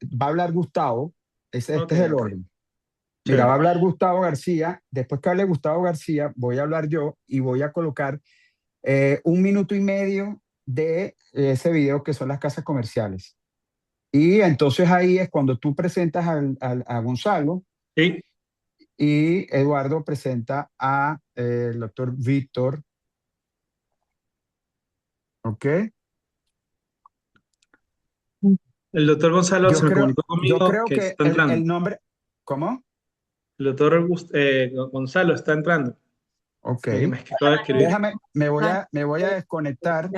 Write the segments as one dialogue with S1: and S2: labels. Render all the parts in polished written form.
S1: va a hablar Gustavo,
S2: Ok,
S1: este es el
S2: ok.
S1: orden. Mira, va a
S2: Chévere.
S1: hablar Gustavo García, después que hable Gustavo García, voy a hablar yo y voy a colocar 1 minuto y medio de ese video que son las casas comerciales. Y entonces ahí es cuando tú presentas a Gonzalo
S2: Sí.
S1: y Eduardo presenta a el doctor Víctor, ¿ok?
S2: El doctor Gonzalo
S1: Yo
S2: se me
S1: creo,
S2: comunicó
S1: yo
S2: conmigo
S1: creo
S2: que
S1: que
S2: está entrando.
S1: el nombre, ¿cómo?
S2: El doctor Gonzalo está entrando.
S1: Ok.
S2: Me acaba de escribir.
S1: Déjame, me voy a desconectar.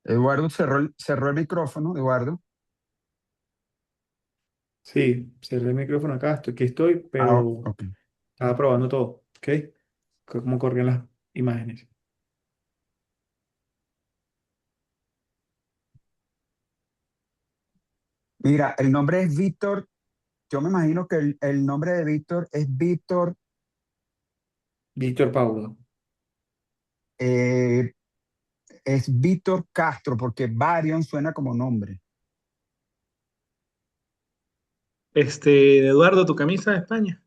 S1: Eduardo cerró el micrófono, Eduardo.
S3: Sí, cerré el micrófono acá, aquí estoy,
S1: Ah,
S3: pero
S1: ok.
S3: estaba probando todo, ¿ok? Cómo corrían las imágenes.
S1: Mira, el nombre es Víctor. Yo me imagino que el nombre de Víctor es Víctor,
S3: Víctor Paulo.
S1: eh, es Víctor Castro, porque Varion suena como nombre.
S2: Eduardo, tu camisa de España.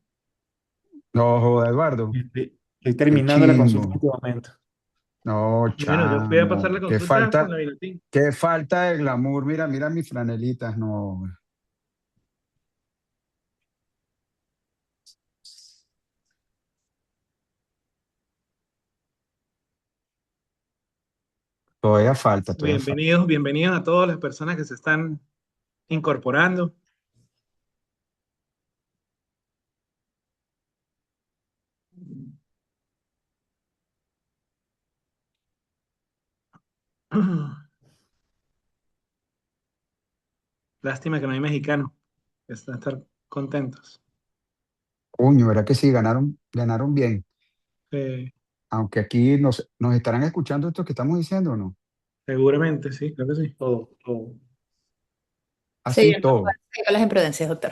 S1: No, joda, Eduardo.
S3: Estoy
S1: Qué
S3: terminando la consulta en
S1: chimbo.
S3: este momento.
S1: No,
S2: Bueno, yo voy a pasar
S1: chamo.
S2: la consulta con la Vinotinto.
S1: Qué falta de glamour. Mira, mira mis franelitas. No, todavía falta, todavía falta.
S2: Bienvenidos, bienvenidos a todas las personas que se están incorporando. Lástima que no hay mexicanos. Están estar contentos.
S1: Coño, ¿verdad que sí? Ganaron bien.
S2: Eh,
S1: Aunque aquí nos estarán escuchando esto que estamos diciendo o no.
S2: Seguramente, sí, creo que sí.
S3: Todo, todo.
S1: Así
S4: Seguimos
S1: todo.
S4: con las imprudencias, doctor.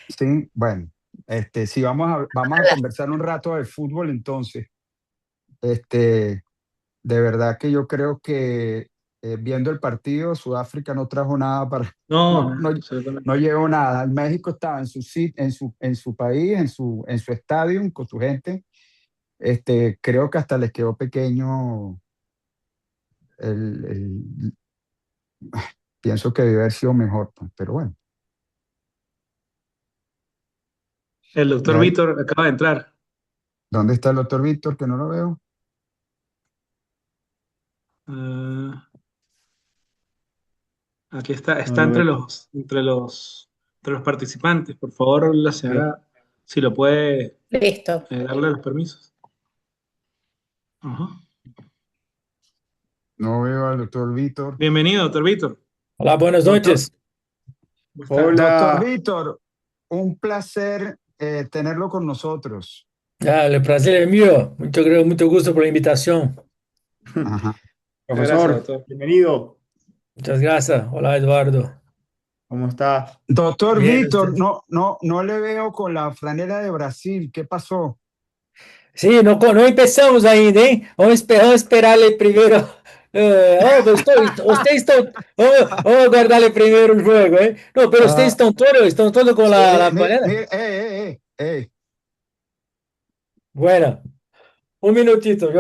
S1: Sí, bueno. Sí, vamos a conversar un rato de fútbol entonces. Este, de verdad que yo creo que viendo el partido, Sudáfrica no trajo nada para,
S2: No,
S1: no,
S2: no,
S1: no, no
S2: absolutamente.
S1: llevó nada. México estaba en su país, en su estadio, con su gente. Creo que hasta les quedó pequeño el- pienso que debe haber sido mejor, pues, pero bueno.
S2: El doctor
S1: Ya,
S2: Víctor acaba de entrar.
S1: ¿dónde está el doctor Víctor? Que no lo veo.
S2: Ah, aquí está,
S3: No
S2: está
S3: lo veo.
S2: entre los participantes. Por favor, la
S3: Ok.
S2: señora, si lo puede
S4: Listo.
S2: darle los permisos. Ajá.
S1: No veo al doctor Víctor.
S2: Bienvenido, doctor Víctor.
S5: Hola, buenas
S1: Doctor,
S5: noches.
S2: ¿Cómo está?
S1: doctor
S3: Hola,
S1: Víctor, un placer tenerlo con nosotros.
S5: Ya, el placer es mío. Mucho gusto por la invitación.
S1: Ajá.
S2: Muchas gracias,
S3: profesor,
S2: doctor.
S3: bienvenido.
S5: Muchas gracias. Hola, Eduardo.
S3: ¿Cómo está?
S1: Doctor
S5: Bien,
S1: Víctor,
S5: usted.
S1: no le veo con la franela de Brasil. ¿Qué pasó?
S5: Sí, no empezamos ainda, ¿eh? Vamos a esperarle primero. Ustedes están. Vamos a guardarle primero el juego, ¿eh? No, pero ustedes
S1: Ah,
S5: están todos con la panela. Bueno, un minutito.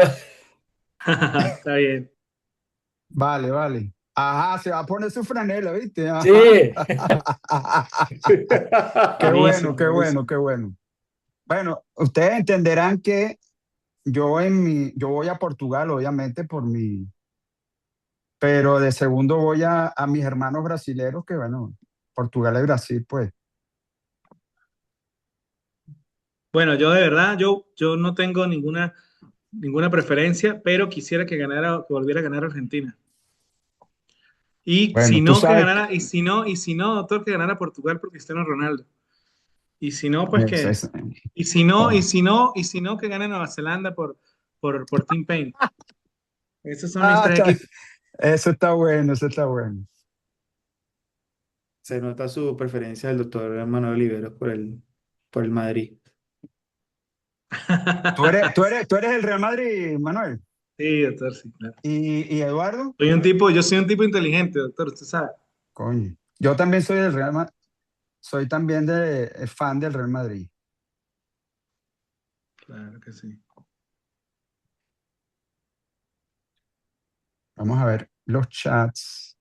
S2: Está bien.
S1: vale, vale. Ajá, se va a poner su franela, ¿viste?
S5: Sí.
S1: Ajá. Qué bueno,
S2: Buenísimo,
S1: qué bueno,
S2: buenísimo.
S1: qué bueno. Bueno, ustedes entenderán que yo voy a Portugal, obviamente, pero de segundo voy a mis hermanos brasileros, que bueno, Portugal y Brasil, pues.
S2: Bueno, yo de verdad, yo no tengo ninguna preferencia, pero quisiera que volviera a ganar Argentina. Y si
S1: Bueno, tú
S2: no, que
S1: sabes
S2: ganara, y si no, doctor, que ganara Portugal por Cristiano Ronaldo. Y si no, pues
S1: es-
S2: que,
S1: es- oh.
S2: y si no, que gane Nueva Zelanda por Team Paine. Esos son mis
S1: Ah,
S2: tres equipos.
S1: eso está bueno, eso está bueno.
S3: Se nota su preferencia del doctor Manuel Oliveros por el Madrid.
S1: Tú eres el Real Madrid, Manuel.
S2: Sí, doctor, sí, claro.
S1: ¿Y Eduardo?
S2: Yo soy un tipo inteligente, doctor, usted sabe.
S1: Coño. Yo también soy del Real Madrid. Soy también fan del Real Madrid.
S2: Claro que sí.
S1: Vamos a ver los chats.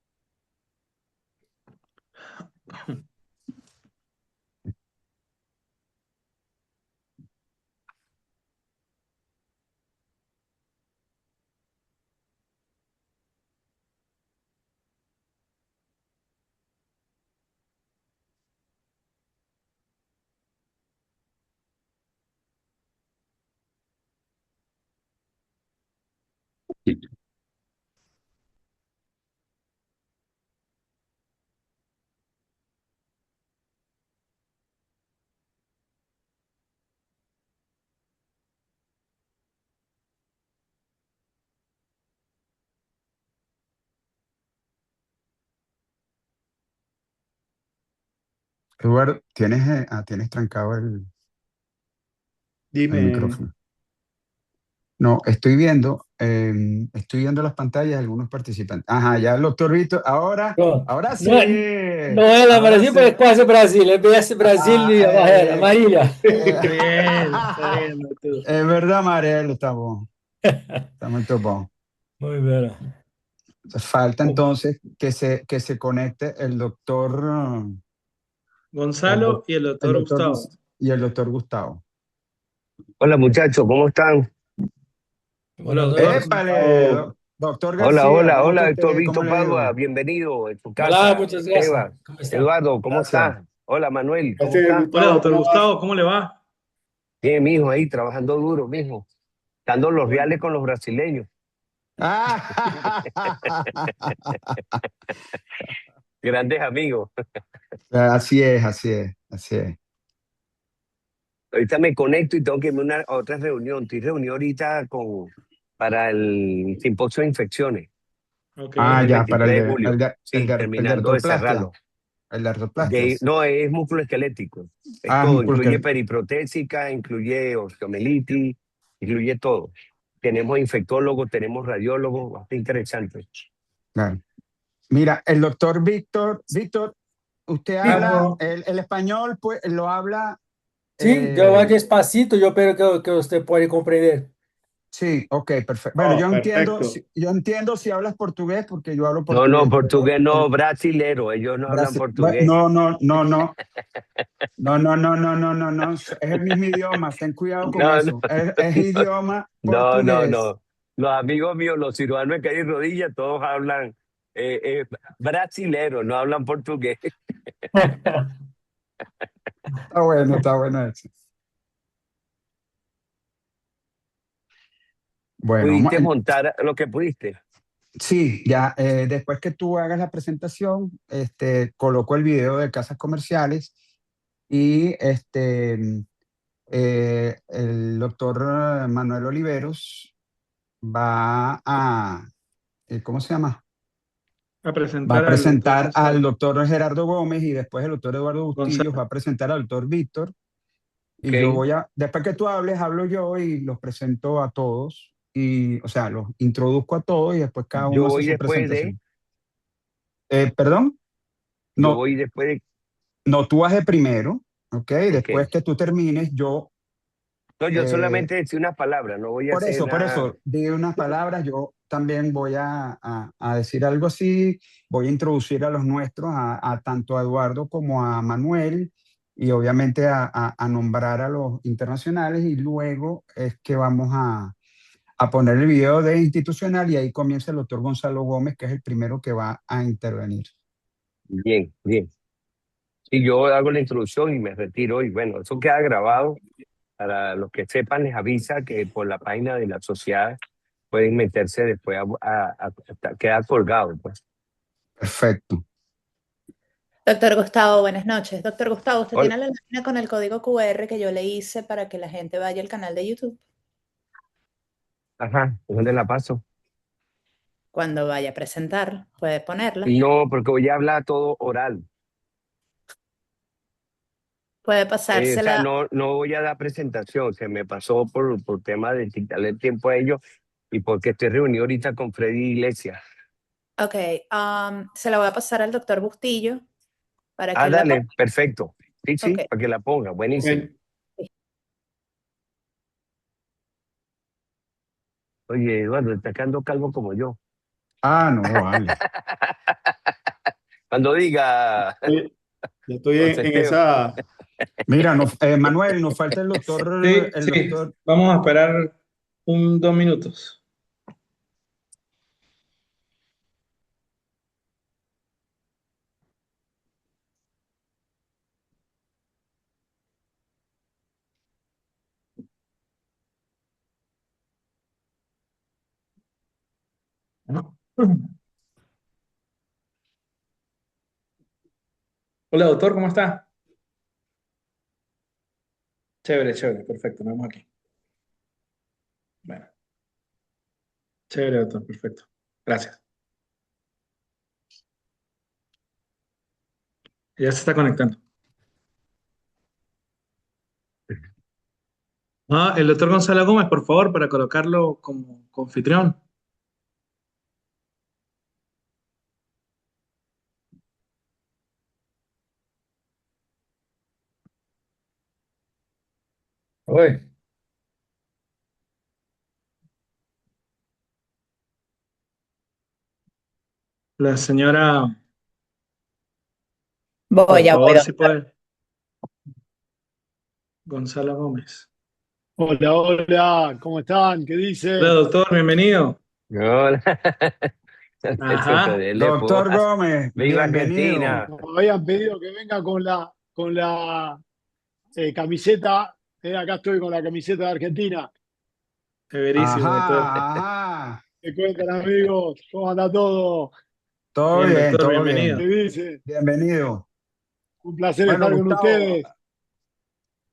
S1: Eduardo, tienes trancado el
S3: Dime,
S1: micrófono. No, estoy viendo las pantallas de algunos participantes. Ajá, ya el doctor Víctor. Ahora,
S5: No,
S1: ahora sí.
S5: não, não é lá
S1: Ahora
S5: Brasil, porque
S1: sí.
S5: é quase Brasil. É BS Brasil e Marília.
S2: Está bien, doctor.
S1: Es verdad, Mariel, está muy bom.
S5: Muy bien.
S1: Falta entonces que se conecte el,
S2: Gonzalo
S1: doc-
S2: y el
S1: el
S2: doctor
S1: doctor
S2: Gustavo.
S1: y el doctor Gustavo.
S4: Hola muchachos, ¿cómo están?
S2: Hola,
S5: Buenas
S2: doctor,
S5: noches.
S2: ¿cómo está?
S1: Épale,
S3: Gustavo.
S1: doctor
S4: Hola,
S1: García,
S4: hola,
S1: ¿cómo está
S4: hola, Héctor
S1: usted? ¿Cómo
S4: Víctor
S1: le ha
S4: Padua,
S1: ido?
S4: bienvenido en tu
S5: Hola,
S4: casa.
S5: muchas gracias.
S4: Esteban,
S5: ¿Cómo está?
S4: Eduardo, ¿cómo
S1: Gracias.
S4: estás? Hola Manuel, ¿cómo
S3: Gracias,
S4: estás?
S2: Hola,
S3: Gustavo,
S2: doctor
S3: ¿cómo vas?
S2: Gustavo, ¿cómo le va?
S4: Bien, mijo, ahí trabajando duro, mijo, dando los
S2: Bueno,
S4: reales con los brasileños. Grandes amigos.
S1: Así es, así es, así es.
S4: Ahorita me conecto y tengo que irme a otra reunión. Estoy reunido ahorita para el simposio de infecciones.
S2: ok.
S4: Es el
S1: Ya, para
S4: 23 de julio. Sí,
S1: el de
S4: terminando de
S1: artroplastia.
S4: cerrarlo.
S1: El de artroplastias.
S4: No, es músculo esquelético.
S1: Ah,
S4: Esto
S1: músculo
S4: incluye
S1: esquelético.
S4: periprotésica, incluye osteomelitis, incluye todo. Tenemos infectólogos, tenemos radiólogos, bastante interesante.
S1: Claro. Mira, el doctor Víctor, usted
S5: Sí,
S1: habla, el español, pues, lo habla.
S5: sí, yo voy
S1: eh,
S5: despacito, yo espero que usted pueda comprender.
S1: sí, ok, perfecto. Bueno,
S3: Oh,
S1: yo entiendo,
S3: perfecto.
S1: yo entiendo si hablas portugués, porque yo hablo
S4: No, no,
S1: portugués, pero
S4: portugués no, brasilero, ellos no hablan portugués.
S1: No, no, no, no. No, no, no, no, no, no, no. Es el mismo idioma. Ten cuidado con
S4: No, no,
S1: eso. Es idioma
S4: no, no,
S1: portugués.
S4: no. Los amigos míos, los cirujanos de calle y rodillas, todos hablan brasilero, no hablan portugués.
S1: Está bueno eso. Bueno,
S4: ¿Pudiste montar lo que pudiste?
S1: sí, ya después que tú hagas la presentación, coloco el video de casas comerciales y el doctor Manuel Oliveros va ¿cómo se llama?
S2: A
S1: Va a
S2: presentar al doctor
S1: presentar al
S2: Gonzalo.
S1: doctor Gerardo Gómez y después el doctor Eduardo Bustillos
S2: Gonzalo.
S1: va a presentar al doctor Víctor. Y yo
S4: Ok.
S1: después que tú hables, hablo yo y los presento a todos. Y, o sea, los introduzco a todos y después cada
S4: Yo
S1: uno hace
S4: voy
S1: su
S4: después de,
S1: presentación. ¿Perdón?
S4: yo
S1: No,
S4: voy después de,
S1: no, tú haces primero, ¿ok?
S4: ok.
S1: Después que tú termines,
S4: No, yo
S1: eh,
S4: solamente decía unas palabras, no voy a
S1: por
S4: hacer
S1: eso,
S4: nada.
S1: di unas palabras, yo también voy a decir algo así, voy a introducir a los nuestros, tanto a Eduardo como a Manuel, y obviamente a nombrar a los internacionales, y luego es que vamos a poner el video de institucional y ahí comienza el doctor Gonzalo Gómez, que es el primero que va a intervenir.
S4: Bien, bien. Y yo hago la introducción y me retiro. Y bueno, eso queda grabado. Para los que sepan, les avisa que por la página de la sociedad pueden meterse después queda colgado, pues.
S1: Perfecto.
S6: Doctor Gustavo, buenas noches. Doctor Gustavo, ¿usted
S4: Hola.
S6: tiene la lámina con el código QR que yo le hice para que la gente vaya al canal de YouTube?
S4: Ajá, ¿dónde la paso?
S6: Cuando vaya a presentar, puede ponerla.
S4: No, porque voy a hablar todo oral.
S6: Puede
S4: O sea,
S6: pasársela.
S4: no voy a dar presentación, se me pasó por tema de quitarle el tiempo a ellos y porque estoy reunido ahorita con Freddy Iglesias.
S6: Ok, se la voy a pasar al doctor Bustillo para que
S4: Ah,
S6: él la
S4: dale,
S6: ponga.
S4: perfecto. Sí,
S6: Ok.
S4: para que la ponga, buenísimo.
S3: Bueno,
S4: Oye, Eduardo, está quedando calvo como yo.
S1: Ah, no, vale.
S4: Cuando diga,
S3: ya estoy
S4: José
S3: en
S4: Esteban,
S3: esa.
S1: Mira, Manuel, nos falta
S2: Sí,
S1: el
S2: sí.
S1: doctor.
S2: Vamos a esperar 2 minutos. Hola, doctor, ¿cómo está? Chévere, chévere, perfecto, nos vemos aquí. Bueno, chévere, doctor, perfecto. Gracias. Ya se está conectando. Ah, el doctor Gonzalo Gómez, por favor, para colocarlo como anfitrión.
S5: Uy,
S2: La señora, por
S6: Voy, ya voy,
S2: favor, si
S6: doctor.
S2: puede. Gonzalo Gómez.
S7: Hola, hola, ¿cómo están? ¿Qué
S2: Hola,
S7: dicen?
S2: doctor, bienvenido.
S4: no,
S2: Ajá.
S4: dele, pues,
S1: Doctor Gómez,
S4: viva
S1: bienvenido.
S4: Argentina.
S7: Nos habían pedido que venga con la camiseta. Acá estoy con la camiseta de Argentina.
S2: Severísimo, doctor.
S1: Ajá, ajá.
S7: ¿Qué cuentan, amigos? ¿Cómo anda todo?
S1: Todo
S2: Bien,
S1: bien,
S2: doctor,
S1: todo
S2: bienvenido.
S7: ¿Qué
S1: bien.
S7: dicen?
S1: Bienvenido.
S7: Un placer
S1: Bueno,
S7: estar con
S1: Gustavo,
S7: ustedes.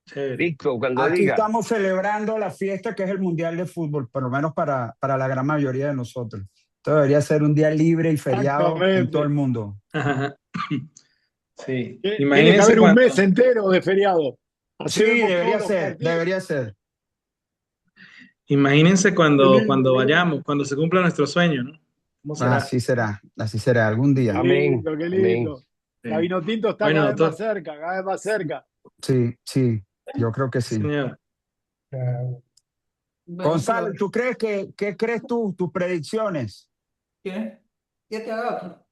S2: Chévere.
S4: Listo, cuando
S1: aquí
S4: diga.
S1: estamos celebrando la fiesta que es el Mundial de Fútbol, por lo menos para la gran mayoría de nosotros. Esto debería ser un día libre y feriado en todo el
S7: Exactamente.
S1: mundo.
S2: Ajá. Sí.
S7: Tiene que
S2: Imagínense
S7: haber un mes
S2: cuando,
S7: entero de feriado. Así
S1: Sí,
S7: vemos todos
S1: debería
S7: los
S1: ser,
S7: partidos.
S1: debería ser.
S2: imagínense
S7: Qué
S2: cuando,
S7: lindo,
S2: cuando
S7: qué lindo.
S2: vayamos, cuando se cumpla nuestro sueño, ¿no? ¿Cómo será?
S1: Así será, algún
S7: Qué
S1: día.
S4: Amén,
S7: lindo, qué
S4: amén.
S7: lindo. La
S2: Sí.
S7: Vinotinto está
S2: Bueno,
S7: cada vez más
S2: doctor.
S7: cerca, cada vez más cerca.
S1: Sí, sí, yo creo que sí.
S2: Señor.
S5: bueno,
S1: Gonzalo,
S5: pero
S1: ¿tú crees qué crees tú, tus predicciones?
S5: ¿qué? ¿Qué te hago?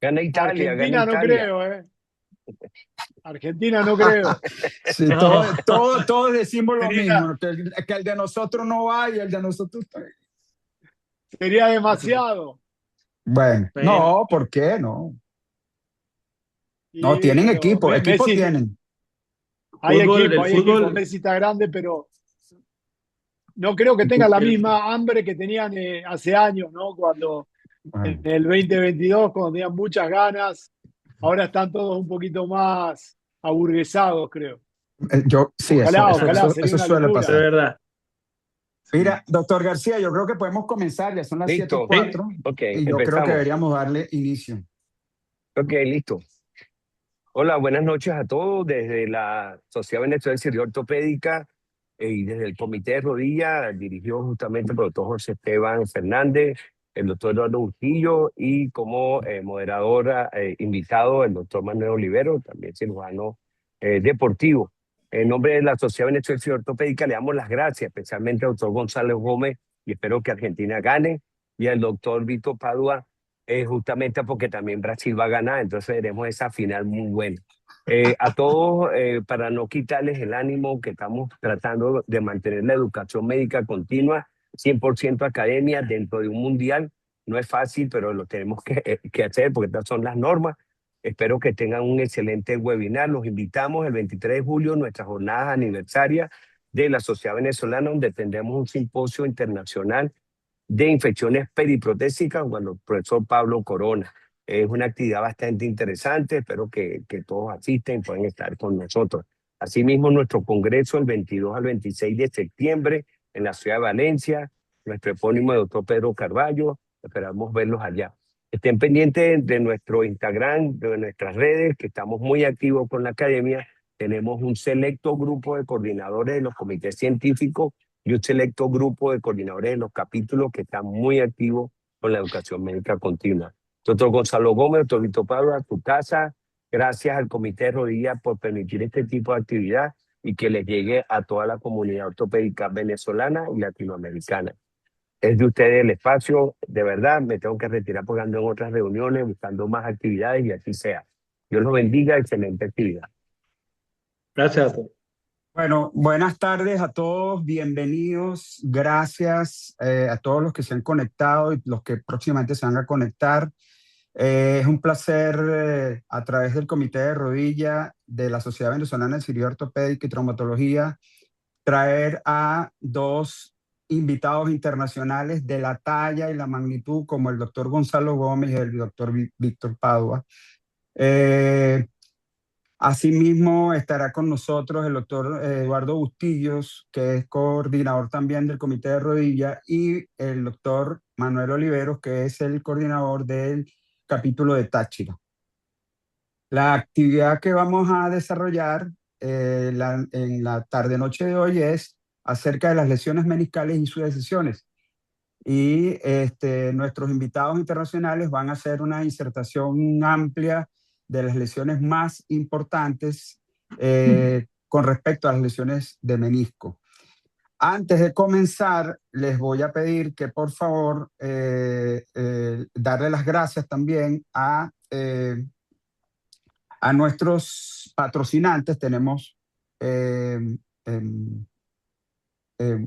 S4: Gana Italia, gana
S7: Argentina no
S4: Italia.
S7: creo, ¿eh? Argentina no creo.
S1: Sí,
S2: No.
S1: todos decimos lo
S7: Sería,
S1: mismo, que el de nosotros no va y el de nosotros está.
S7: sería demasiado.
S1: Bueno,
S2: Bueno,
S1: no, ¿por qué? No, no,
S7: Y,
S1: tienen
S7: pero
S1: equipo
S7: Messi,
S1: tienen.
S7: hay
S2: el
S7: equipo, hay equipo.
S2: fútbol,
S7: Messi está grande, pero no creo que tenga la
S2: el,
S7: misma hambre que tenían hace años, ¿no? Cuando en
S1: Bueno,
S7: el 2022, cuando tenían muchas ganas. Ahora están todos un poquito más aburguesados, creo.
S1: sí,
S7: Ojalá, ojalá,
S2: ajá,
S7: sería
S1: eso
S7: una
S1: suele
S2: es
S7: locura.
S1: pasar.
S2: verdad.
S1: Mira,
S2: Sí.
S1: doctor García, yo creo que podemos comenzar, ya son las siete y
S4: Listo.
S2: Sí,
S1: cuatro
S4: Ok,
S1: y yo creo que
S4: empezamos.
S1: deberíamos darle inicio.
S4: Ok, listo. Hola, buenas noches a todos desde la Sociedad Venezolana de Cirugía Ortopédica y desde el Comité de Rodilla, dirigido justamente por el doctor José Esteban Fernández, el doctor Eduardo Bustillo y como moderadora invitado el doctor Manuel Olivero, también cirujano deportivo. En nombre de la Sociedad Venezolana de Cirugía Ortopédica le damos las gracias, especialmente al doctor González Gómez, y espero que Argentina gane, y al doctor Vito Padua, justamente porque también Brasil va a ganar, entonces veremos esa final muy buena. A todos, para no quitarles el ánimo, que estamos tratando de mantener la educación médica continua, 100% academia dentro de un mundial. No es fácil, pero lo tenemos que hacer porque estas son las normas. Espero que tengan un excelente webinar. Los invitamos el 23 de julio, nuestra jornada aniversaria de la Sociedad Venezolana, donde tendremos un simposio internacional de infecciones periprotésicas con el profesor Pablo Corona. Es una actividad bastante interesante, espero que todos asisten y puedan estar con nosotros. Asimismo, nuestro congreso el 22 al 26 de septiembre en la ciudad de Valencia, nuestro epónimo doctor Pedro Carballo, esperamos verlos allá. Estén pendientes de nuestro Instagram, de nuestras redes, que estamos muy activos con la academia. tenemos un selecto grupo de coordinadores de los comités científicos y un selecto grupo de coordinadores de los capítulos que están muy activos con la educación médica continua. Doctor Gonzalo Gómez, doctor Víctor Pablo, a tu casa, gracias al Comité de Rodillas por permitir este tipo de actividad y que les llegue a toda la comunidad ortopédica venezolana y latinoamericana. Es de ustedes el espacio, de verdad, me tengo que retirar porque ando en otras reuniones, buscando más actividades y así sea. Dios los bendiga, excelente actividad.
S2: Gracias, doctor.
S1: Bueno, buenas tardes a todos, bienvenidos, gracias a todos los que se han conectado y los que próximamente se van a conectar. Es un placer a través del Comité de Rodilla de la Sociedad Venezolana de Cirugía Ortopédica y Traumatología traer a dos invitados internacionales de la talla y la magnitud como el doctor Gonzalo Gómez y el doctor Víctor Padua. Asimismo, estará con nosotros el doctor Eduardo Bustillos, que es coordinador también del Comité de Rodilla, y el doctor Manuel Oliveros, que es el coordinador del capítulo de Táchira. La actividad que vamos a desarrollar en la tarde-noche de hoy es acerca de las lesiones meniscales y sus decisiones. Y nuestros invitados internacionales van a hacer una disertación amplia de las lesiones más importantes con respecto a las lesiones de menisco. Antes de comenzar, les voy a pedir que por favor darle las gracias también a nuestros patrocinantes. Tenemos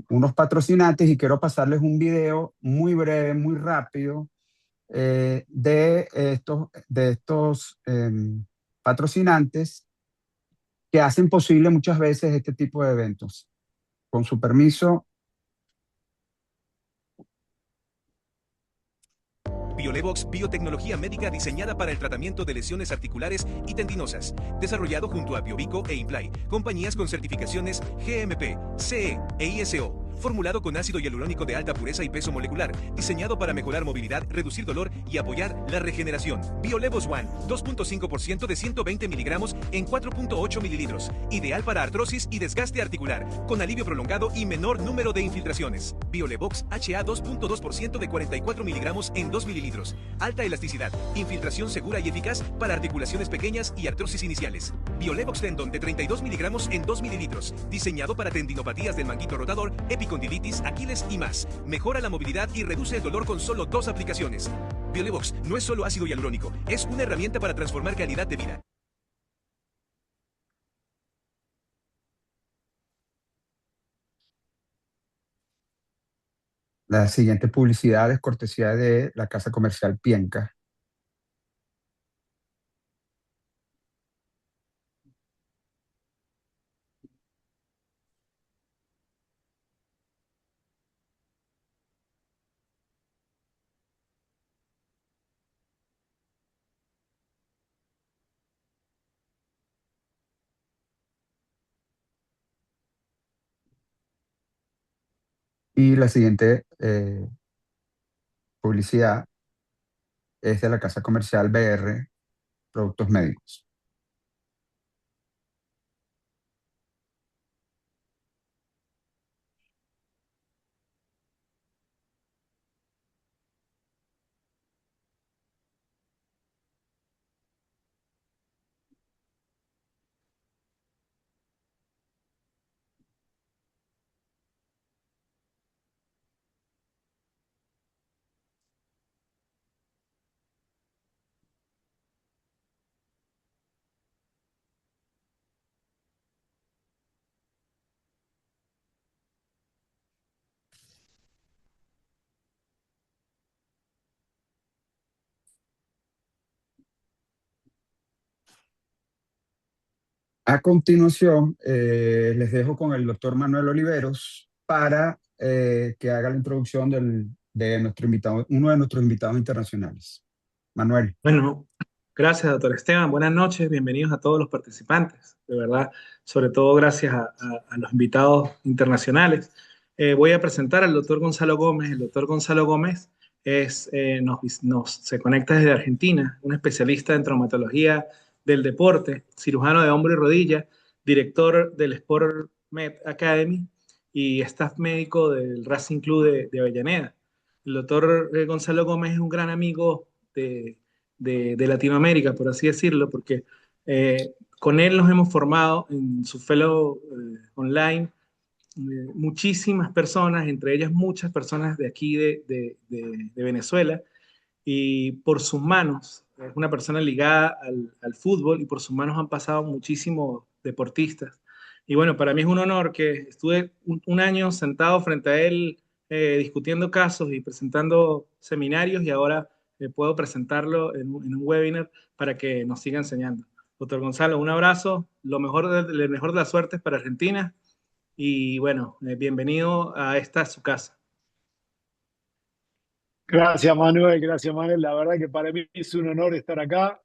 S1: unos patrocinantes y quiero pasarles un video muy breve, muy rápido de estos patrocinantes que hacen posible muchas veces este tipo de eventos. Con su permiso.
S8: BioLevox, biotecnología médica diseñada para el tratamiento de lesiones articulares y tendinosas. Desarrollado junto a Biovico e Imply, compañías con certificaciones GMP, CE e ISO. Formulado con ácido hialurónico de alta pureza y peso molecular. Diseñado para mejorar movilidad, reducir dolor y apoyar la regeneración. BioLevos One, 2.5% de 120 miligramos en 4.8 mililitros. Ideal para artrosis y desgaste articular. Con alivio prolongado y menor número de infiltraciones. BioLevox HA 2.2% de 44 miligramos en 2 mililitros. Alta elasticidad. Infiltración segura y eficaz para articulaciones pequeñas y artrosis iniciales. BioLevox Tendon de 32 miligramos en 2 mililitros. Diseñado para tendinopatías del manguito rotador, epicondilitis, Aquiles y más. Mejora la movilidad y reduce el dolor con solo 2 aplicaciones. BioLevox no es solo ácido hialurónico, es una herramienta para transformar calidad de vida.
S1: La siguiente publicidad es cortesía de la Casa Comercial Pienca. Y la siguiente publicidad es de la Casa Comercial BR Productos Médicos. A continuación, les dejo con el doctor Manuel Oliveros para que haga la introducción de nuestro invitado, uno de nuestros invitados internacionales. Manuel.
S2: Bueno, gracias, doctor Esteban. Buenas noches, bienvenidos a todos los participantes. De verdad, sobre todo gracias a los invitados internacionales. Voy a presentar al doctor Gonzalo Gómez. El doctor Gonzalo Gómez se conecta desde Argentina, un especialista en traumatología del deporte, cirujano de hombro y rodilla, director del Sport Med Academy y staff médico del Racing Club de Avellaneda. El doctor Gonzalo Gómez es un gran amigo de Latinoamérica, por así decirlo, porque con él nos hemos formado en su fellow online muchísimas personas, entre ellas muchas personas de aquí de Venezuela, y por sus manos, es una persona ligada al fútbol y por sus manos han pasado muchísimos deportistas. Y bueno, para mí es un honor que estuve un año sentado frente a él discutiendo casos y presentando seminarios y ahora puedo presentarlo en un webinar para que nos siga enseñando. Doctor Gonzalo, un abrazo, lo mejor de las suertes para Argentina y bueno, bienvenido a esta su casa.
S7: Gracias, Manuel. Gracias, Manuel. La verdad que para mí es un honor estar acá.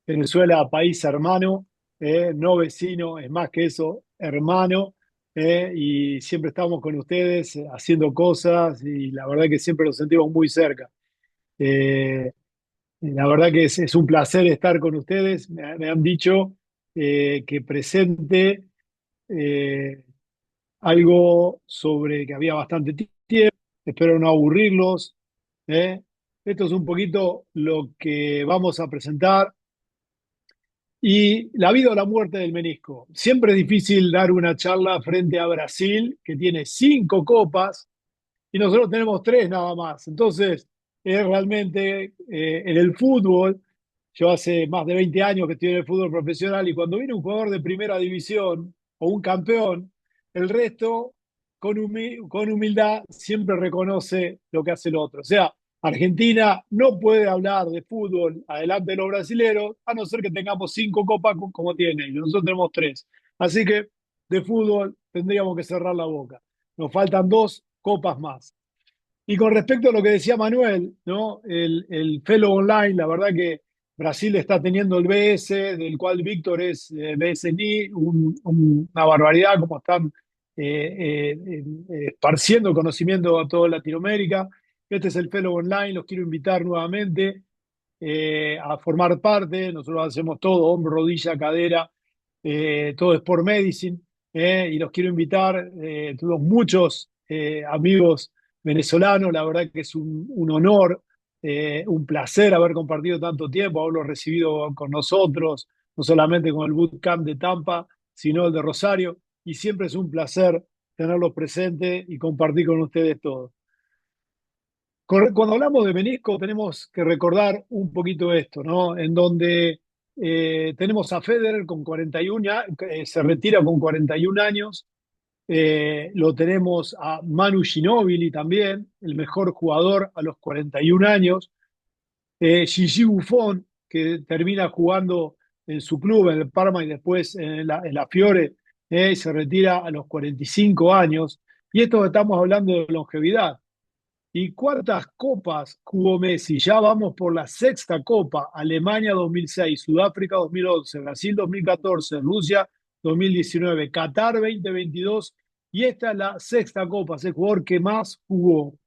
S7: Venezuela, país hermano, no vecino, es más que eso, hermano. Y siempre estamos con ustedes haciendo cosas y la verdad que siempre nos sentimos muy cerca. Eh, la verdad que es un placer estar con ustedes. Me han dicho que presente eh, algo sobre que había bastante tiempo. Espero no aburrirlos. ¿Eh? Esto es un poquito lo que vamos a presentar. Y la vida o la muerte del menisco. Siempre es difícil dar una charla frente a Brasil, que tiene 5 copas, y nosotros tenemos 3 nada más. Entonces, es realmente en el fútbol, yo hace más de 20 años que estoy en el fútbol profesional, y cuando viene un jugador de primera división o un campeón, el resto, con humildad, siempre reconoce lo que hace el otro. O sea, Argentina no puede hablar de fútbol adelante de los brasileros, a no ser que tengamos 5 copas como tienen, y nosotros tenemos 3. Así que de fútbol tendríamos que cerrar la boca. Nos faltan 2 copas más. Y con respecto a lo que decía Manuel, ¿no? El Fellow Online, la verdad que Brasil está teniendo el BS, del cual Víctor es BSNI, una barbaridad como están esparciendo conocimiento a toda Latinoamérica. Este es el Fellow Online, los quiero invitar nuevamente a formar parte. Nosotros hacemos todo, hombro, rodilla, cadera, todo Sport Medicine, y los quiero invitar. Tuvimos muchos amigos venezolanos, la verdad que es un honor, un placer haber compartido tanto tiempo, haberlo recibido con nosotros, no solamente con el Bootcamp de Tampa, sino el de Rosario, y siempre es un placer tenerlos presentes y compartir con ustedes todo. Cuando hablamos de menisco tenemos que recordar un poquito esto, ¿no? En donde tenemos a Federer con 41 años, se retira con 41 años, lo tenemos a Manu Ginóbili también, el mejor jugador a los 41 años, Gigi Buffon, que termina jugando en su club, en el Parma y después en la Fiore, se retira a los 45 años, y esto estamos hablando de longevidad. ¿Y cuántas copas jugó Messi? Ya vamos por la 6ª copa. Alemania 2006, Sudáfrica 2011, Brasil 2014, Rusia 2019, Qatar 2022 y esta es la 6ª copa, es el jugador que más jugó.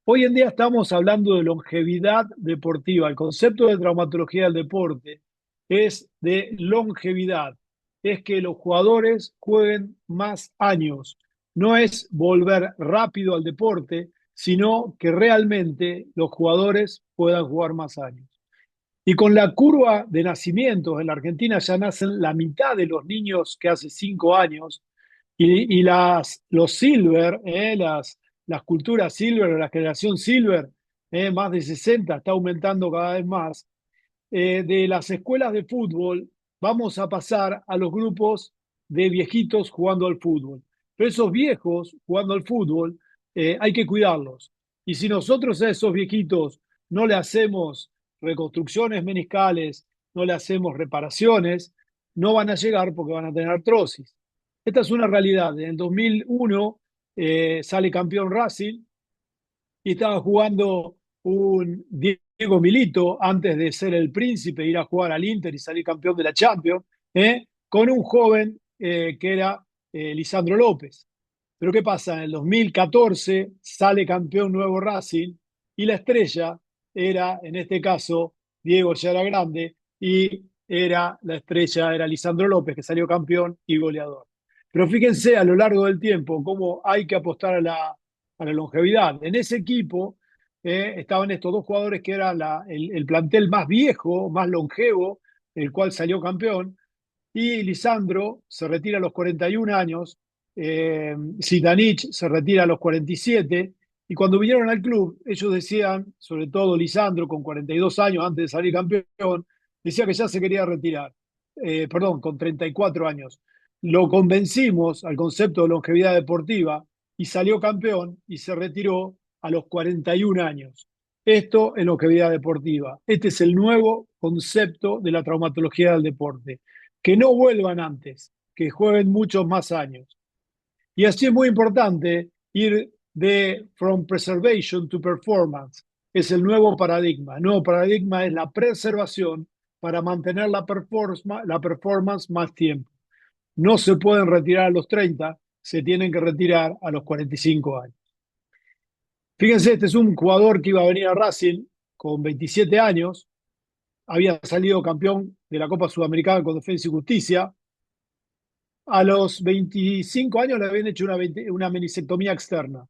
S7: Hoy en día estamos hablando de longevidad deportiva. El concepto de traumatología del deporte es de longevidad. Es que los jugadores jueguen más años. No es volver rápido al deporte, sino que realmente los jugadores puedan jugar más años. Y con la curva de nacimientos en la Argentina ya nacen la mitad de los niños que hace 5 años y los silver, las culturas silver, la generación silver, más de 60, está aumentando cada vez más. De las escuelas de fútbol vamos a pasar a los grupos de viejitos jugando al fútbol. Pero esos viejos jugando al fútbol hay que cuidarlos. Y si nosotros a esos viejitos no le hacemos reconstrucciones meniscales, no le hacemos reparaciones, no van a llegar porque van a tener artrosis. Esta es una realidad. En el 2001 sale campeón Racing y estaba jugando un Diego Milito antes de ser el Príncipe, ir a jugar al Inter y salir campeón de la Champions, con un joven que era Lisandro López. Pero ¿qué pasa? En el 2014 sale campeón nuevo Racing y la estrella era, en este caso, Diego ya era grande y era la estrella, era Lisandro López, que salió campeón y goleador. Pero fíjense a lo largo del tiempo cómo hay que apostar a la longevidad. En ese equipo estaban estos dos jugadores que eran el plantel más viejo, más longevo, el cual salió campeón, y Lisandro se retira a los 41 años, Zitanich se retira a los 47, y cuando vinieron al club, ellos decían, sobre todo Lisandro, con 42 años antes de salir campeón, decía que ya se quería retirar, perdón, con 34 años. Lo convencimos al concepto de longevidad deportiva y salió campeón y se retiró a los 41 años. Esto es longevidad deportiva. Este es el nuevo concepto de la traumatología del deporte. Que no vuelvan antes, que jueguen muchos más años. Y así es muy importante ir de from preservation to performance. Es el nuevo paradigma. El nuevo paradigma es la preservación para mantener la performance más tiempo. No se pueden retirar a los 30, se tienen que retirar a los 45 años. Fíjense, este es un jugador que iba a venir a Racing con 27 años, había salido campeón de la Copa Sudamericana con Defensa y Justicia. A los 25 años le habían hecho una menisectomía externa.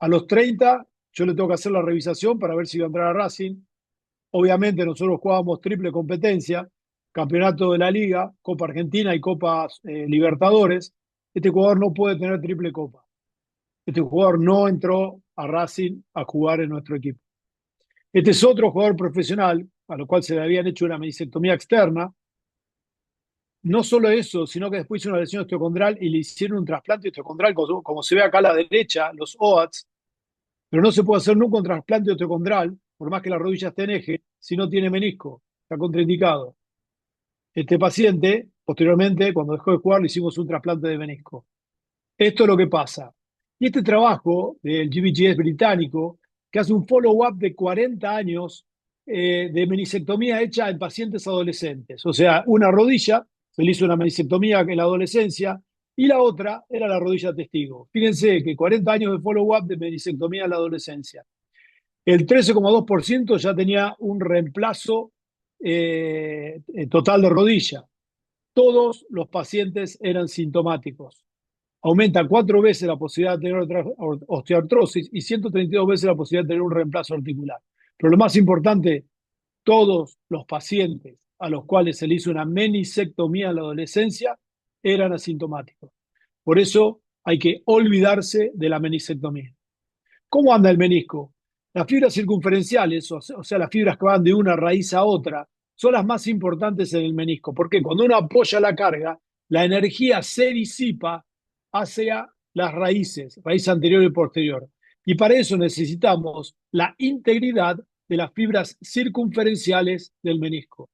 S7: A los 30 yo le tengo que hacer la revisación para ver si iba a entrar a Racing. Obviamente nosotros jugábamos triple competencia, campeonato de la Liga, Copa Argentina y Copa Libertadores. Este jugador no puede tener triple copa. Este jugador no entró a Racing a jugar en nuestro equipo. Este es otro jugador profesional, a lo cual se le habían hecho una menisectomía externa. No solo eso, sino que después hizo una lesión osteocondral y le hicieron un trasplante osteocondral, como se ve acá a la derecha, los OATS, pero no se puede hacer nunca un trasplante osteocondral, por más que la rodilla esté en eje, si no tiene menisco, está contraindicado. Este paciente, posteriormente, cuando dejó de jugar, le hicimos un trasplante de menisco. Esto es lo que pasa. Y este trabajo del GBGS británico, que hace un follow-up de 40 años de menisectomía hecha en pacientes adolescentes. O sea, una rodilla, se le hizo una menisectomía en la adolescencia, y la otra era la rodilla testigo. Fíjense que 40 años de follow-up de menisectomía en la adolescencia. El 13,2% ya tenía un reemplazo total de rodilla. Todos los pacientes eran sintomáticos. Aumenta 4 veces la posibilidad de tener osteoartrosis y 132 veces la posibilidad de tener un reemplazo articular. Pero lo más importante, todos los pacientes a los cuales se le hizo una menisectomía en la adolescencia eran asintomáticos. Por eso hay que olvidarse de la menisectomía. ¿Cómo anda el menisco? Las fibras circunferenciales, o sea, las fibras que van de una raíz a otra, son las más importantes en el menisco. Porque cuando uno apoya la carga, la energía se disipa hacia las raíces, raíz anterior y posterior. Y para eso necesitamos la integridad de las fibras circunferenciales del menisco.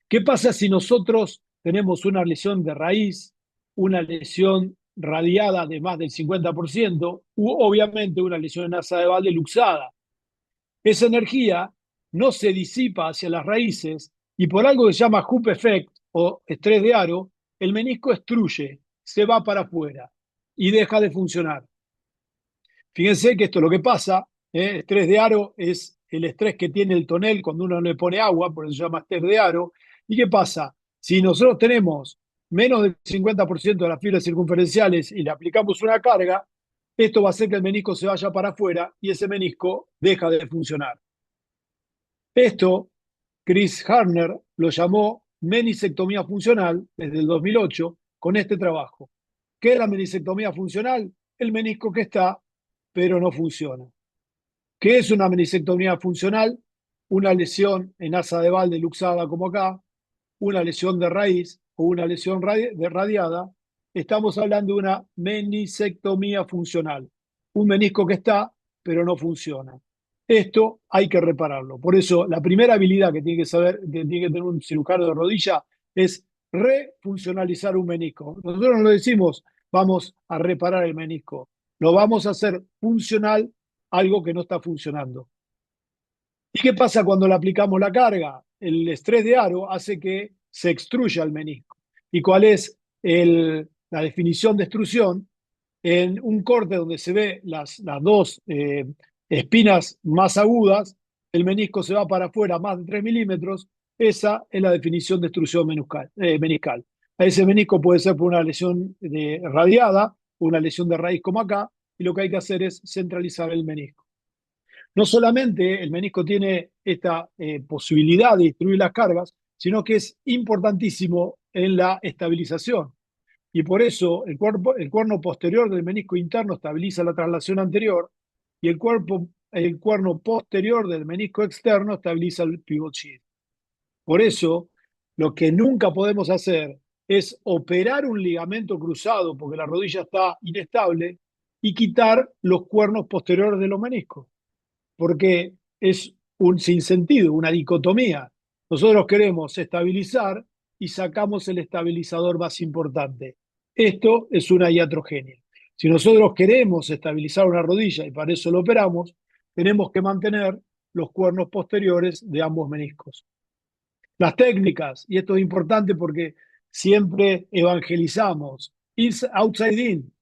S7: ¿Qué pasa si nosotros tenemos una lesión de raíz, una lesión radiada de más del 50%, u obviamente una lesión en asa de Valde luxada? Esa energía no se disipa hacia las raíces y por algo que se llama hoop effect o estrés de aro, el menisco estruye, se va para afuera y deja de funcionar. Fíjense que esto es lo que pasa. Estrés de aro es el estrés que tiene el tonel cuando uno le pone agua, por eso se llama estrés de aro. ¿Y qué pasa? Si nosotros tenemos menos del 50% de las fibras circunferenciales y le aplicamos una carga, esto va a hacer que el menisco se vaya para afuera y ese menisco deja de funcionar. Esto, Chris Harner lo llamó menisectomía funcional desde el 2008 con este trabajo. ¿Qué es la menisectomía funcional? El menisco que está, pero no funciona. ¿Qué es una menisectomía funcional? Una lesión en asa de Valde luxada como acá, una lesión de raíz o una lesión radiada. Estamos hablando de una menisectomía funcional. Un menisco que está, pero no funciona. Esto hay que repararlo. Por eso, la primera habilidad que tiene que saber, que tiene que tener un cirujano de rodilla es refuncionalizar un menisco. Nosotros no lo decimos, vamos a reparar el menisco. Lo vamos a hacer funcional, algo que no está funcionando. ¿Y qué pasa cuando le aplicamos la carga? El estrés de aro hace que se extruya el menisco. ¿Y cuál es la definición de extrusión? En un corte donde se ve las dos espinas más agudas, el menisco se va para afuera más de 3 milímetros Esa es la definición de extrusión meniscal. A ese menisco puede ser por una lesión radiada, o una lesión de raíz como acá, y lo que hay que hacer es centralizar el menisco. No solamente el menisco tiene esta posibilidad de distribuir las cargas, sino que es importantísimo en la estabilización. Y por eso el cuerno posterior del menisco interno estabiliza la traslación anterior y el cuerno posterior del menisco externo estabiliza el pivot sheath. Por eso, lo que nunca podemos hacer es operar un ligamento cruzado porque la rodilla está inestable y quitar los cuernos posteriores de los meniscos, porque es un sinsentido, una dicotomía. Nosotros queremos estabilizar y sacamos el estabilizador más importante. Esto es una iatrogenia. Si nosotros queremos estabilizar una rodilla y para eso lo operamos, tenemos que mantener los cuernos posteriores de ambos meniscos. Las técnicas, y esto es importante porque siempre evangelizamos, outside in,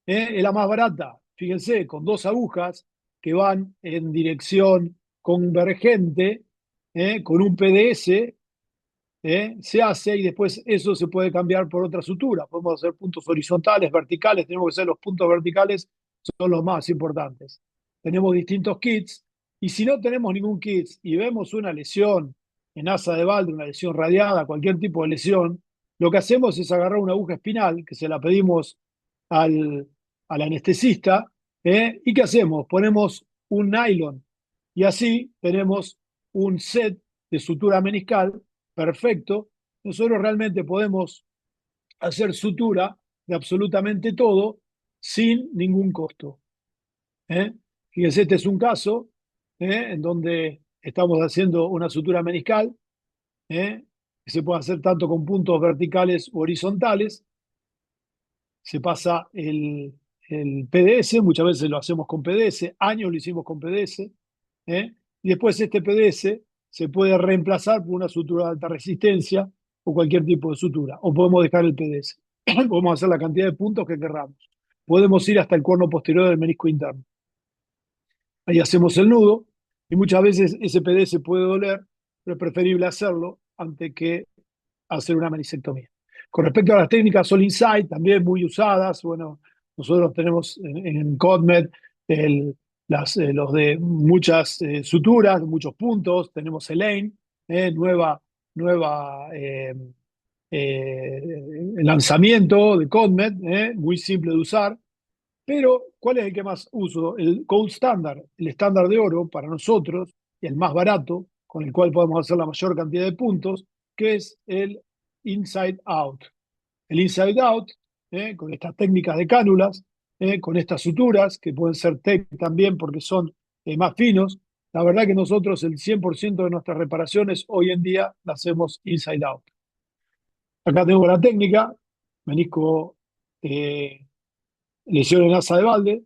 S7: es la más barata. Fíjense, con 2 agujas que van en dirección convergente, con un PDS, se hace y después eso se puede cambiar por otra sutura. Podemos hacer puntos horizontales, verticales, tenemos que hacer los puntos verticales, son los más importantes. Tenemos distintos kits y si no tenemos ningún kit y vemos una lesión en asa de balde, una lesión radiada, cualquier tipo de lesión, lo que hacemos es agarrar una aguja espinal, que se la pedimos al anestesista, ¿y qué hacemos? Ponemos un nylon y así tenemos un set de sutura meniscal perfecto. Nosotros realmente podemos hacer sutura de absolutamente todo sin ningún costo. Fíjense, este es un caso en donde estamos haciendo una sutura meniscal que se puede hacer tanto con puntos verticales o horizontales. Se pasa el PDS, muchas veces lo hacemos con PDS, años lo hicimos con PDS, y después este PDS se puede reemplazar por una sutura de alta resistencia o cualquier tipo de sutura, o podemos dejar el PDS. Podemos hacer la cantidad de puntos que querramos. Podemos ir hasta el cuerno posterior del menisco interno. Ahí hacemos el nudo, y muchas veces ese PDS puede doler, pero es preferible hacerlo antes que hacer una meniscectomía. Con respecto a las técnicas All Inside, también muy usadas, bueno, nosotros tenemos en CODMED los de muchas suturas, muchos puntos, tenemos Elaine, nueva lanzamiento de CODMED, muy simple de usar, pero ¿cuál es el que más uso? El Gold Standard, el estándar de oro para nosotros, y el más barato, con el cual podemos hacer la mayor cantidad de puntos, que es el Inside Out. El Inside Out, con estas técnicas de cánulas, con estas suturas, que pueden ser TEC también porque son más finos. La verdad que nosotros el 100% de nuestras reparaciones hoy en día las hacemos Inside Out. Acá tengo la técnica, menisco lesión en asa de balde.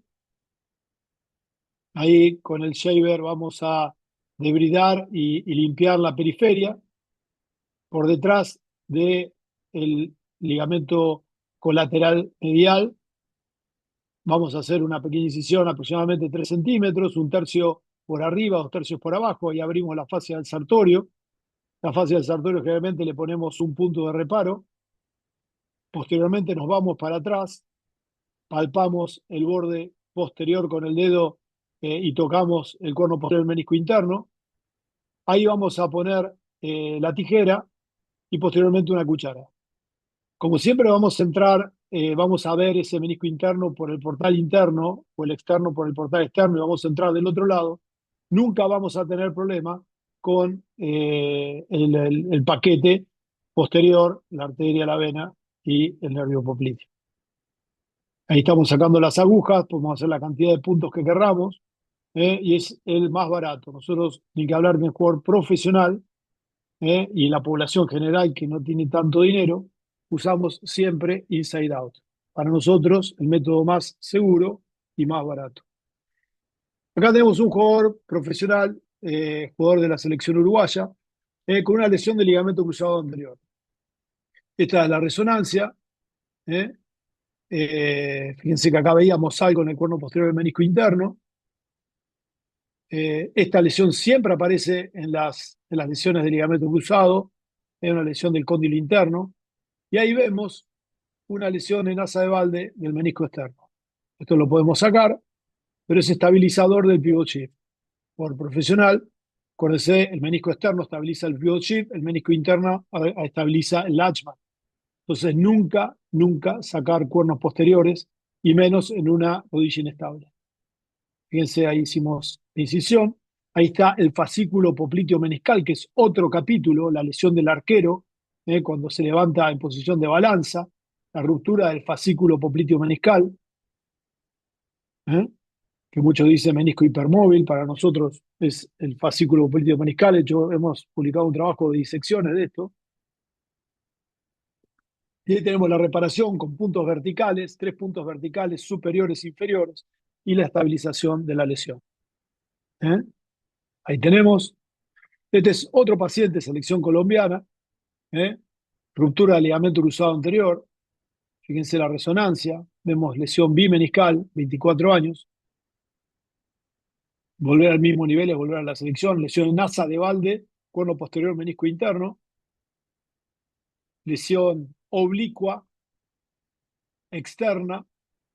S7: Ahí con el shaver vamos a debridar y limpiar la periferia por detrás del ligamento colateral medial. Vamos a hacer una pequeña incisión, aproximadamente 3 centímetros, 1/3 por arriba, 2/3 por abajo, y abrimos la fascia del sartorio. La fascia del sartorio generalmente le ponemos un punto de reparo. Posteriormente nos vamos para atrás, palpamos el borde posterior con el dedo y tocamos el cuerno posterior del menisco interno. Ahí vamos a poner la tijera y posteriormente una cuchara. Como siempre vamos a entrar, vamos a ver ese menisco interno por el portal interno o el externo por el portal externo y vamos a entrar del otro lado. Nunca vamos a tener problema con el paquete posterior, la arteria, la vena y el nervio popliteo. Ahí estamos sacando las agujas, podemos hacer la cantidad de puntos que querramos, y es el más barato. Nosotros, ni que hablar de un jugador profesional, y la población general que no tiene tanto dinero, usamos siempre Inside Out. Para nosotros, el método más seguro y más barato. Acá tenemos un jugador profesional, jugador de la selección uruguaya, con una lesión de ligamento cruzado anterior. Esta es la resonancia. Fíjense que acá veíamos algo en el cuerno posterior del menisco interno. Esta lesión siempre aparece en las lesiones del ligamento cruzado, es una lesión del cóndilo interno, y ahí vemos una lesión en asa de balde del menisco externo. Esto lo podemos sacar, pero es estabilizador del pivot shift. Por profesional, acuérdense, el menisco externo estabiliza el pivot shift, el menisco interno estabiliza el latchman. Entonces, nunca, nunca sacar cuernos posteriores, y menos en una rodilla inestable. Fíjense, ahí hicimos la incisión. Ahí está el fascículo popliteo meniscal, que es otro capítulo, la lesión del arquero, cuando se levanta en posición de balanza, la ruptura del fascículo popliteo meniscal, ¿eh? Que muchos dicen menisco hipermóvil, para nosotros es el fascículo popliteo meniscal. De hecho, hemos publicado un trabajo de disecciones de esto. Y ahí tenemos la reparación con puntos verticales, 3 puntos verticales superiores e inferiores, y la estabilización de la lesión. Ahí tenemos. Este es otro paciente, selección colombiana, ruptura del ligamento cruzado anterior. Fíjense la resonancia. Vemos lesión bimeniscal, 24 años. Volver al mismo nivel es volver a la selección. Lesión en asa de balde, cuerno posterior menisco interno. Lesión oblicua externa,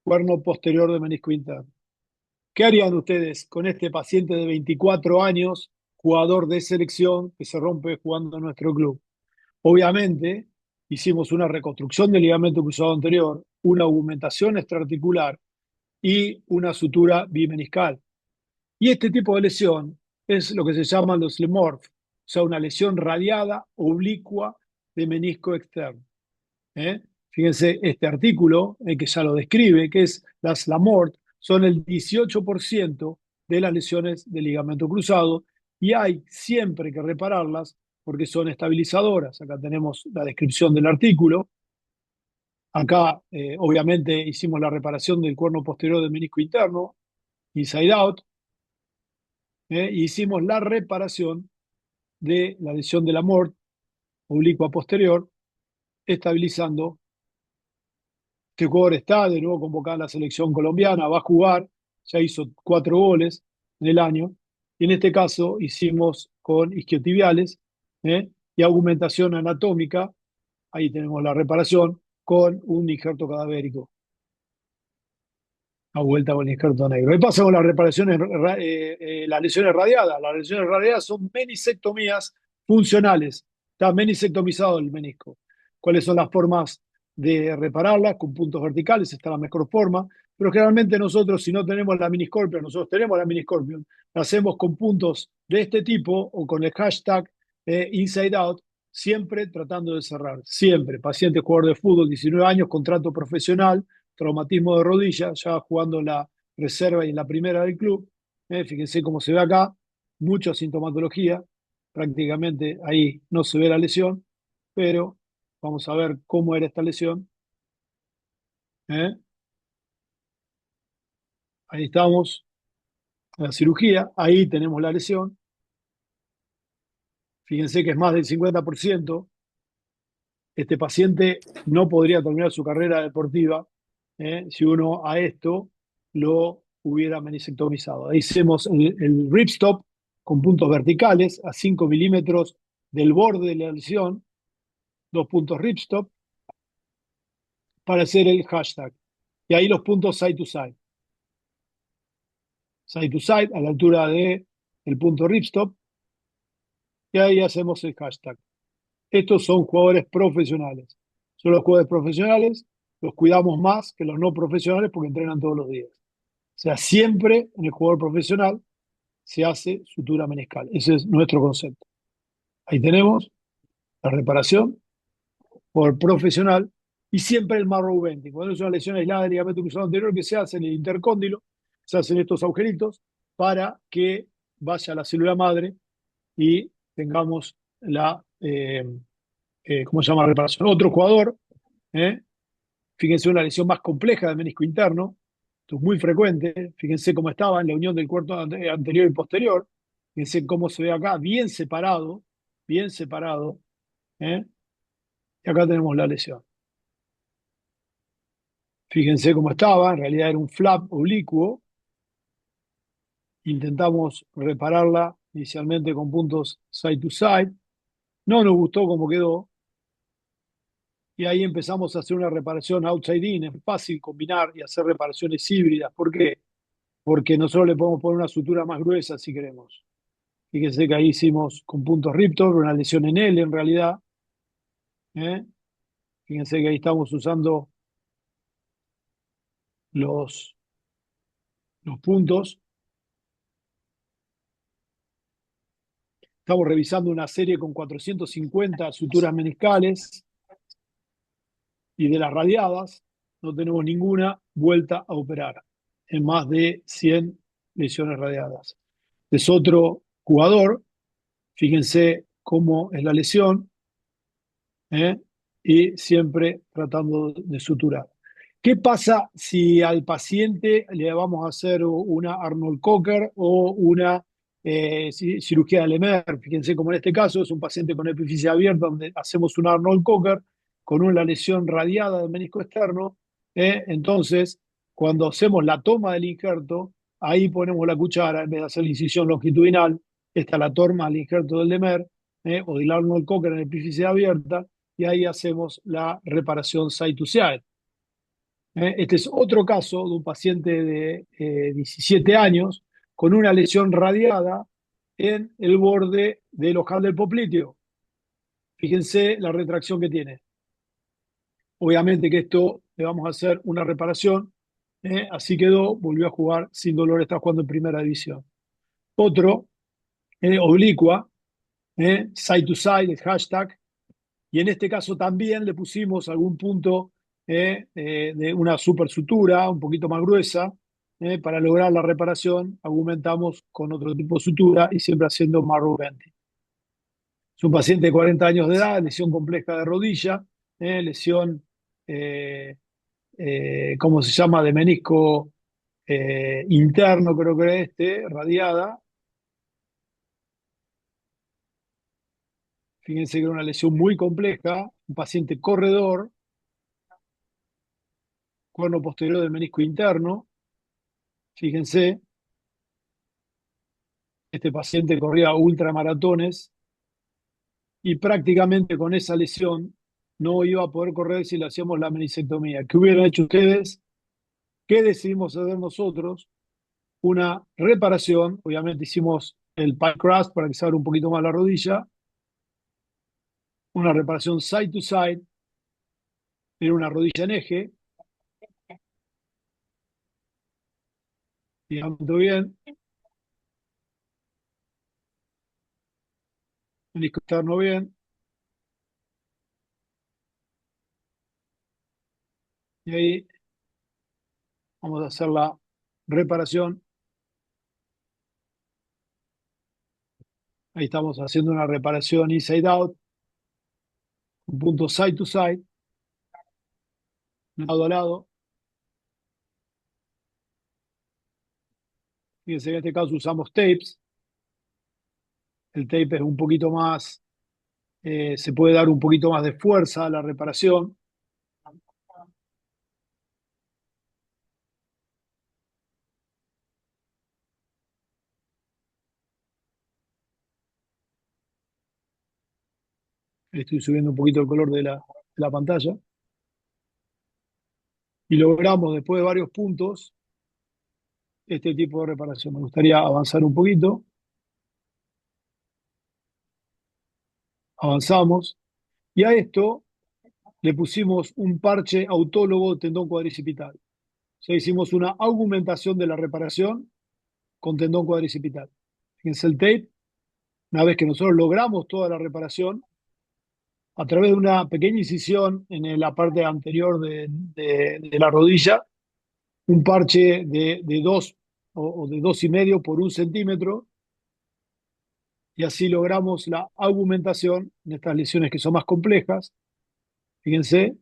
S7: cuerno posterior de menisco interno. ¿Qué harían ustedes con este paciente de 24 años, jugador de selección, que se rompe jugando en nuestro club? Obviamente, hicimos una reconstrucción del ligamento cruzado anterior, una augmentación extraarticular y una sutura bimeniscal. Y este tipo de lesión es lo que se llama los lemorph, o sea, una lesión radiada oblicua de menisco externo. Fíjense este artículo, que ya lo describe, que es las LAMORT, son el 18% de las lesiones del ligamento cruzado, y hay siempre que repararlas porque son estabilizadoras. Acá tenemos la descripción del artículo. Acá, obviamente, hicimos la reparación del cuerno posterior del menisco interno, inside out, y hicimos la reparación de la lesión de la MORT oblicua posterior, estabilizando. Este jugador está de nuevo convocado a la selección colombiana, va a jugar, ya hizo 4 goles en el año, y en este caso hicimos con isquiotibiales, y augmentación anatómica. Ahí tenemos la reparación con un injerto cadavérico. A vuelta con el injerto negro. Ahí pasamos las reparaciones, las lesiones radiadas. Las lesiones radiadas son menisectomías funcionales. Está menisectomizado el menisco. ¿Cuáles son las formas de repararlas? Con puntos verticales está la mejor forma. Pero generalmente nosotros, si no tenemos la miniscorpion, nosotros tenemos la miniscorpion, la hacemos con puntos de este tipo o con el hashtag inside out, siempre tratando de cerrar. Siempre. Paciente jugador de fútbol, 19 años, contrato profesional, traumatismo de rodilla, ya jugando en la reserva y en la primera del club. Fíjense cómo se ve acá, mucha sintomatología, prácticamente ahí no se ve la lesión, pero vamos a ver cómo era esta lesión. Ahí estamos, la cirugía, ahí tenemos la lesión. Fíjense que es más del 50%. Este paciente no podría terminar su carrera deportiva si uno a esto lo hubiera menisectomizado. Ahí hacemos el ripstop con puntos verticales a 5 milímetros del borde de la lesión, 2 puntos ripstop, para hacer el hashtag. Y ahí los puntos side to side. Side to side, a la altura del punto ripstop. Y ahí hacemos el hashtag. Estos son jugadores profesionales. Son los jugadores profesionales, los cuidamos más que los no profesionales porque entrenan todos los días. O sea, siempre en el jugador profesional se hace sutura meniscal. Ese es nuestro concepto. Ahí tenemos la reparación por profesional y siempre el marrow venting. Cuando es una lesión aislada del ligamento cruzado anterior, que se hace en el intercóndilo, se hacen estos agujeritos para que vaya a la célula madre y tengamos la, ¿cómo se llama? Reparación. Otro jugador, fíjense, una lesión más compleja del menisco interno. Esto es muy frecuente. Fíjense cómo estaba en la unión del cuerpo anterior y posterior. Fíjense cómo se ve acá, bien separado, bien separado. Y acá tenemos la lesión. Fíjense cómo estaba, en realidad era un flap oblicuo. intentamos repararla inicialmente con puntos side to side. No nos gustó cómo quedó. Y ahí empezamos a hacer una reparación outside in. Es fácil combinar y hacer reparaciones híbridas. ¿Por qué? Porque nosotros le podemos poner una sutura más gruesa si queremos. Fíjense que ahí hicimos con puntos Riptor, una lesión en L en realidad. ¿Eh? Fíjense que ahí estamos usando los puntos. Estamos revisando una serie con 450 suturas meniscales y de las radiadas no tenemos ninguna vuelta a operar en más de 100 lesiones radiadas. Es otro jugador, fíjense cómo es la lesión, ¿eh? Y siempre tratando de suturar. ¿Qué pasa si al paciente le vamos a hacer una Arnold Cocker o una cirugía de Lemer? Fíjense como en este caso es un paciente con epifisis abierta donde hacemos una Arnold Cocker con una lesión radiada del menisco externo. Entonces, cuando hacemos la toma del injerto, ahí ponemos la cuchara en vez de hacer la incisión longitudinal. Esta es la toma del injerto del Lemer o del Arnold Cocker en epifisis abierta y ahí hacemos la reparación side to side. Este es otro caso de un paciente de 17 años con una lesión radiada en el borde del ojal del popliteo. Fíjense la retracción que tiene. Obviamente que esto le vamos a hacer una reparación. Así quedó, volvió a jugar sin dolor, está jugando en primera división. Otro, oblicua, side to side, el hashtag. Y en este caso también le pusimos algún punto de una super sutura, un poquito más gruesa, para lograr la reparación. Aumentamos con otro tipo de sutura y siempre haciendo marrow bending. Es un paciente de 40 años de edad, lesión compleja de rodilla, lesión, ¿cómo se llama?, de menisco interno, creo que era radiada. Fíjense que era una lesión muy compleja, un paciente corredor, cuerno posterior del menisco interno. Fíjense, este paciente corría ultramaratones y prácticamente con esa lesión no iba a poder correr si le hacíamos la meniscectomía. ¿Qué hubieran hecho ustedes? ¿Qué decidimos hacer nosotros? Una reparación, obviamente hicimos el pie crust para que se abra un poquito más la rodilla, una reparación side to side, en una rodilla en eje, digamos bien, menisco externo bien, y ahí vamos a hacer la reparación. Ahí estamos haciendo una reparación inside out, un punto side to side, lado a lado. Fíjense, en este caso usamos tapes. El tape es un poquito más, se puede dar un poquito más de fuerza a la reparación. Estoy subiendo un poquito el color de la pantalla. Y logramos, después de varios puntos, este tipo de reparación. Me gustaría avanzar un poquito. Avanzamos. Y a esto le pusimos un parche autólogo tendón cuadricipital. O sea, hicimos una augmentación de la reparación con tendón cuadricipital. Fíjense el tape. Una vez que nosotros logramos toda la reparación, a través de una pequeña incisión en la parte anterior de la rodilla, un parche de 2 o de 2,5 por 1 centímetro, y así logramos la augmentación en estas lesiones que son más complejas. Fíjense,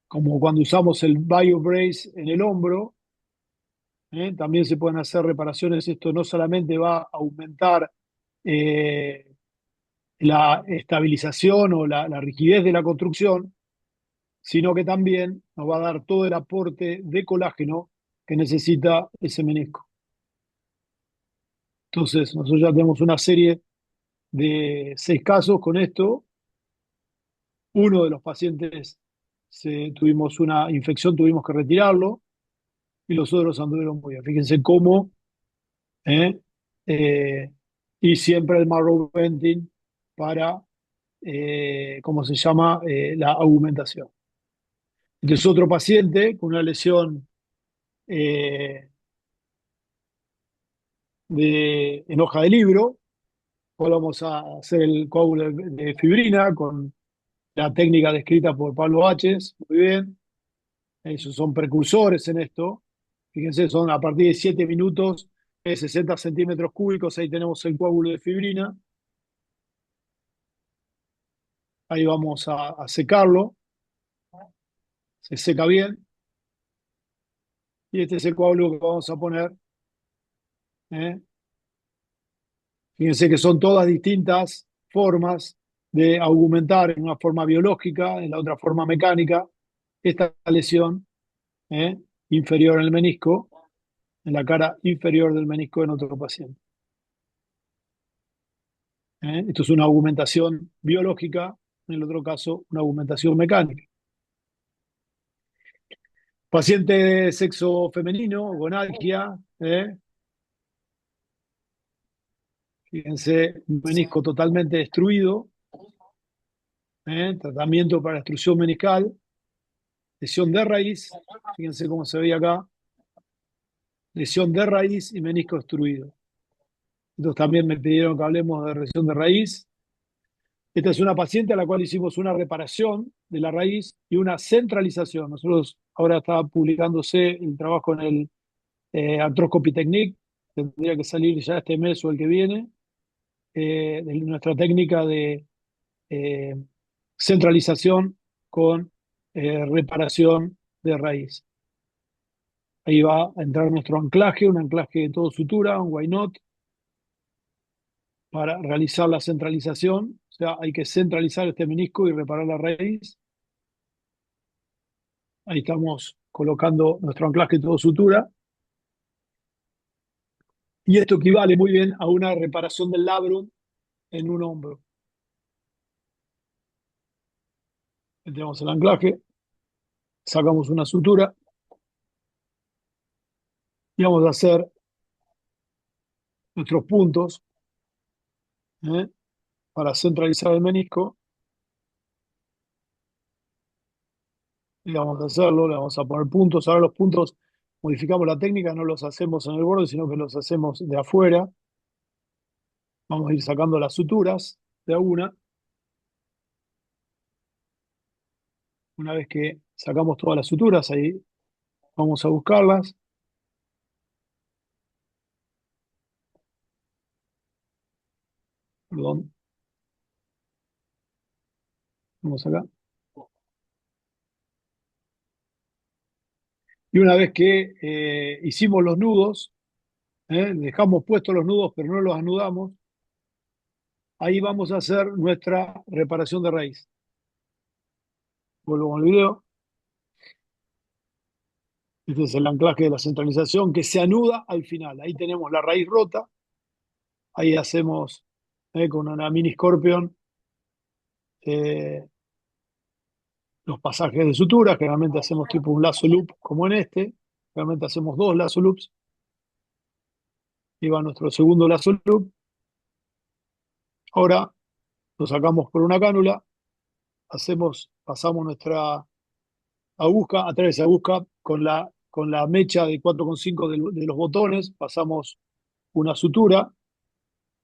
S7: como cuando usamos el BioBrace en el hombro, también se pueden hacer reparaciones. Esto no solamente va a aumentar la estabilización o la rigidez de la construcción, sino que también nos va a dar todo el aporte de colágeno que necesita ese menisco. Entonces, nosotros ya tenemos una serie de 6 casos con esto. Uno de los pacientes tuvimos una infección, tuvimos que retirarlo, y los otros anduvieron muy bien. Fíjense cómo, ¿eh? Eh, y siempre el marrow venting para, ¿cómo se llama? La augmentación. Entonces, otro paciente con una lesión eh, en hoja de libro, cual vamos a hacer el coágulo de fibrina con la técnica descrita por Pablo Baches. Muy bien. Esos son precursores en esto. Fíjense, son a partir de 7 minutos, 60 centímetros cúbicos. Ahí tenemos el coágulo de fibrina. Ahí vamos a secarlo. Se seca bien. Y este es el coágulo que vamos a poner. ¿Eh? Fíjense que son todas distintas formas de aumentar, en una forma biológica, en la otra forma mecánica, esta lesión, ¿eh? Inferior en el menisco, en la cara inferior del menisco en otro paciente. Esto es una augmentación biológica, en el otro caso, una augmentación mecánica. Paciente de sexo femenino, gonalgia, fíjense, un menisco totalmente destruido, tratamiento para destrucción meniscal, lesión de raíz, fíjense cómo se ve acá, lesión de raíz y menisco destruido. Entonces también me pidieron que hablemos de lesión de raíz. Esta es una paciente a la cual hicimos una reparación de la raíz y una centralización. Nosotros ahora está publicándose el trabajo en el Arthroscopy Technique, tendría que salir ya este mes o el que viene, de nuestra técnica de eh, centralización con reparación de raíz. Ahí va a entrar nuestro anclaje, un anclaje de todo sutura, un why not, para realizar la centralización. O sea, hay que centralizar este menisco y reparar la raíz. Ahí estamos colocando nuestro anclaje de todo sutura. Y esto equivale muy bien a una reparación del labrum en un hombro. Metemos el anclaje, sacamos una sutura y vamos a hacer nuestros puntos, ¿eh? Para centralizar el menisco. Y vamos a hacerlo, le vamos a poner puntos. Ahora los puntos, modificamos la técnica, no los hacemos en el borde, sino que los hacemos de afuera. Vamos a ir sacando las suturas de a una. Una vez que sacamos todas las suturas, ahí vamos a buscarlas. Perdón. Vamos acá. Y una vez que hicimos los nudos, dejamos puestos los nudos, pero no los anudamos, ahí vamos a hacer nuestra reparación de raíz. Vuelvo al video. Este es el anclaje de la centralización que se anuda al final. Ahí tenemos la raíz rota. Ahí hacemos con una mini Scorpion los pasajes de sutura. Generalmente hacemos tipo un lazo loop como en este. Generalmente hacemos 2 lazo loops. Y va nuestro segundo lazo loop. Ahora lo sacamos por una cánula. Pasamos nuestra aguja, a través de aguja con la mecha de 4,5 de los botones. Pasamos una sutura.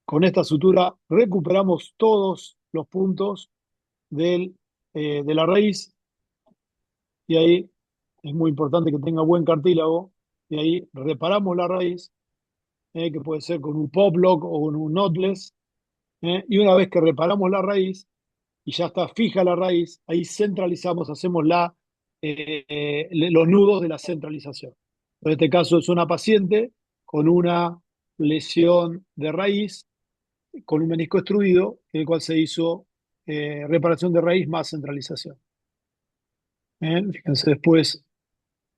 S7: Con esta sutura recuperamos todos los puntos de la raíz, y ahí es muy importante que tenga buen cartílago, y ahí reparamos la raíz, que puede ser con un pop lock o con un knotless, y una vez que reparamos la raíz y ya está fija la raíz, ahí centralizamos, hacemos los nudos de la centralización. En este caso es una paciente con una lesión de raíz, con un menisco extruido, en el cual se hizo reparación de raíz más centralización. Fíjense después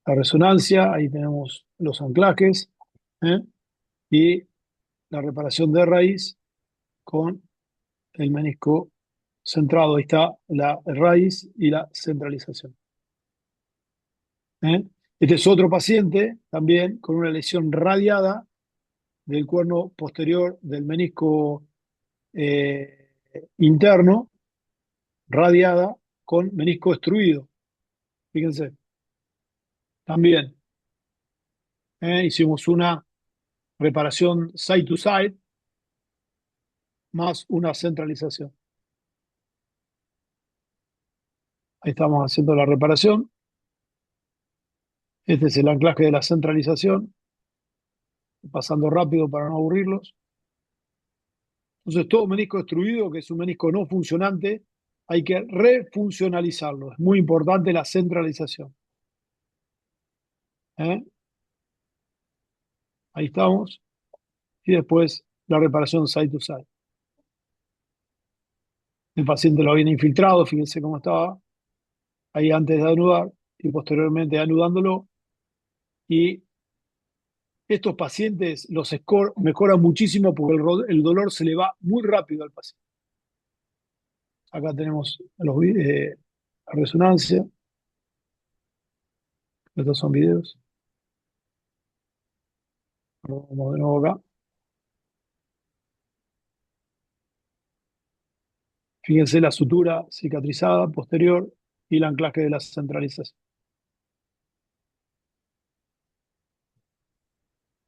S7: la resonancia, ahí tenemos los anclajes, y la reparación de raíz con el menisco centrado. Ahí está la raíz y la centralización. ¿Eh? Este es otro paciente también con una lesión radiada del cuerno posterior del menisco interno, radiada con menisco extruido. Fíjense, también hicimos una reparación side to side más una centralización. Ahí estamos haciendo la reparación. Este es el anclaje de la centralización, pasando rápido para no aburrirlos. Entonces, todo menisco destruido, que es un menisco no funcionante, hay que refuncionalizarlo. Es muy importante la centralización. ¿Eh? Ahí estamos. Y después la reparación side to side. El paciente lo habían infiltrado, fíjense cómo estaba, ahí antes de anudar y posteriormente anudándolo. Y estos pacientes, los scores mejoran muchísimo porque el dolor se le va muy rápido al paciente. Acá tenemos la resonancia. Estos son videos. Vamos de nuevo acá. Fíjense la sutura cicatrizada posterior y el anclaje de la centralización.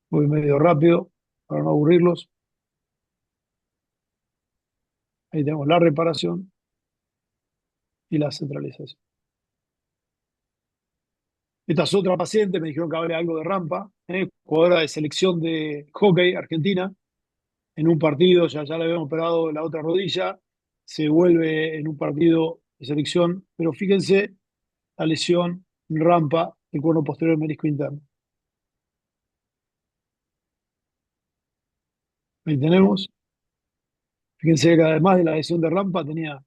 S7: Voy medio rápido para no aburrirlos. Ahí tenemos la reparación y la centralización. Esta es otra paciente, me dijeron que hable algo de rampa, jugadora de selección de hockey argentina. En un partido, ya le habíamos operado la otra rodilla, se vuelve en un partido de selección, pero fíjense la lesión en rampa del cuerno posterior del menisco interno. Ahí tenemos. Fíjense que además de la lesión de rampa tenía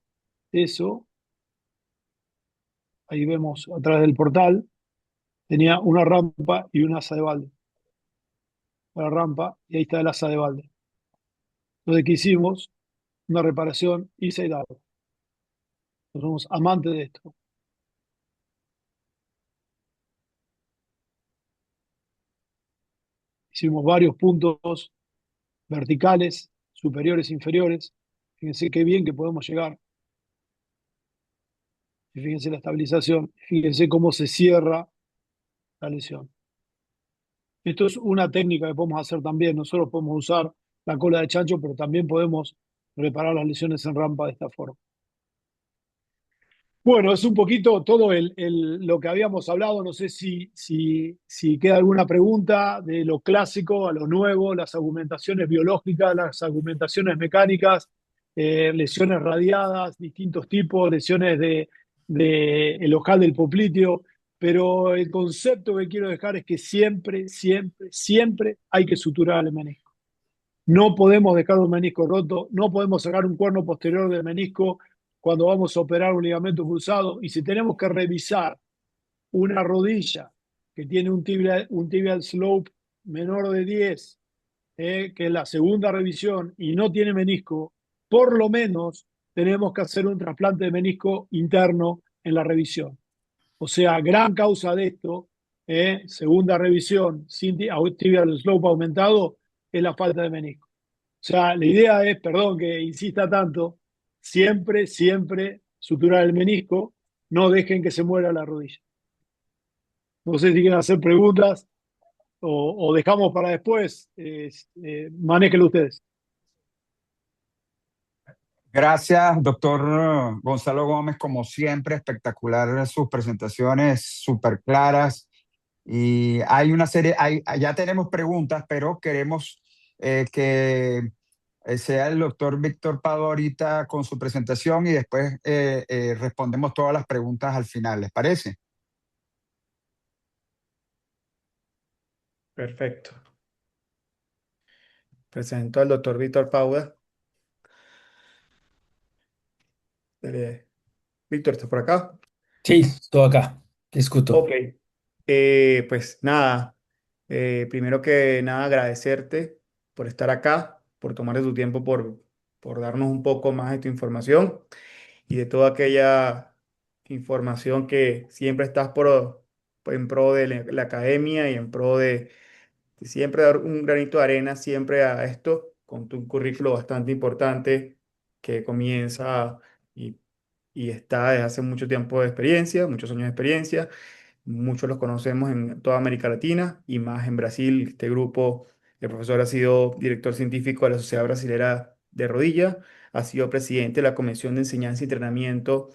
S7: eso. Ahí vemos a través del portal. Tenía una rampa y un asa de balde. La rampa y ahí está el asa de balde. Entonces, ¿qué hicimos? Una reparación inside out. Somos amantes de esto. Hicimos varios puntos verticales, superiores, inferiores. Fíjense qué bien que podemos llegar. Y fíjense la estabilización. Fíjense cómo se cierra la lesión. Esto es una técnica que podemos hacer también. Nosotros podemos usar la cola de chancho, pero también podemos reparar las lesiones en rampa de esta forma. Bueno, es un poquito todo lo que habíamos hablado. No sé si queda alguna pregunta de lo clásico a lo nuevo, las argumentaciones biológicas, las argumentaciones mecánicas, lesiones radiadas, distintos tipos, lesiones de el ojal del popliteo. Pero el concepto que quiero dejar es que siempre, siempre, siempre hay que suturar el menisco. No podemos dejar un menisco roto, no podemos sacar un cuerno posterior del menisco cuando vamos a operar un ligamento cruzado. Y si tenemos que revisar una rodilla que tiene un tibial slope menor de 10, que es la segunda revisión, y no tiene menisco, por lo menos tenemos que hacer un trasplante de menisco interno en la revisión. O sea, gran causa de esto, segunda revisión sin tibial slope aumentado, es la falta de menisco. O sea, la idea es, perdón que insista tanto, siempre, siempre suturar el menisco, no dejen que se muera la rodilla. No sé si quieren hacer preguntas o dejamos para después, manéjenlo ustedes.
S1: Gracias, doctor Gonzalo Gómez, como siempre, espectacular sus presentaciones, súper claras. Y hay una serie, ya tenemos preguntas, pero queremos que sea el doctor Víctor Pado ahorita con su presentación y después respondemos todas las preguntas al final, ¿les parece?
S3: Perfecto. Presento al doctor Víctor Pauda. Víctor, ¿estás por acá?
S5: Sí, estoy acá. Te escucho.
S3: Ok. Pues nada, primero que nada agradecerte por estar acá, por tomar de tu tiempo, por darnos un poco más de tu información y de toda aquella información que siempre estás en pro de la academia y en pro de siempre dar un granito de arena siempre a esto, con tu currículo bastante importante que comienza y, y está desde hace mucho tiempo de experiencia, muchos años de experiencia. Muchos los conocemos en toda América Latina y más en Brasil. Este grupo, el profesor ha sido director científico de la Sociedad Brasilera de Rodilla, ha sido presidente de la Comisión de Enseñanza y Entrenamiento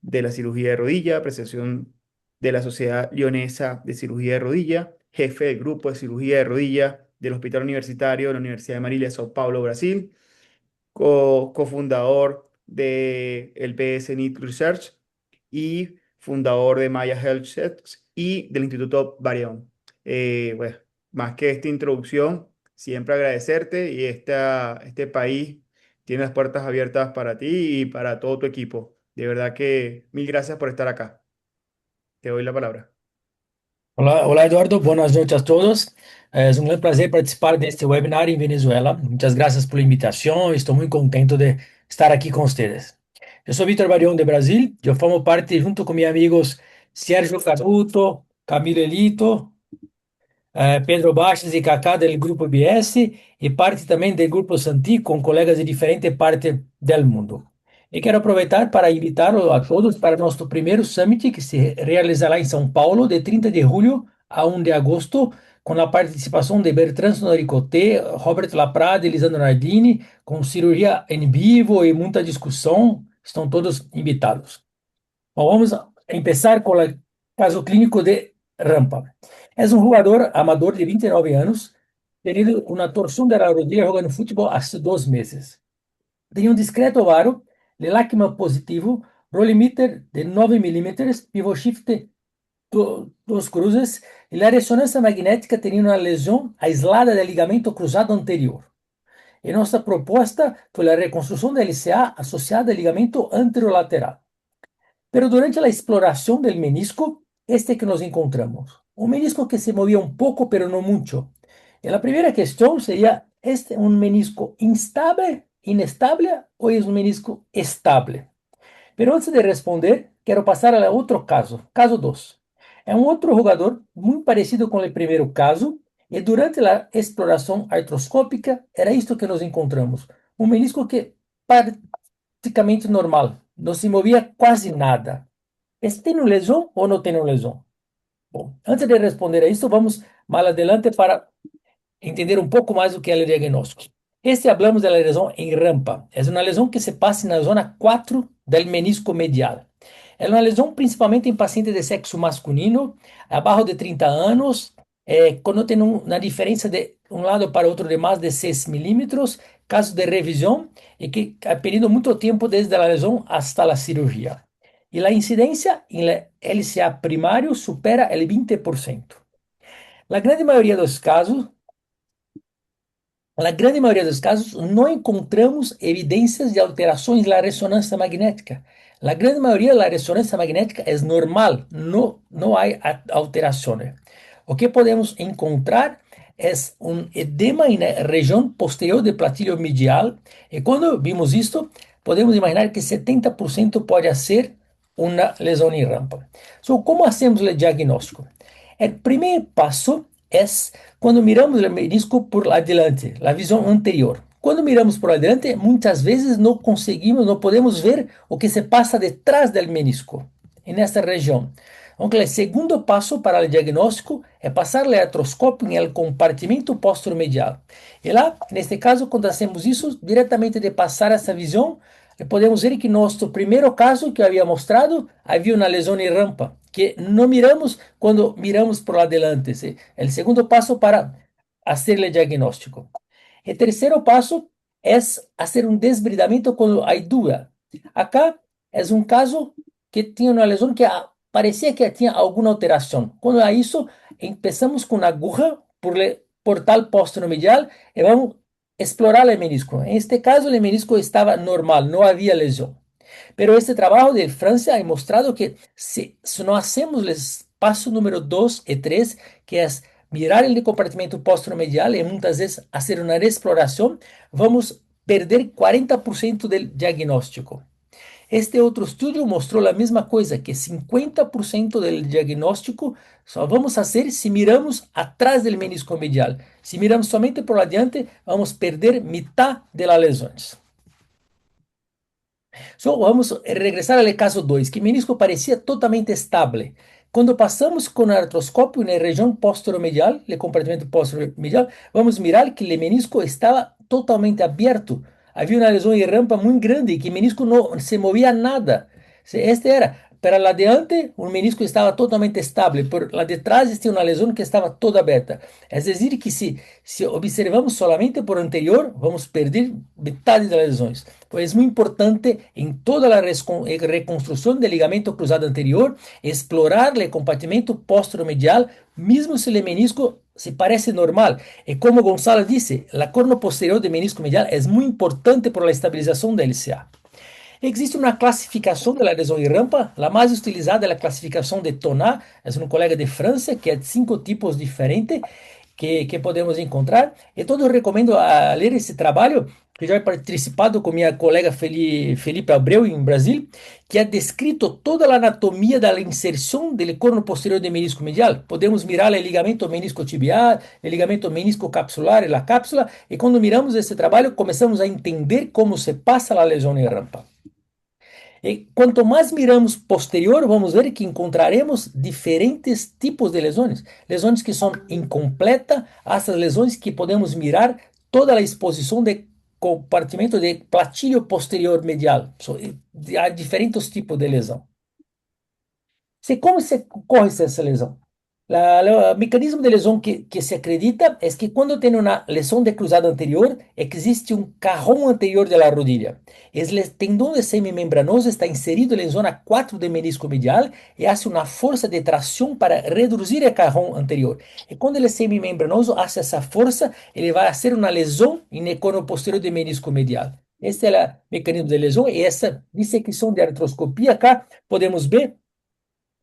S3: de la Cirugía de Rodilla, apreciación de la Sociedad Leonesa de Cirugía de Rodilla, jefe del grupo de cirugía de rodilla del Hospital Universitario de la Universidad de Marília, São Paulo, Brasil, cofundador de el PS NIT Research y fundador de Maya Health Checks y del Instituto Varian. Bueno, más que esta introducción, siempre agradecerte y este país tiene las puertas abiertas para ti y para todo tu equipo. De verdad que mil gracias por estar acá. Te doy la palabra.
S5: Olá, olá, Eduardo, boas noites a todos. Es un gran placer participar de este webinar en Venezuela. Muchas gracias por la invitación. Estoy muy contento de estar aquí con ustedes. Yo soy Víctor Barrión de Brasil. Yo formo parte, junto con mis amigos Sérgio Canuto, Camilo Elito, Pedro Baixas e Kaká del Grupo BS e parte também do Grupo Santi com colegas de diferentes partes do mundo. E quero aproveitar para invitar a todos para nosso primeiro summit que se realizará em São Paulo de 30 de julho a 1 de agosto com a participação de Bertrand Sonoricoté, Robert Laprade e Lisandro Nardini, com cirurgia em vivo e muita discussão. Estão todos invitados. Bom, vamos começar com o caso clínico de Rampa. É um jogador amador de 29 anos, tenido uma torção da rodilha jogando futebol há 2 meses. Tem um discreto varo, LACMA positivo, roll emitter de 9 mm, pivot shift 2 cruzes, e a ressonância magnética tem uma lesão aislada do ligamento cruzado anterior. E nossa proposta foi a reconstrução da LCA associada ao ligamento anterolateral. Pero durante a exploração do menisco, este que nos encontramos. Um menisco que se movia um pouco, pero não muito. E a primeira questão seria, este um menisco instável, inestable ou é um menisco estável? Pero antes de responder, quero passar a outro caso, caso 2. É um outro jogador muito parecido com o primeiro caso, e durante a exploração artroscópica, era isto que nos encontramos. Um menisco que praticamente normal, não se movia quase nada. Este tem lesão ou não tem lesão? Bom, antes de responder a isso, vamos mais adelante para entender um pouco mais o que é o diagnóstico. Este hablamos da lesão em rampa. É uma lesão que se passa na zona 4 do menisco medial. É uma lesão principalmente em pacientes de sexo masculino, abaixo de 30 anos, quando tem uma diferença de um lado para outro de mais de 6 milímetros, caso de revisão, e que ha perdido muito tempo desde a lesão até a cirurgia. E a incidência em LCA primário supera o 20%. Na grande maioria dos casos, não encontramos evidências de alterações na ressonância magnética. Na grande maioria, a ressonância magnética é normal, não há alterações. O que podemos encontrar é um edema na região posterior do platíleo medial, e quando vimos isto, podemos imaginar que 70% pode ser uma lesão em rampa. So, como hacemos o diagnóstico? O primeiro passo é quando miramos o menisco por adiante, a visão anterior. Quando miramos por adiante, muitas vezes não podemos ver o que se passa detrás do menisco, nessa região. Então, o segundo passo para o diagnóstico é passar o artroscópio no compartimento posteromedial. E lá, neste caso, quando hacemos isso, diretamente de passar essa visão, podemos ver que no nosso primeiro caso que eu havia mostrado, havia uma lesão em rampa, que não miramos quando miramos por adelante. É o segundo passo para fazer o diagnóstico. O terceiro passo é fazer um desbridamento quando há dúvida. Acá é um caso que tinha uma lesão que parecia que tinha alguma alteração. Quando há isso, começamos com a agulha por o portal posteromedial e vamos explorar o menisco. En este caso, o menisco estava normal, não havia lesão. Pero este trabalho de França ha mostrado que se não hacemos o passo número 2 e 3, que é mirar o compartimento posteromedial e muitas vezes fazer uma exploração, vamos perder 40% do diagnóstico. Este outro estudo mostrou a mesma coisa, que 50% do diagnóstico só vamos fazer se miramos atrás do menisco medial. Se miramos somente por adiante, vamos perder metade das lesões. So, vamos regressar ao caso 2, que o menisco parecia totalmente estável. Quando passamos com o artroscópio na região posteromedial, o compartimento posteromedial, vamos mirar que o menisco estava totalmente aberto. Havia uma lesão em rampa muito grande e que o menisco não se movia nada. Este era, para lá adiante, o menisco estava totalmente estável, por lá de trás tinha uma lesão que estava toda aberta. É dizer, que se observamos solamente por anterior, vamos perder metade das lesões. Pues es muy importante en toda la reconstrucción del ligamento cruzado anterior explorar el compartimento posteromedial, mismo si el menisco se parece normal. Y como Gonzalo dice, la corno posterior del menisco medial es muy importante para la estabilización del LCA. Existe uma classificação da lesão em rampa, a mais utilizada é a classificação de Tonat, é um colega de França, que é de 5 tipos diferentes que podemos encontrar. Então, eu recomendo a ler esse trabalho, que já he participado com minha colega Felipe Abreu, em Brasil, que ha descrito toda a anatomia da inserção do corno posterior do menisco medial. Podemos mirar o ligamento menisco tibial, o ligamento menisco capsular e a cápsula, e quando miramos esse trabalho, começamos a entender como se passa a lesão em rampa. E quanto mais miramos posterior, vamos ver que encontraremos diferentes tipos de lesões. Lesões que são incompletas, essas lesões que podemos mirar toda a exposição de compartimento de platilho posterior medial. Há diferentes tipos de lesão. Como se corre essa lesão? O mecanismo de lesão que se acredita é que quando tem uma lesão de cruzado anterior, existe um cajón anterior da rodilha. O tendão de semimembranoso está inserido na zona 4 do menisco medial e faz uma força de tração para reduzir o cajón anterior. E quando ele é semimembranoso, faz essa força, ele vai fazer uma lesão no cono posterior do menisco medial. Este é o mecanismo de lesão e essa dissecção de artroscopia cá podemos ver.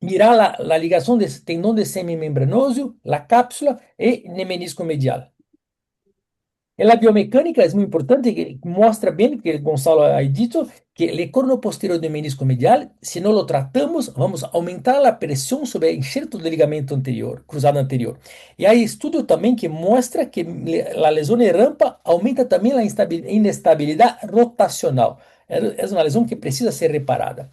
S5: Mirar a ligação do tendão de semimembranoso, a cápsula e o menisco medial. E a biomecânica é muito importante, que mostra bem, que Gonçalo ha dito, que o corno posterior do menisco medial, se não o tratamos, vamos aumentar a pressão sobre o enxerto do ligamento anterior, cruzado anterior. E há estudo também que mostra que a lesão em rampa aumenta também a inestabilidade rotacional. É uma lesão que precisa ser reparada.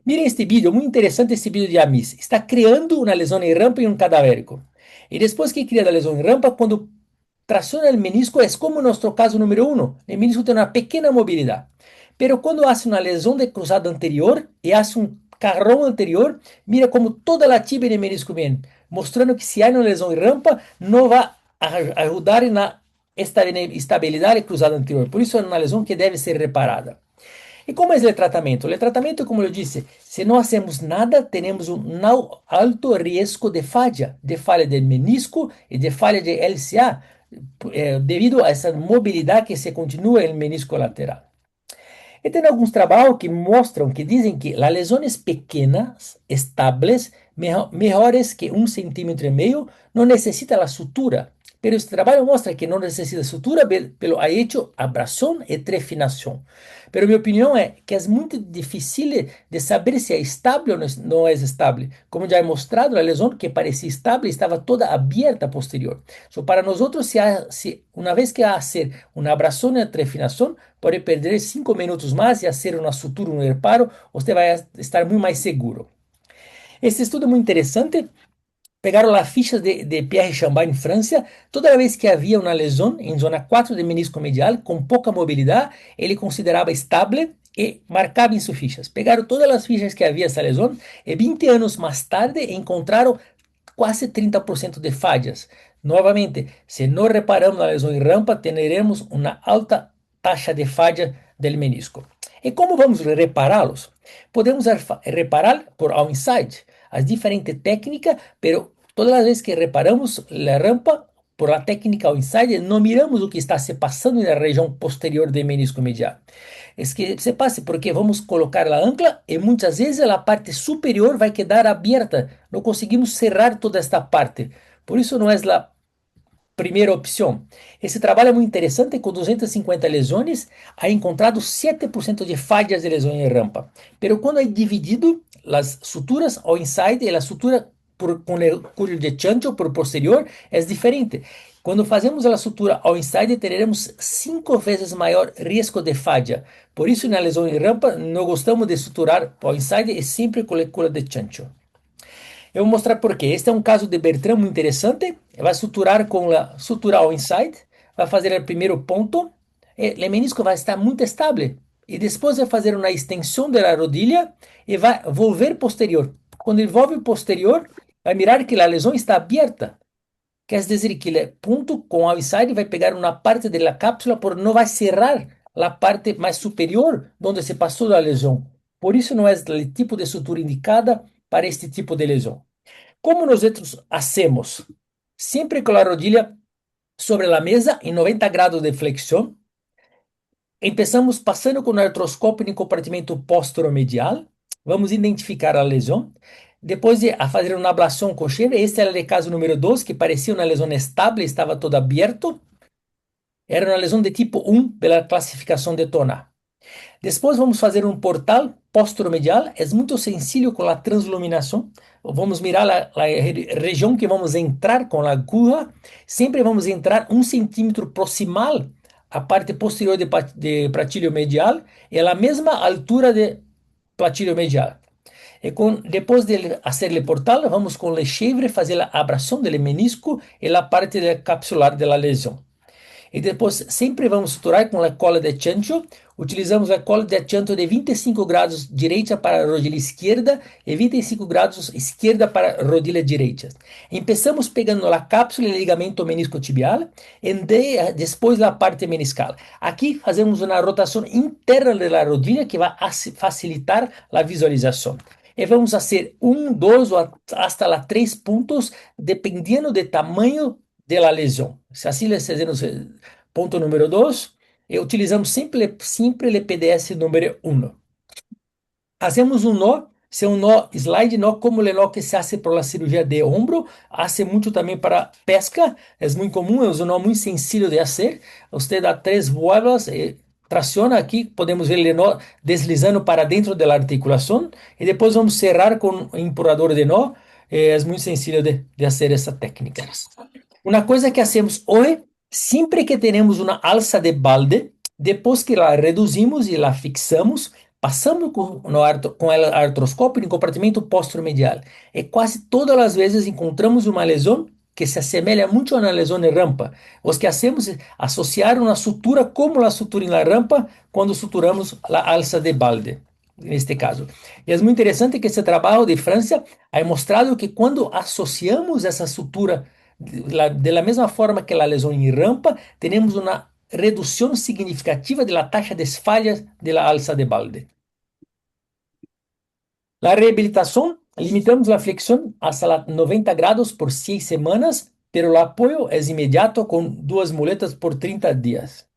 S5: Miren este vídeo, muy interesante este vídeo de Amis. Está creando una lesión en rampa y un cadavérico. Y después que crea la lesión en rampa, cuando traciona el menisco, es como nuestro caso número 1. El menisco tiene una pequeña movilidad. Pero cuando hace una lesión de cruzado anterior y hace un carrón anterior, mira como toda la tibia del menisco viene, mostrando que si hay una lesión en rampa, no va a ayudar en la estabilidad del cruzado anterior. Por eso es una lesión que debe ser reparada. E como é o tratamento? O tratamento, como eu disse, se não fazemos nada, temos alto risco de falha do menisco e de falha de LCA, devido a essa mobilidade que se continua no menisco lateral. E tem alguns trabalhos que mostram, que dizem que as lesões pequenas, estáveis, melhores que 1,5 centímetro, não necessitam a sutura. Pero este trabalho mostra que não necessita sutura, pelo ha hecho abração e trefinação. Pero minha opinião é que é muito difícil de saber se é estável ou não é estável. Como já he mostrado, a lesão que parecia estável estava toda aberta posterior. Para nós, se uma vez que fazer uma abração e trefinação, pode perder 5 minutos mais e fazer uma sutura, um reparo, você vai estar muito mais seguro. Este estudo é muito interessante. Pegaram as fichas de Pierre Chambard em França. Toda vez que havia uma lesão em zona 4 do menisco medial, com pouca mobilidade, ele considerava estável e marcava em suas fichas. Pegaram todas as fichas que havia essa lesão e 20 anos mais tarde encontraram quase 30% de falhas. Novamente, se não reparamos a lesão em rampa, teremos uma alta taxa de falha do menisco. E como vamos repará-los? Podemos reparar por outside, as diferentes técnicas, pero todas as vezes que reparamos a rampa, por a técnica outside, não miramos o que está se passando na região posterior do menisco medial. É que se passa porque vamos colocar a ancla e muitas vezes a parte superior vai quedar aberta, não conseguimos cerrar toda esta parte. Por isso não é primeira opção. Esse trabalho é muito interessante, com 250 lesões, ha encontrado 7% de falhas de lesão em rampa. Pero quando é dividido as suturas ao inside e a sutura com o cuello de chancho por posterior, é diferente. Quando fazemos a sutura ao inside, teremos 5 vezes maior risco de falha. Por isso, na lesão em rampa, não gostamos de suturar ao inside e sempre com o cuello de chancho. Eu vou mostrar por quê. Este é um caso de Bertrand muito interessante. Vai suturar com a sutura ao inside, vai fazer o primeiro ponto, e o menisco vai estar muito estável. E depois vai fazer uma extensão da rodilha e vai volver posterior. Quando ele volve posterior, vai mirar que a lesão está aberta. Quer dizer que o ponto com o inside vai pegar uma parte da cápsula, por não vai cerrar a parte mais superior onde se passou a lesão. Por isso não é o tipo de sutura indicada para este tipo de lesão. Como nós hacemos? Sempre com a rodilha sobre a mesa, em 90 graus de flexão. Começamos passando com o artroscópio no compartimento posteromedial. Vamos identificar a lesão. Depois de fazer uma ablação coxeira, este era o caso número 2, que parecia uma lesão estável, estava todo aberto. Era uma lesão de tipo 1 pela classificação de Tonar. Depois vamos fazer um portal posteromedial, é muito sencillo com a transluminação. Vamos mirar a região que vamos entrar com a aguja. Sempre vamos entrar 1 centímetro proximal a parte posterior de platilho medial e a mesma altura de platilho medial. E depois de fazer o portal, vamos com o chevre fazer a abração do menisco e a parte capsular da lesão. E depois sempre vamos suturar com a cola de chancho. Utilizamos a cola de chancho de 25 graus direita para a rodilha esquerda e 25 graus esquerda para a rodilha direita. Começamos pegando a cápsula e o ligamento meniscotibial e depois a parte meniscal. Aqui fazemos uma rotação interna da rodilha que vai facilitar a visualização. E vamos fazer 1, 2 ou até 3 pontos, dependendo do tamanho da lesão. Se assim fazemos ponto número 2, utilizamos sempre o PDS número 1. Hacemos um nó, se é um nó slide, nó como o nó que se hace por la cirurgia de ombro, hace muito também para pesca, é muito comum, é um nó muito sencillo de fazer. Você dá 3 vueltas, traciona aqui, podemos ver o nó deslizando para dentro da articulação, e depois vamos cerrar com um empurrador de nó. É muito sencillo de fazer essa técnica. Uma coisa que hacemos hoje, sempre que temos uma alça de balde, depois que la reduzimos e la fixamos, passamos com o artroscópio no compartimento posteromedial. E quase todas as vezes encontramos uma lesão que se assemelha muito a uma lesão de rampa. Os que hacemos é associar uma sutura como a sutura na rampa quando suturamos a alça de balde, neste caso. E é muito interessante que esse trabalho de França ha mostrado que quando associamos essa sutura de la mesma forma que a lesão em rampa, temos uma redução significativa da taxa de falhas da alça de balde. La reabilitação, limitamos a flexión hasta 90 grados por 6 semanas, pero o apoio é imediato com 2 muletas por 30 dias.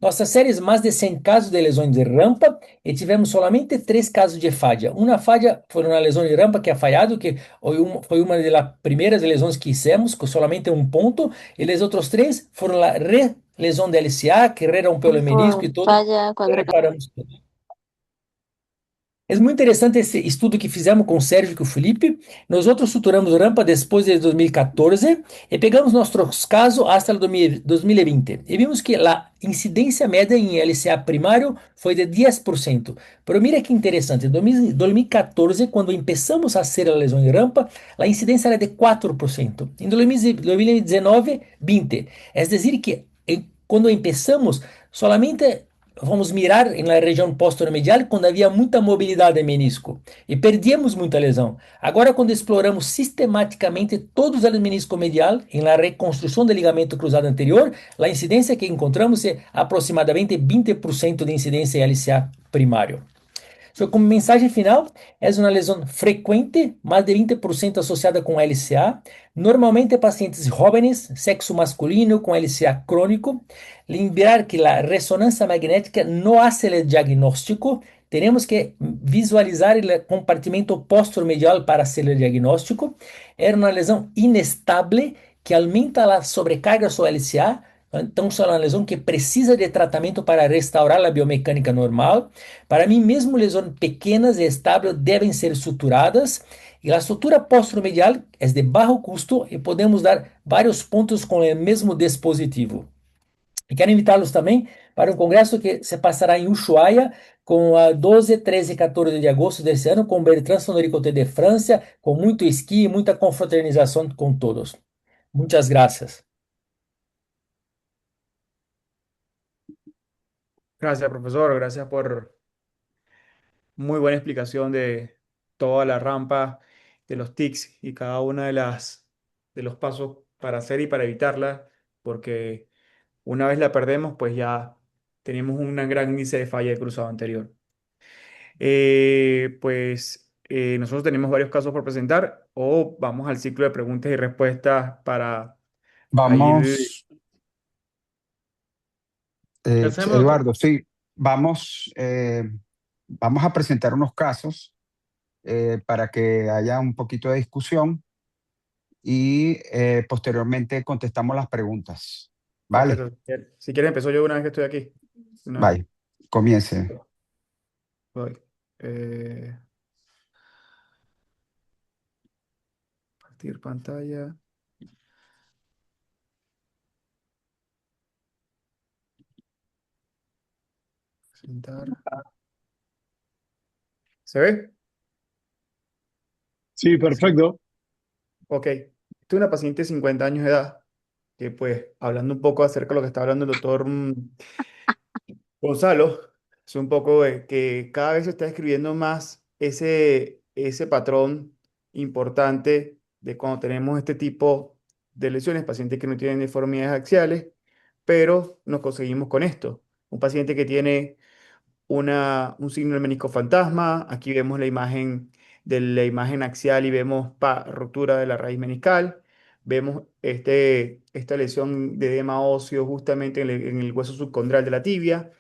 S5: Nossas séries, mais de 100 casos de lesões de rampa e tivemos somente 3 casos de falha. Uma falha foi uma lesão de rampa que ha falhado, que foi uma das primeiras lesões que fizemos, com somente um ponto, e os outros 3 foram a lesão de LCA, que rompeu o menisco e tudo.
S9: Falla cuando
S5: Reparamos tudo. É muito interessante esse estudo que fizemos com o Sérgio e com o Felipe. Nós outros suturamos rampa depois de 2014 e pegamos nossos casos até 2020. E vimos que a incidência média em LCA primário foi de 10%. Mas mira que interessante, em 2014, quando começamos a fazer a lesão em rampa, a incidência era de 4%. Em 2019, 20%. É dizer que quando começamos, solamente vamos mirar na região posteromedial quando havia muita mobilidade de menisco e perdíamos muita lesão. Agora, quando exploramos sistematicamente todos os meniscos medial em la reconstrução do ligamento cruzado anterior, a incidência que encontramos é aproximadamente 20% de incidência em LCA primário. Como mensagem final, é uma lesão frequente, mais de 20% associada com LCA, normalmente pacientes jovens, sexo masculino com LCA crônico. Lembrar que a ressonância magnética não faz o diagnóstico, temos que visualizar o compartimento posteromedial para fazer o diagnóstico. Era uma lesão inestável que aumenta a sobrecarga sobre LCA. Então, é uma lesão que precisa de tratamento para restaurar a biomecânica normal. Para mim, mesmo lesões pequenas e estáveis devem ser suturadas. E a sutura posteromedial é de baixo custo e podemos dar vários pontos com o mesmo dispositivo. E quero invitá-los também para um congresso que se passará em Ushuaia, com a 12, 13 e 14 de agosto desse ano, com Bertrand Sonoricote de França, com muito esqui e muita confraternização com todos. Muitas graças.
S3: Gracias, profesor. Gracias por muy buena explicación de toda la rampa de los tics y cada una de los pasos para hacer y para evitarla, porque una vez la perdemos, pues ya tenemos un gran índice de falla de cruzado anterior. Nosotros tenemos varios casos por presentar o vamos al ciclo de preguntas y respuestas para ir.
S1: Vamos,
S2: ¿Qué hacemos, doctor?
S1: Eduardo, sí, vamos a presentar unos casos para que haya un poquito de discusión y posteriormente contestamos las preguntas. ¿Vale?
S3: Perfecto. Si quieres, empezó yo una vez que estoy aquí. Una vez.
S1: Vaya, comience.
S3: Voy. Eh, Compartir pantalla. Presentar. ¿Se ve?
S7: Sí, perfecto.
S3: Ok. Esta es una paciente de 50 años de edad que, pues, hablando un poco acerca de lo que está hablando el doctor Gonzalo, es un poco de que cada vez se está escribiendo más ese patrón importante de cuando tenemos este tipo de lesiones, pacientes que no tienen deformidades axiales, pero nos conseguimos con esto. Un paciente que tiene un signo del menisco fantasma. Aquí vemos la imagen de la imagen axial y vemos ruptura de la raíz meniscal. Vemos esta lesión de edema óseo justamente en el hueso subcondral de la tibia.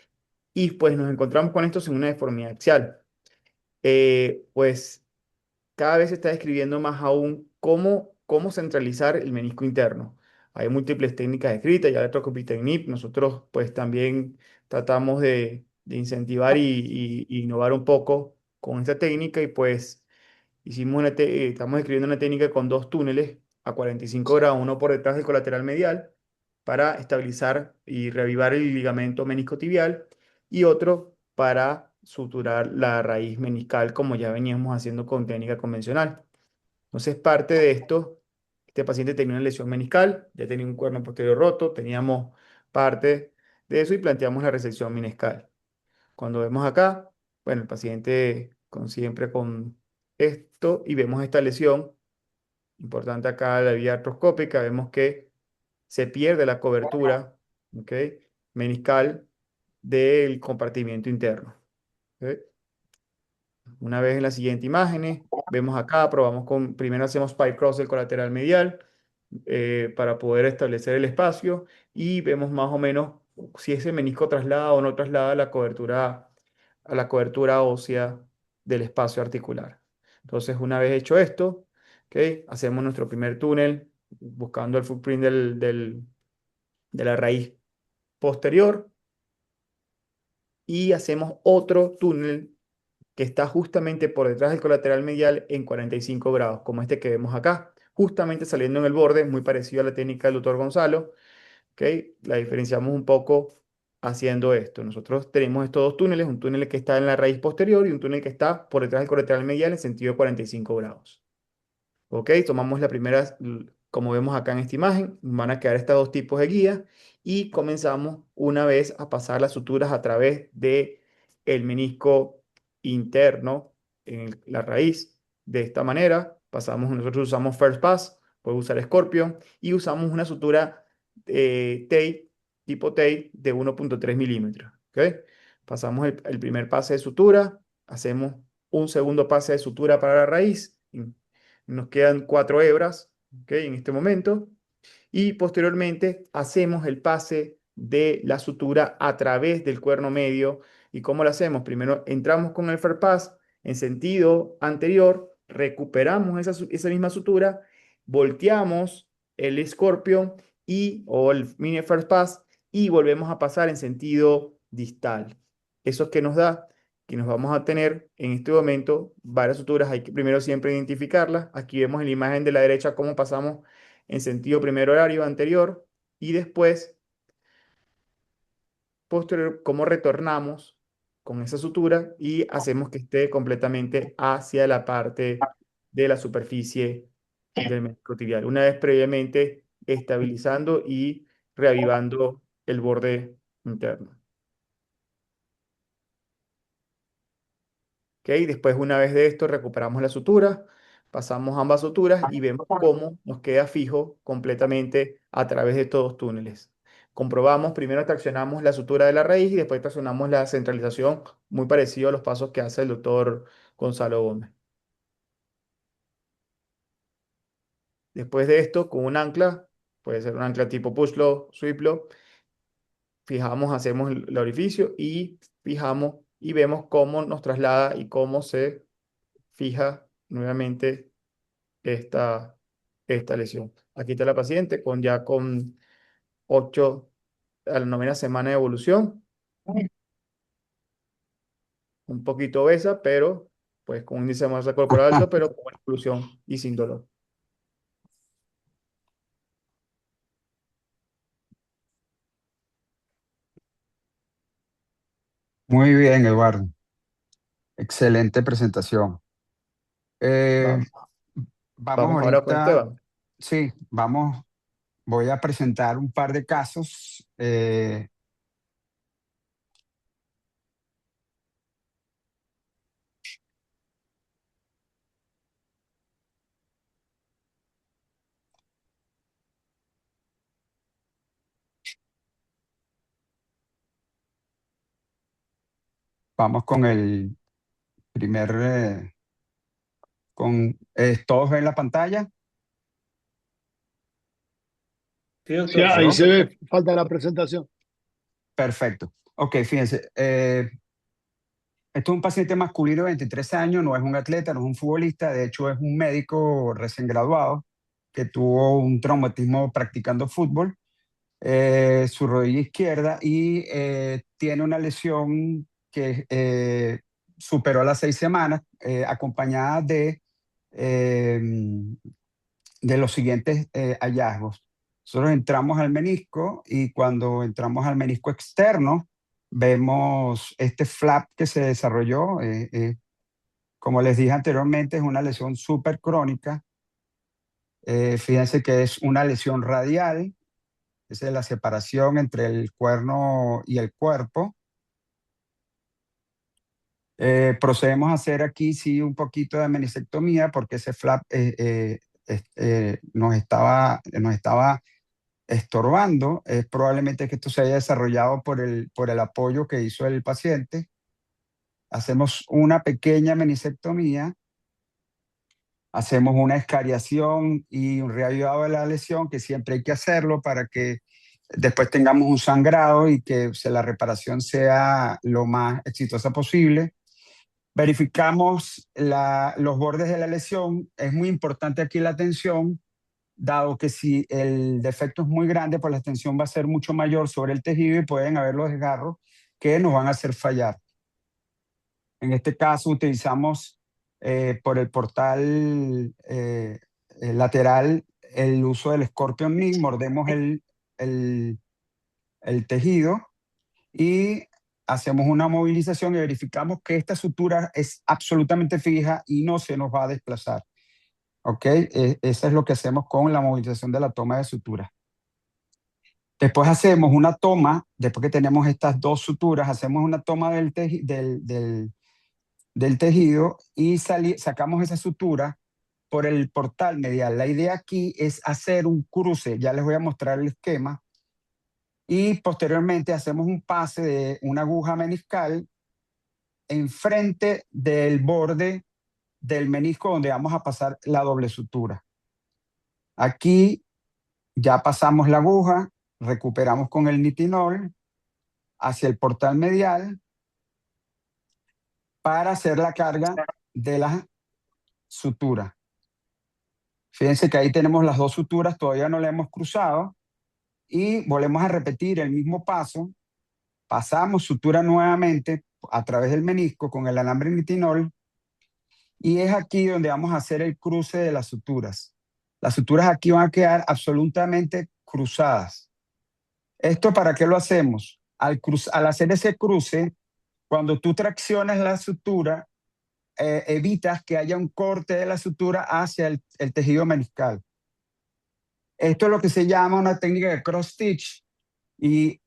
S3: Y pues nos encontramos con esto en una deformidad axial. Pues cada vez se está describiendo más aún cómo centralizar el menisco interno. Hay múltiples técnicas escritas, ya la Trocopitecnip. Nosotros pues también tratamos de incentivar y innovar un poco con esta técnica y pues estamos escribiendo una técnica con dos túneles a 45 grados, uno por detrás del colateral medial para estabilizar y reavivar el ligamento meniscotibial y otro para suturar la raíz meniscal como ya veníamos haciendo con técnica convencional. Entonces, parte de esto, este paciente tenía una lesión meniscal, ya tenía un cuerno posterior roto, teníamos parte de eso y planteamos la resección meniscal. Cuando vemos acá, bueno, el paciente siempre con esto y vemos esta lesión, importante acá la vía artroscópica, vemos que se pierde la cobertura, ¿ok?, meniscal del compartimiento interno. ¿Ok? Una vez en las siguientes imágenes, vemos acá, primero hacemos pipe cross del colateral medial para poder establecer el espacio y vemos más o menos si ese menisco traslada o no traslada a la cobertura ósea del espacio articular. Entonces, una vez hecho esto, ¿ok?, hacemos nuestro primer túnel buscando el footprint de la raíz posterior y hacemos otro túnel que está justamente por detrás del colateral medial en 45 grados, como este que vemos acá, justamente saliendo en el borde, muy parecido a la técnica del doctor Gonzalo. ¿Okay? La diferenciamos un poco haciendo esto. Nosotros tenemos estos dos túneles, un túnel que está en la raíz posterior y un túnel que está por detrás del colateral medial en sentido de 45 grados. ¿Ok? Tomamos la primera, como vemos acá en esta imagen, van a quedar estos dos tipos de guías y comenzamos una vez a pasar las suturas a través de el menisco interno en la raíz. De esta manera, nosotros usamos First Pass, puedes usar Scorpion y usamos una sutura tipo TAI de 1.3 milímetros. ¿Ok? Pasamos el primer pase de sutura, hacemos un segundo pase de sutura para la raíz. Nos quedan 4 hebras, ¿ok?, en este momento. Y posteriormente hacemos el pase de la sutura a través del cuerno medio. ¿Y cómo lo hacemos? Primero entramos con el First Pass en sentido anterior, recuperamos esa misma sutura, volteamos el Scorpion o el Mini First Pass y volvemos a pasar en sentido distal. ¿Eso qué nos da? Que nos vamos a tener en este momento varias suturas. Hay que primero siempre identificarlas. Aquí vemos en la imagen de la derecha cómo pasamos en sentido primer horario anterior y después posterior cómo retornamos con esa sutura y hacemos que esté completamente hacia la parte de la superficie del menisco tibial. Una vez previamente estabilizando y reavivando el borde interno. ¿Ok? Después, una vez de esto, recuperamos la sutura, pasamos ambas suturas y vemos cómo nos queda fijo completamente a través de todos túneles. Comprobamos, primero traccionamos la sutura de la raíz y después traccionamos la centralización, muy parecido a los pasos que hace el doctor Gonzalo Gómez. Después de esto, con un ancla, puede ser un ancla tipo push lock, sweep lock, fijamos, hacemos el orificio y fijamos y vemos cómo nos traslada y cómo se fija nuevamente esta lesión. Aquí está la paciente con 8 a la 9ª semana de evolución, un poquito obesa, pero pues con un índice de masa corporal alto, pero con buena evolución y sin dolor.
S1: Muy bien, Eduardo. Excelente presentación. Eh,
S3: Vamos,
S1: vamos
S3: vamos ahora con
S1: ahorita,
S3: Esteban.
S1: sí, voy a presentar un par de casos. Vamos con el primer, ¿todos ven la pantalla?
S2: Sí,
S7: Sí,
S2: doctor, se
S7: ahí
S2: ve
S1: ¿Aló?
S7: se ve,
S2: perfecto.
S7: falta la presentación.
S1: Perfecto. Ok, fíjense. Esto es un paciente masculino de 23 años, no es un atleta, no es un futbolista, de hecho es un médico recién graduado que tuvo un traumatismo practicando fútbol, su rodilla izquierda y tiene una lesión que superó las 6 semanas, acompañada eh, de los siguientes hallazgos. Nosotros entramos al menisco y cuando entramos al menisco externo, vemos este flap que se desarrolló. Como les dije anteriormente, es una lesión súper crónica. Fíjense que es una lesión radial, esa es la separación entre el cuerno y el cuerpo. Procedemos a hacer aquí sí un poquito de meniscectomía porque ese flap nos estaba estorbando. Es probablemente que esto se haya desarrollado por el apoyo que hizo el paciente. Hacemos una pequeña meniscectomía, hacemos una escariación y un reavivado de la lesión, que siempre hay que hacerlo para que después tengamos un sangrado y que la reparación sea lo más exitosa posible. Verificamos los bordes de la lesión. Es muy importante aquí la tensión, dado que si el defecto es muy grande, pues la tensión va a ser mucho mayor sobre el tejido y pueden haber los desgarros que nos van a hacer fallar. En este caso utilizamos por el portal lateral el uso del Scorpion Knee, mordemos el, el tejido y hacemos una movilización y verificamos que esta sutura es absolutamente fija y no se nos va a desplazar. ¿Ok? Eso es lo que hacemos con la movilización de la toma de sutura. Después hacemos una toma, después que tenemos estas dos suturas, hacemos una toma del tejido y sacamos esa sutura por el portal medial. La idea aquí es hacer un cruce, ya les voy a mostrar el esquema, y posteriormente hacemos un pase de una aguja meniscal enfrente del borde del menisco donde vamos a pasar la doble sutura. Aquí ya pasamos la aguja, recuperamos con el nitinol hacia el portal medial para hacer la carga de la sutura. Fíjense que ahí tenemos las dos suturas, todavía no la hemos cruzado y volvemos a repetir el mismo paso. Pasamos sutura nuevamente a través del menisco con el alambre nitinol y es aquí donde vamos a hacer el cruce de las suturas. Las suturas aquí van a quedar absolutamente cruzadas. ¿Esto para qué lo hacemos? Al hacer ese cruce, cuando tú traccionas la sutura, evitas que haya un corte de la sutura hacia el tejido meniscal. Esto es lo que se llama una técnica de cross stitch y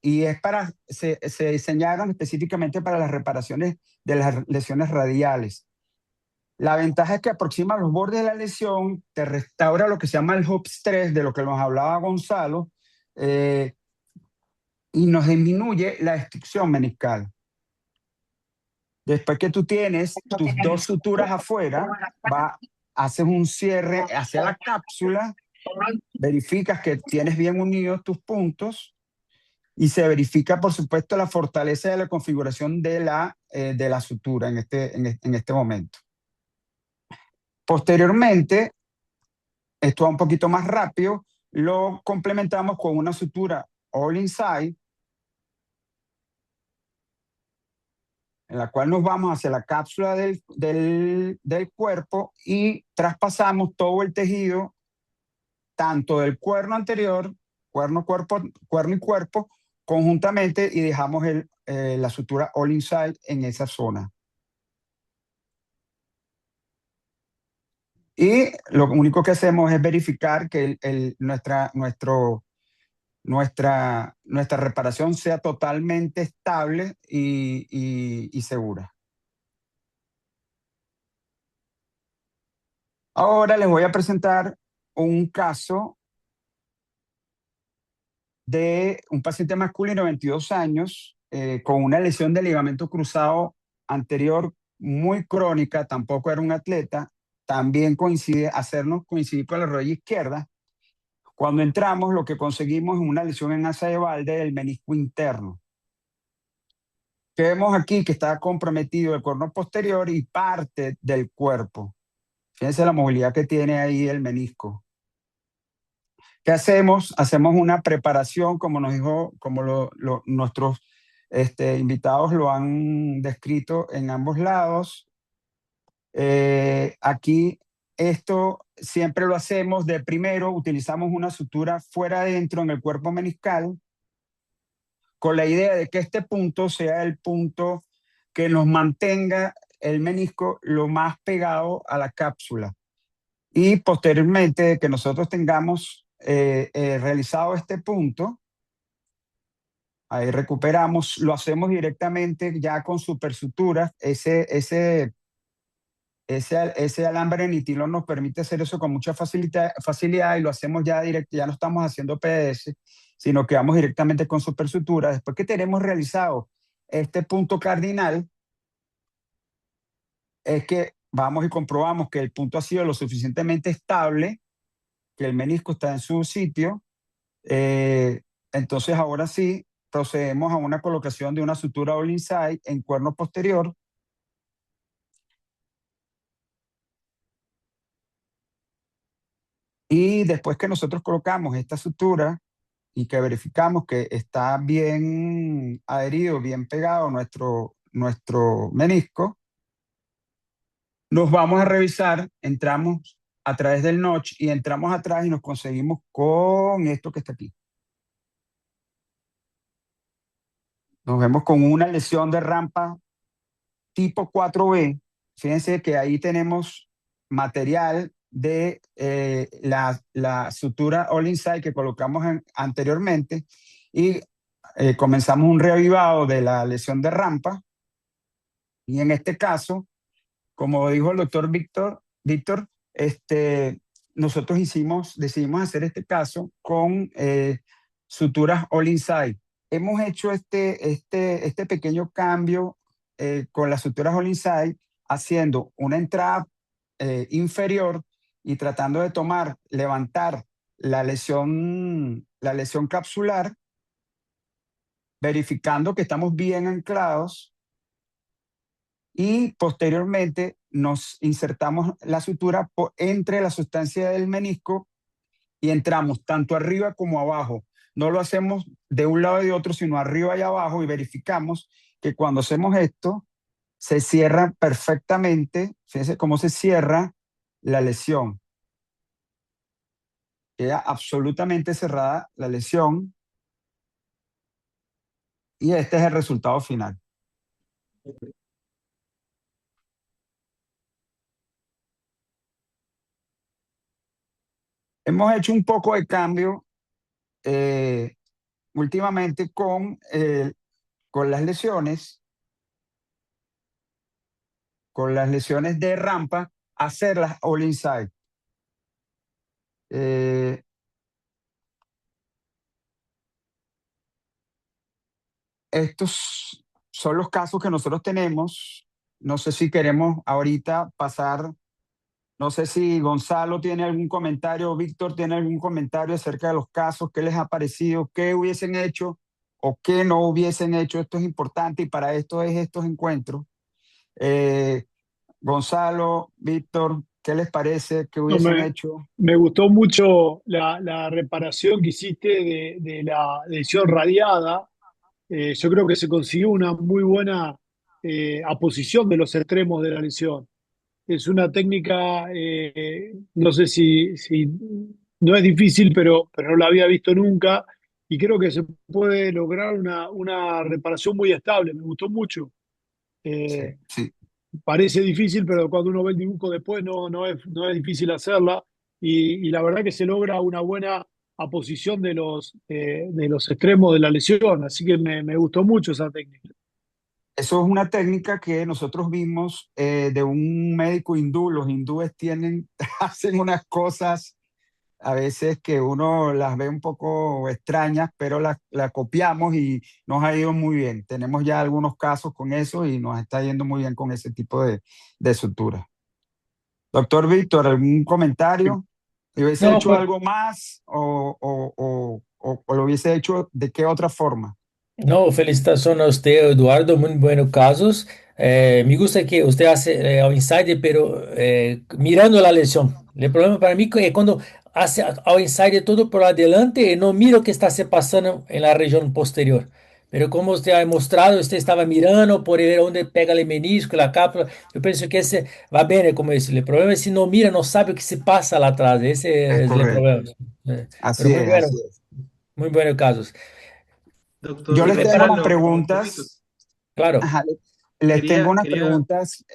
S1: se diseñaron específicamente para las reparaciones de las lesiones radiales. La ventaja es que aproxima los bordes de la lesión, te restaura lo que se llama el hop stress, de lo que nos hablaba Gonzalo, y nos disminuye la destrucción meniscal. Después que tú tienes tus dos suturas afuera, haces un cierre hacia la cápsula, verificas que tienes bien unidos tus puntos y se verifica, por supuesto, la fortaleza de la configuración de la sutura en este momento. Posteriormente, esto va un poquito más rápido, lo complementamos con una sutura all inside, en la cual nos vamos hacia la cápsula del cuerpo y traspasamos todo el tejido, tanto del cuerno anterior, cuerno y cuerpo, conjuntamente y dejamos la sutura all inside en esa zona. Y lo único que hacemos es verificar que nuestra reparación sea totalmente estable y segura. Ahora les voy a presentar un caso de un paciente masculino de 22 años con una lesión de ligamento cruzado anterior muy crónica, tampoco era un atleta, también hacernos coincidir con la rodilla izquierda. Cuando entramos, lo que conseguimos es una lesión en asa de balde del menisco interno. Que vemos aquí que está comprometido el cuerno posterior y parte del cuerpo. Fíjense la movilidad que tiene ahí el menisco. ¿Qué hacemos? Hacemos una preparación, como nos dijo, nuestros invitados lo han descrito en ambos lados. Aquí esto siempre lo hacemos de primero, utilizamos una sutura fuera adentro en el cuerpo meniscal, con la idea de que este punto sea el punto que nos mantenga el menisco lo más pegado a la cápsula. Y posteriormente que nosotros tengamos realizado este punto, ahí recuperamos, lo hacemos directamente ya con supersuturas. Ese alambre nitilón nos permite hacer eso con mucha facilidad y lo hacemos ya directo, ya no estamos haciendo PDS, sino que vamos directamente con supersutura. Después que tenemos realizado este punto cardinal, es que vamos y comprobamos que el punto ha sido lo suficientemente estable, que el menisco está en su sitio. Entonces ahora sí procedemos a una colocación de una sutura all inside en cuerno posterior. Y después que nosotros colocamos esta sutura y que verificamos que está bien adherido, bien pegado nuestro menisco, nos vamos a revisar, entramos a través del notch y entramos atrás y nos conseguimos con esto que está aquí. Nos vemos con una lesión de rampa tipo 4B. Fíjense que ahí tenemos material de la sutura all inside que colocamos anteriormente y comenzamos un reavivado de la lesión de rampa. Y en este caso, como dijo el doctor Víctor, nosotros decidimos hacer este caso con suturas all inside. Hemos hecho este pequeño cambio con las suturas all inside, haciendo una entrada inferior y tratando de levantar la lesión capsular, verificando que estamos bien anclados y posteriormente nos insertamos la sutura entre la sustancia del menisco y entramos tanto arriba como abajo. No lo hacemos de un lado y de otro, sino arriba y abajo, y verificamos que cuando hacemos esto se cierra perfectamente. Fíjense cómo se cierra la lesión. Queda absolutamente cerrada la lesión y este es el resultado final. Hemos hecho un poco de cambio últimamente con las lesiones, de rampa, hacerlas all inside. Estos son los casos que nosotros tenemos. No sé si queremos ahorita pasar, no sé si Gonzalo tiene algún comentario, Víctor tiene algún comentario acerca de los casos, qué les ha parecido, qué hubiesen hecho o qué no hubiesen hecho. Esto es importante y para esto es estos encuentros. Gonzalo, Víctor, ¿qué les parece que
S7: No,
S1: hubiesen hecho?
S7: me gustó mucho la reparación que hiciste de la lesión radiada. Yo creo que se consiguió una muy buena aposición de los extremos de la lesión. Es una técnica, no sé si no es difícil, pero no la había visto nunca y creo que se puede lograr una reparación muy estable. Me gustó mucho.
S1: Sí,
S7: Eh,
S1: sí.
S7: Parece difícil, pero cuando uno ve el dibujo después no es difícil hacerla y la verdad que se logra una buena aposición de los extremos de la lesión, así que me gustó mucho esa técnica.
S1: Eso es una técnica que nosotros vimos de un médico hindú. Los hindúes hacen unas cosas a veces que uno las ve un poco extrañas, pero la copiamos y nos ha ido muy bien. Tenemos ya algunos casos con eso y nos está yendo muy bien con ese tipo de sutura. Doctor Víctor, ¿algún comentario? ¿Le hubiese
S5: No,
S1: hecho algo más o lo hubiese hecho de qué otra forma?
S5: no, felicitación a usted, Eduardo, muy buenos casos. Me gusta que usted hace al inside, pero mirando la lesión. El problema para mí es cuando hace al inside todo por adelante y no miro qué está se pasando en la región posterior. Pero como usted ha mostrado, usted estaba mirando por ver dónde pega el menisco, la cápsula. Yo pienso que ese va bien, como dice. El problema es si no mira, no sabe o que se pasa lá atrás. Ese
S1: Es
S5: es el
S1: correcto.
S5: problema. Pero
S1: Así es, así es.
S5: muy buenos casos.
S1: Yo
S2: Doctor
S1: les tengo unas
S2: Gonzalo, doctor Víctor,
S1: preguntas.
S5: Claro.
S1: Ajá, les tengo unas
S2: quería,
S1: preguntas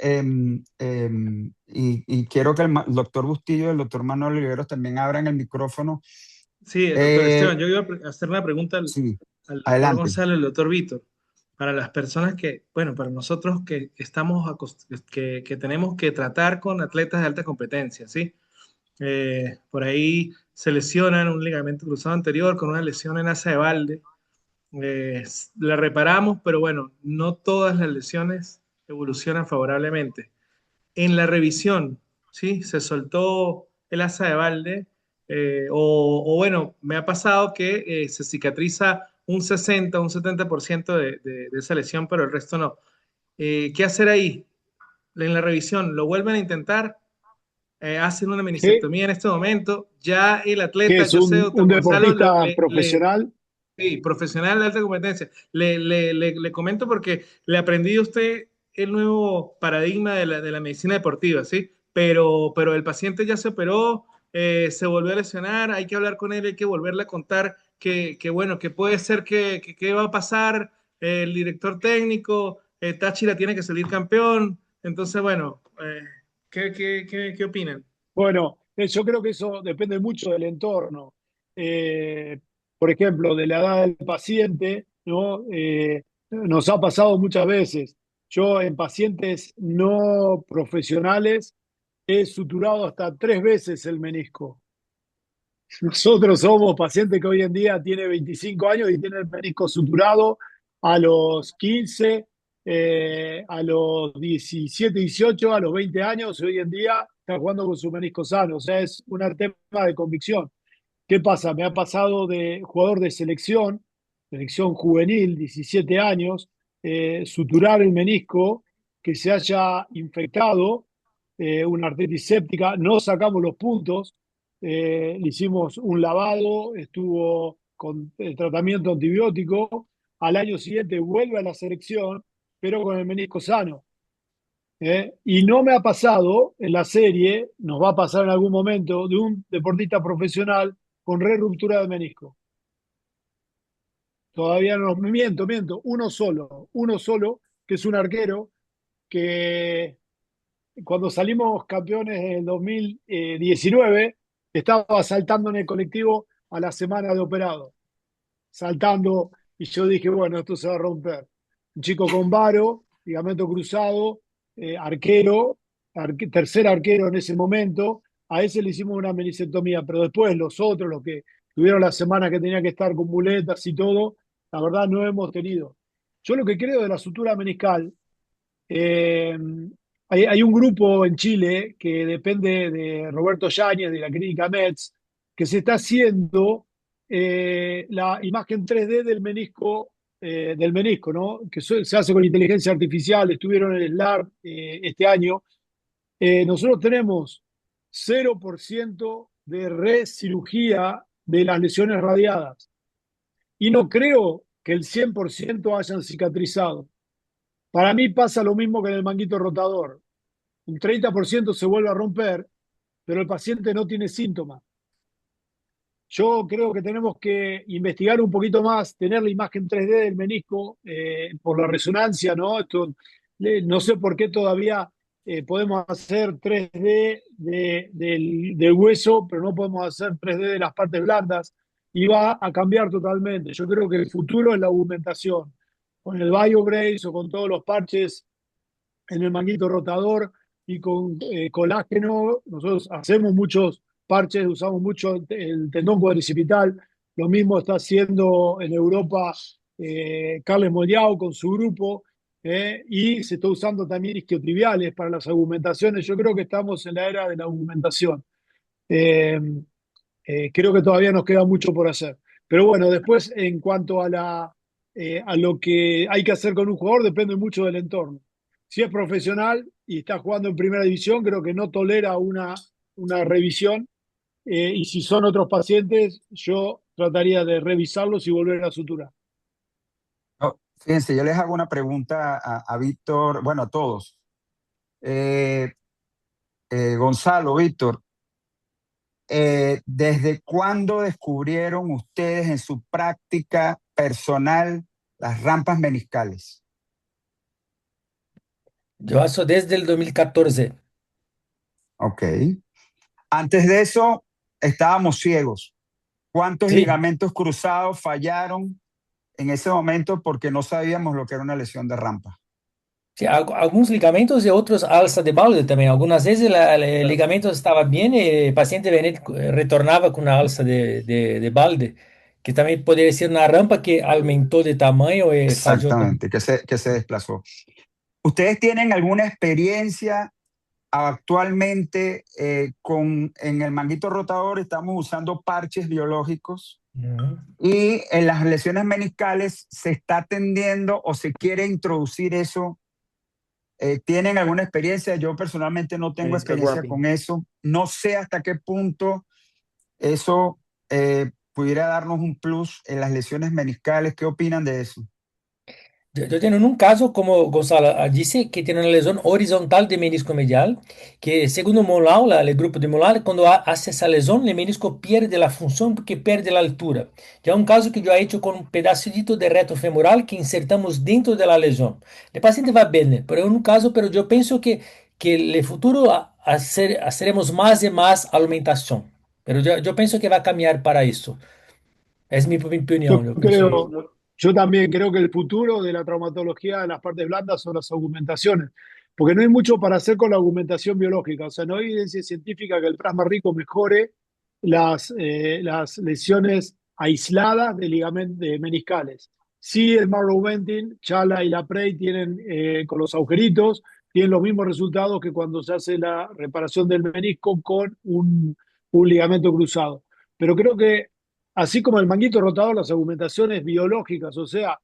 S1: y quiero que el doctor Bustillo y el doctor Manuel Oliveros también abran el micrófono.
S2: sí, doctor
S1: Eh,
S2: Esteban, yo iba a hacer una pregunta
S1: sí,
S2: al doctor
S1: adelante.
S2: Gonzalo y al doctor Víctor. Para las personas que, bueno, para nosotros que que tenemos que tratar con atletas de alta competencia, ¿sí? Por ahí se lesionan un ligamento cruzado anterior con una lesión en asa de balde. Eh, la reparamos, pero bueno, no todas las lesiones evolucionan favorablemente. En la revisión, ¿sí? Se soltó el asa de balde, o bueno, me ha pasado que se cicatriza un 60, un 70% de esa lesión, pero el resto no. ¿Qué hacer ahí? En la revisión, lo vuelven a intentar, hacen una
S7: ¿Qué,
S2: meniscectomía en este momento, ya el
S7: qué
S2: atleta,
S7: es
S2: yo sé,
S7: un
S2: doctor Gonzalo,
S7: deportista profesional?
S2: sí, profesional de alta competencia. Le comento porque le aprendí a usted el nuevo paradigma de la medicina deportiva, ¿sí? Pero el paciente ya se operó, se volvió a lesionar, hay que hablar con él, hay que volverle a contar que bueno, que puede ser que va a pasar, el director técnico, Táchira tiene que salir campeón. Entonces, bueno, qué opinan?
S7: Bueno, yo creo que eso depende mucho del entorno. Eh, por ejemplo, de la edad del paciente, ¿no? Nos ha pasado muchas veces. Yo en pacientes no profesionales he suturado hasta 3 veces el menisco. Nosotros somos pacientes que hoy en día tiene 25 años y tiene el menisco suturado a los 15, a los 17, 18, a los 20 años. Hoy en día está jugando con su menisco sano. O sea, es un tema de convicción. ¿Qué pasa? Me ha pasado de jugador de selección juvenil, 17 años, suturar el menisco que se haya infectado una artritis séptica, no sacamos los puntos, le hicimos un lavado, estuvo con tratamiento antibiótico, al año siguiente vuelve a la selección, pero con el menisco sano. Y no me ha pasado en la serie, nos va a pasar en algún momento, de un deportista profesional con ruptura de menisco. Todavía no, miento, uno solo, que es un arquero que cuando salimos campeones en el 2019, estaba saltando en el colectivo a la semana de operado, saltando, y yo dije, bueno, esto se va a romper. Un chico con varo, ligamento cruzado, arquero, tercer arquero en ese momento, a ese le hicimos una meniscectomía, pero después los otros, los que tuvieron la semana que tenía que estar con muletas y todo, la verdad no hemos tenido. Yo lo que creo de la sutura meniscal, eh, hay un grupo en Chile que depende de Roberto Yáñez, de la clínica Metz, que se está haciendo la imagen 3D del menisco, ¿no? Que se hace con inteligencia artificial, estuvieron en el SLAR este año. Nosotros tenemos 0% de recirugía de las lesiones radiadas y no creo que el 100% hayan cicatrizado. Para mí pasa lo mismo que en el manguito rotador. Un 30% se vuelve a romper, pero el paciente no tiene síntomas. Yo creo que tenemos que investigar un poquito más, tener la imagen 3D del menisco por la resonancia, ¿no? No sé por qué todavía podemos hacer 3D del hueso, pero no podemos hacer 3D de las partes blandas y va a cambiar totalmente. Yo creo que el futuro es la augmentación. Con el BioBrace o con todos los parches en el manguito rotador y con colágeno. Nosotros hacemos muchos parches, usamos mucho el tendón cuadricipital. Lo mismo está haciendo en Europa Carles Moyao con su grupo. Y se está usando también isquiotibiales para las augmentaciones. Yo creo que estamos en la era de la augmentación. Creo que todavía nos queda mucho por hacer. Pero bueno, después en cuanto a lo que hay que hacer con un jugador, depende mucho del entorno. Si es profesional y está jugando en primera división, creo que no tolera una revisión. Y si son otros pacientes, yo trataría de revisarlos y volver a sutura.
S1: No, fíjense, yo les hago una pregunta a Víctor, bueno, a todos. Gonzalo, Víctor, ¿desde cuándo descubrieron ustedes en su práctica personal las rampas meniscales?
S5: Yo hago desde el 2014.
S1: Ok. Antes de eso, estábamos ciegos. ¿Cuántos
S5: Sí,
S1: ligamentos cruzados fallaron en ese momento porque no sabíamos lo que era una lesión de rampa?
S5: sí, algunos ligamentos y otros alza de balde también. Algunas veces el ligamento estaba bien y el paciente venía, retornaba con una alza de balde, que también podría ser una rampa que aumentó de tamaño y falló también.
S1: Exactamente, que se desplazó. ¿Ustedes tienen alguna experiencia actualmente en el manguito rotador? Estamos usando parches biológicos
S5: Ujú.
S1: y en las lesiones meniscales se está tendiendo o se quiere introducir eso. ¿Tienen alguna experiencia? Yo personalmente no tengo
S3: Meniscal
S1: experiencia
S3: wrapping.
S1: con eso. No sé hasta qué punto eso pudiera darnos un plus en las lesiones meniscales. ¿Qué opinan de eso?
S5: Yo tengo un caso, como Gonzalo dice, que tiene una lesión horizontal de menisco medial, que según Molau, el grupo de Molau, cuando hace esa lesión, el menisco pierde la función porque pierde la altura. Ya un caso que yo he hecho con un pedacito de reto femoral que insertamos dentro de la lesión. El paciente va bien, pero es un caso, pero yo pienso que en el futuro haremos más y más aumentación. Pero yo pienso que va a cambiar para eso. Es mi opinión, yo pienso eso.
S7: Yo también creo que el futuro de la traumatología de las partes blandas son las augmentaciones, porque no hay mucho para hacer con la augmentación biológica. O sea, no hay evidencia científica que el plasma rico mejore las lesiones aisladas de ligamentos meniscales. Sí, el marrow venting, Chala y la Prey tienen con los agujeritos, tienen los mismos resultados que cuando se hace la reparación del menisco con un ligamento cruzado. Pero creo que así como el manguito rotador, las augmentaciones biológicas, o sea,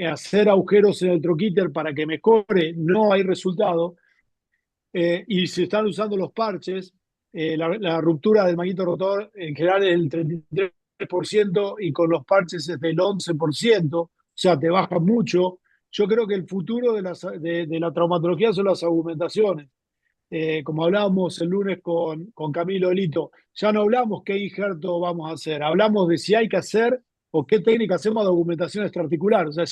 S7: hacer agujeros en el troquíter para que mejore, no hay resultado. y se están usando los parches, la ruptura del manguito rotor en general es el 33% y con los parches es del 11%, o sea, te baja mucho. Yo creo que el futuro de la traumatología son las augmentaciones. Como hablábamos el lunes con Camilo Lito, ya no hablamos qué injerto vamos a hacer, hablamos de si hay que hacer o qué técnica hacemos de augmentación extraarticular. O sea,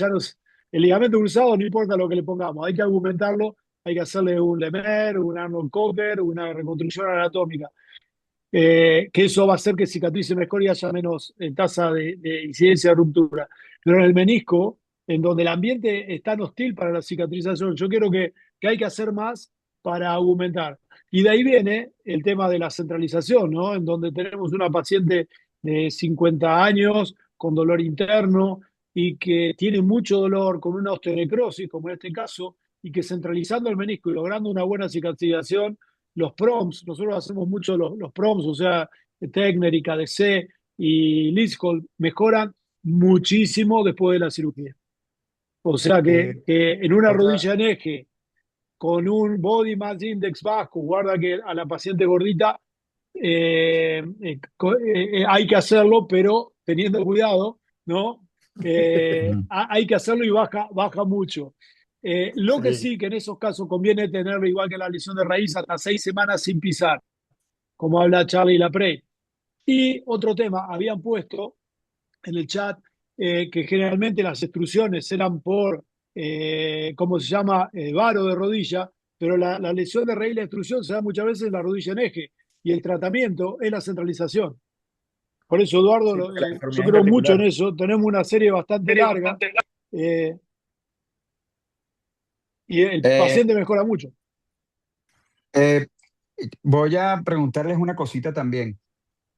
S7: el ligamento cruzado no importa lo que le pongamos, hay que augmentarlo, hay que hacerle un Lemer, un Arnold Cocker, una reconstrucción anatómica. Que eso va a hacer que cicatrice mejor y haya menos tasa de incidencia de ruptura. Pero en el menisco, en donde el ambiente es tan hostil para la cicatrización, yo creo que hay que hacer más para aumentar. Y de ahí viene el tema de la centralización, ¿no? En donde tenemos una paciente de 50 años con dolor interno y que tiene mucho dolor con una osteonecrosis, como en este caso, y que centralizando el menisco y logrando una buena cicatrización, los proms, nosotros hacemos mucho los proms, o sea, Techner y KDC y Liscol mejoran muchísimo después de la cirugía. O sea que en una
S3: Otra,
S7: rodilla en eje, con un body mass index bajo, guarda que a la paciente gordita hay que hacerlo, pero teniendo cuidado, ¿no?
S1: Ujú.
S7: Hay que hacerlo y baja mucho. Lo que
S3: sí,
S7: sí que en esos casos conviene tenerlo igual que la lesión de raíz hasta 6 semanas sin pisar, como habla Charlie Laprey. Y otro tema, habían puesto en el chat que generalmente las extrusiones eran por, ¿cómo se llama? Varo de rodilla, pero la lesión de raíz y la extrusión se da muchas veces en la rodilla en eje y el tratamiento es la centralización. Por eso, Eduardo,
S3: sí, porque la
S7: yo
S3: deformidad es
S7: creo mucho en
S3: reticular.
S7: eso. Tenemos una serie bastante larga eh, y el
S1: Eh,
S7: paciente mejora mucho.
S1: eh, Voy a preguntarles una cosita también.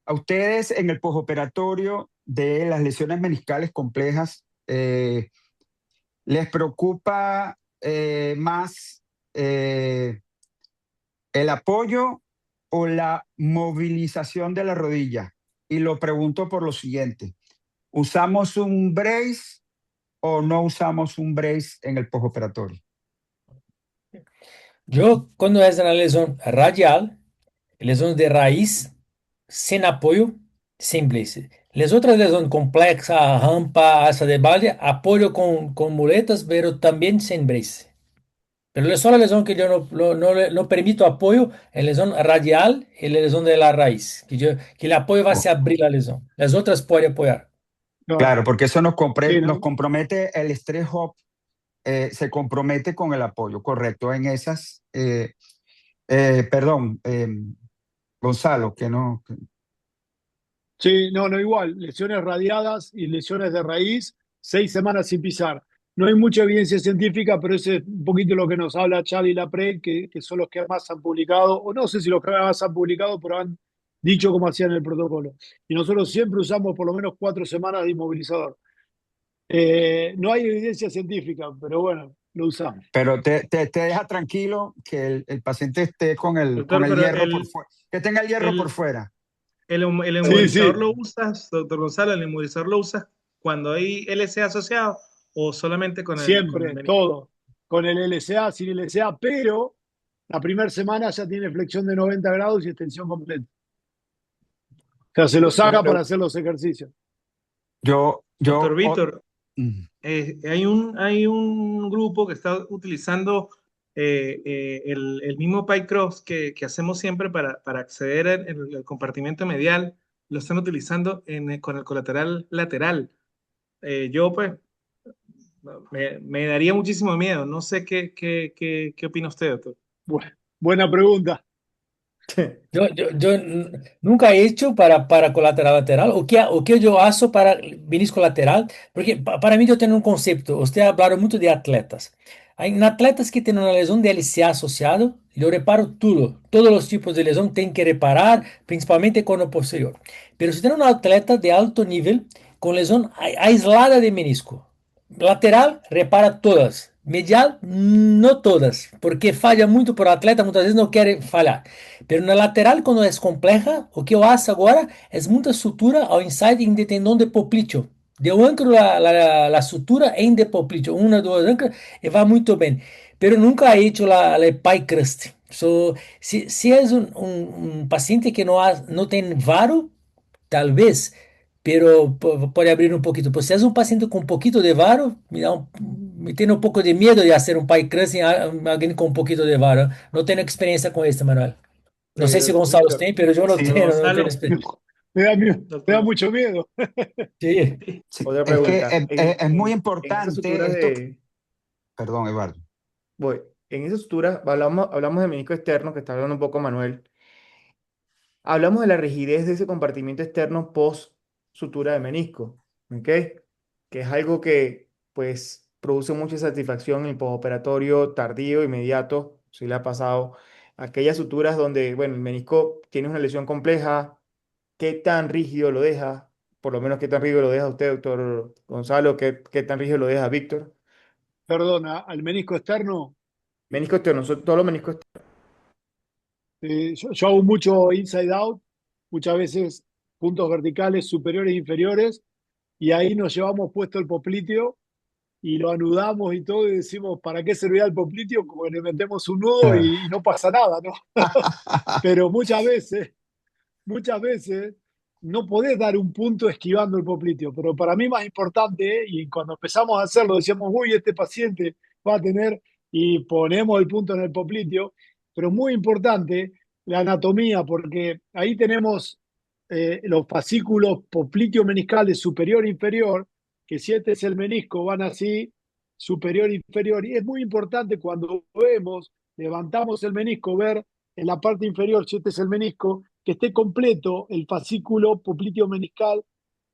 S1: A ustedes en el posoperatorio de las lesiones meniscales complejas, ¿les preocupa más el apoyo o la movilización de la rodilla? Y lo pregunto por lo siguiente. ¿Usamos un brace o no usamos un brace en el posoperatorio?
S5: Yo, cuando es una lesión radial, lesión de raíz, sin apoyo, sin brace. Las otras lesiones complejas, rampa, asa de balde, apoyo con muletas, pero también sin brace. Pero la sola lesión que yo no permito apoyo es la lesión radial y la lesión de la raíz, que el apoyo va a
S1: Oh,
S5: abrir la lesión. Las otras puede apoyar.
S7: No,
S1: claro, porque eso
S7: sí,
S1: nos
S7: ¿no?
S1: compromete el estrés hop, se compromete con el apoyo, correcto, en esas, perdón, Gonzalo, que no,
S7: Sí, no, igual. Lesiones radiadas y lesiones de raíz, 6 semanas sin pisar. No hay mucha evidencia científica, pero ese es un poquito lo que nos habla Charlie Lapre, que son los que más han publicado, o no sé si los que más han publicado, pero han dicho cómo hacían el protocolo. Y nosotros siempre usamos por lo menos 4 semanas de inmovilizador. No hay evidencia científica, pero bueno, lo usamos.
S1: pero te deja tranquilo que el paciente esté con
S2: Doctor,
S1: el
S2: pero
S1: hierro por fuera, que tenga el hierro por
S2: el,
S1: fuera.
S2: el
S7: Sí,
S2: inmunizador
S7: sí,
S2: lo usas, doctor Gonzalo, el inmunizador lo usas cuando hay LC asociado o solamente con el
S7: siempre,
S2: menisco.
S7: todo. Con el LCA, sin LCA, pero la primera semana ya tiene flexión de 90 grados y extensión completa. O sea, se lo
S3: Una
S7: saca para
S3: pregunta.
S7: hacer los ejercicios.
S2: Doctor
S1: Oh,
S2: Víctor,
S1: mm,
S2: hay un grupo que está utilizando el mismo PyCross que hacemos siempre para acceder al compartimento medial, lo están utilizando con el colateral lateral. Yo pues me daría muchísimo miedo, no sé qué opina usted, doctor.
S7: Buena pregunta.
S5: Nunca he hecho para colateral lateral. O que yo hago para menisco lateral? Porque para mí yo tengo un concepto. Usted ha hablado mucho de atletas. Hay atletas que tienen una lesión de LCA asociado. Yo reparo todo. Todos los tipos de lesión tienen que reparar, principalmente con lo posterior. Pero si tiene un atleta de alto nivel con lesión aislada de menisco, lateral, repara todas. Medial, no todas, porque falla muito por atleta, muitas vezes não quer falhar. Pero na lateral, quando é complexa, o que eu faço agora é muita sutura ao inside em de tendão de popliteo. Eu ancro a sutura em de popliteo, uma, duas ancras, e vai muito bem. Pero nunca he hecho la pie crust, Se é um paciente que não tem varo, talvez, pero pode abrir um pouquinho. Pues se é um paciente com um pouquinho de varo, me tem um pouco de medo de fazer um pai cruz em alguém com um pouquinho de varo. Não tenho experiência com isso, Manuel. Não sei se Gonçalo
S3: Víctor,
S5: tem, pero eu não
S2: Sí,
S5: tenho, não tenho
S2: Gonzalo,
S5: experiência.
S7: Me da
S2: doctor.
S7: mucho miedo.
S5: Sí.
S1: Sí,
S3: otra
S1: es que
S3: pregunta.
S1: es muy
S3: En esas
S1: importante
S3: suturas
S1: esto.
S3: de,
S1: Perdón, Eduardo.
S3: voy, en esas suturas hablamos de menisco externo, que está hablando un poco Manuel. Hablamos de la rigidez de ese compartimiento externo post sutura de menisco, ¿ok? Que es algo que, pues, produce mucha satisfacción en el postoperatorio tardío, inmediato, si le ha pasado. Aquellas suturas donde, bueno, el menisco tiene una lesión compleja, ¿qué tan rígido lo deja? Por lo menos, ¿qué tan rígido lo deja usted, doctor Gonzalo? ¿Qué tan rígido lo deja Víctor?
S7: Perdona, al menisco externo,
S3: Menisco externo, todos los meniscos externos.
S7: yo hago mucho inside out, muchas veces puntos verticales superiores e inferiores, y ahí nos llevamos puesto el popliteo y lo anudamos y todo, y decimos, ¿para qué servirá el popliteo? Como le metemos un nudo y no pasa nada, ¿no? Pero muchas veces no podés dar un punto esquivando el popliteo, pero para mí más importante, y cuando empezamos a hacerlo, decíamos, uy, este paciente va a tener, y ponemos el punto en el popliteo, pero muy importante la anatomía, porque ahí tenemos los fascículos popliteo-meniscales superior e inferior, que si este es el menisco, van así, superior e inferior, y es muy importante cuando vemos, levantamos el menisco, ver en la parte inferior, si este es el menisco, que esté completo el fascículo popliteo meniscal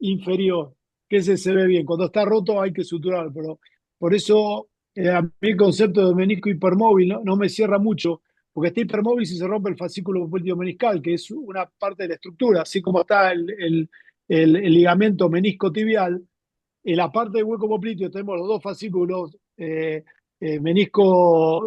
S7: inferior, que ese se ve bien. Cuando está roto hay que suturar, pero por eso a mí el concepto de menisco hipermóvil no me cierra mucho, porque está hipermóvil si se rompe el fascículo popliteo meniscal, que es una parte de la estructura, así como está el ligamento menisco tibial. En la parte del hueco popliteo tenemos los dos fascículos, menisco,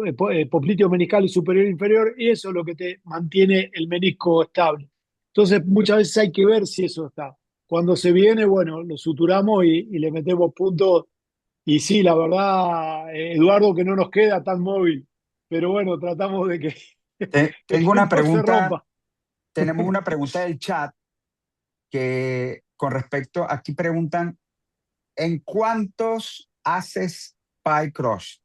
S7: popliteo meniscal y superior e inferior, y eso es lo que te mantiene el menisco estable. Entonces, muchas veces hay que ver si eso está. Cuando se viene, bueno, lo suturamos y le metemos puntos. Y sí, la verdad, Eduardo, que no nos queda tan móvil, pero bueno, tratamos de que, de
S1: Tengo
S7: que
S1: una
S7: no se
S1: pregunta,
S7: rompa.
S1: tenemos una pregunta del chat que con respecto, aquí preguntan, ¿en cuántos haces pie crush?